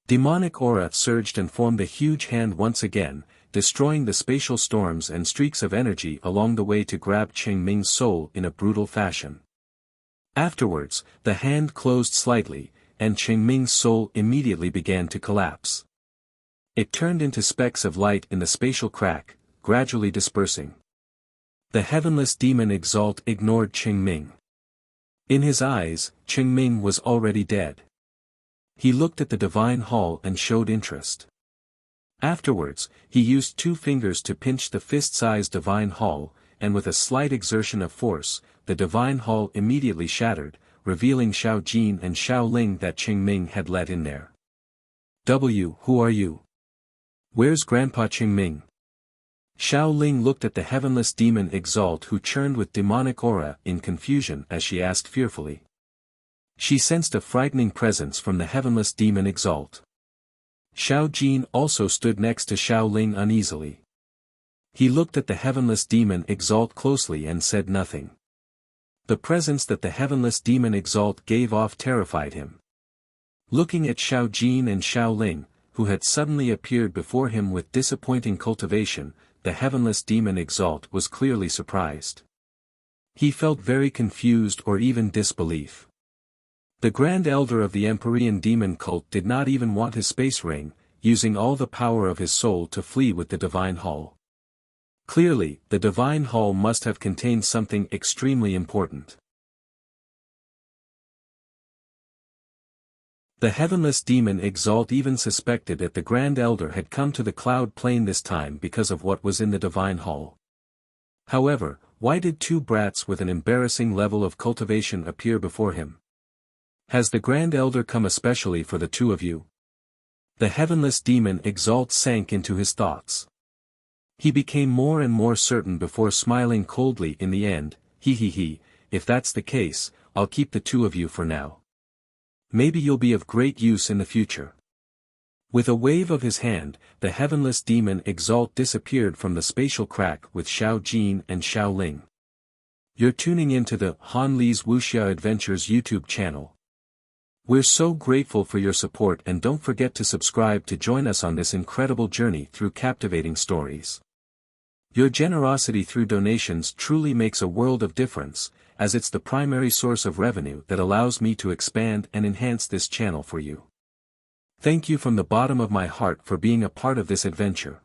Demonic aura surged and formed a huge hand once again, destroying the spatial storms and streaks of energy along the way to grab Qingming's soul in a brutal fashion. Afterwards, the hand closed slightly, and Qingming's soul immediately began to collapse. It turned into specks of light in the spatial crack, gradually dispersing. The heavenless demon Exalt ignored Qingming. In his eyes, Qingming was already dead. He looked at the divine hall and showed interest. Afterwards, he used 2 fingers to pinch the fist-sized divine hall, and with a slight exertion of force, the divine hall immediately shattered, revealing Xiao Jin and Xiao Ling that Qingming had let in there. Who are you? Where's Grandpa Qingming? Xiao Ling looked at the heavenless demon Exalt who churned with demonic aura in confusion as she asked fearfully. She sensed a frightening presence from the heavenless demon Exalt. Xiao Jin also stood next to Xiao Ling uneasily. He looked at the heavenless demon Exalt closely and said nothing. The presence that the heavenless demon Exalt gave off terrified him. Looking at Xiao Jin and Xiao Ling, who had suddenly appeared before him with disappointing cultivation, the heavenless demon Exalt was clearly surprised. He felt very confused or even disbelief. The Grand Elder of the Empyrean demon cult did not even want his space ring, using all the power of his soul to flee with the Divine Hall. Clearly, the Divine Hall must have contained something extremely important. The heavenless demon Exalt even suspected that the Grand Elder had come to the Cloud Plane this time because of what was in the Divine Hall. However, why did two brats with an embarrassing level of cultivation appear before him? Has the Grand Elder come especially for the two of you? The heavenless demon Exalt sank into his thoughts. He became more and more certain before smiling coldly in the end. If that's the case, I'll keep the two of you for now. Maybe you'll be of great use in the future. With a wave of his hand, the heavenless demon Exalt disappeared from the spatial crack with Xiao Jin and Xiao Ling. You're tuning into the Han Li's Wuxia Adventures YouTube channel. We're so grateful for your support, and don't forget to subscribe to join us on this incredible journey through captivating stories. Your generosity through donations truly makes a world of difference, as it's the primary source of revenue that allows me to expand and enhance this channel for you. Thank you from the bottom of my heart for being a part of this adventure.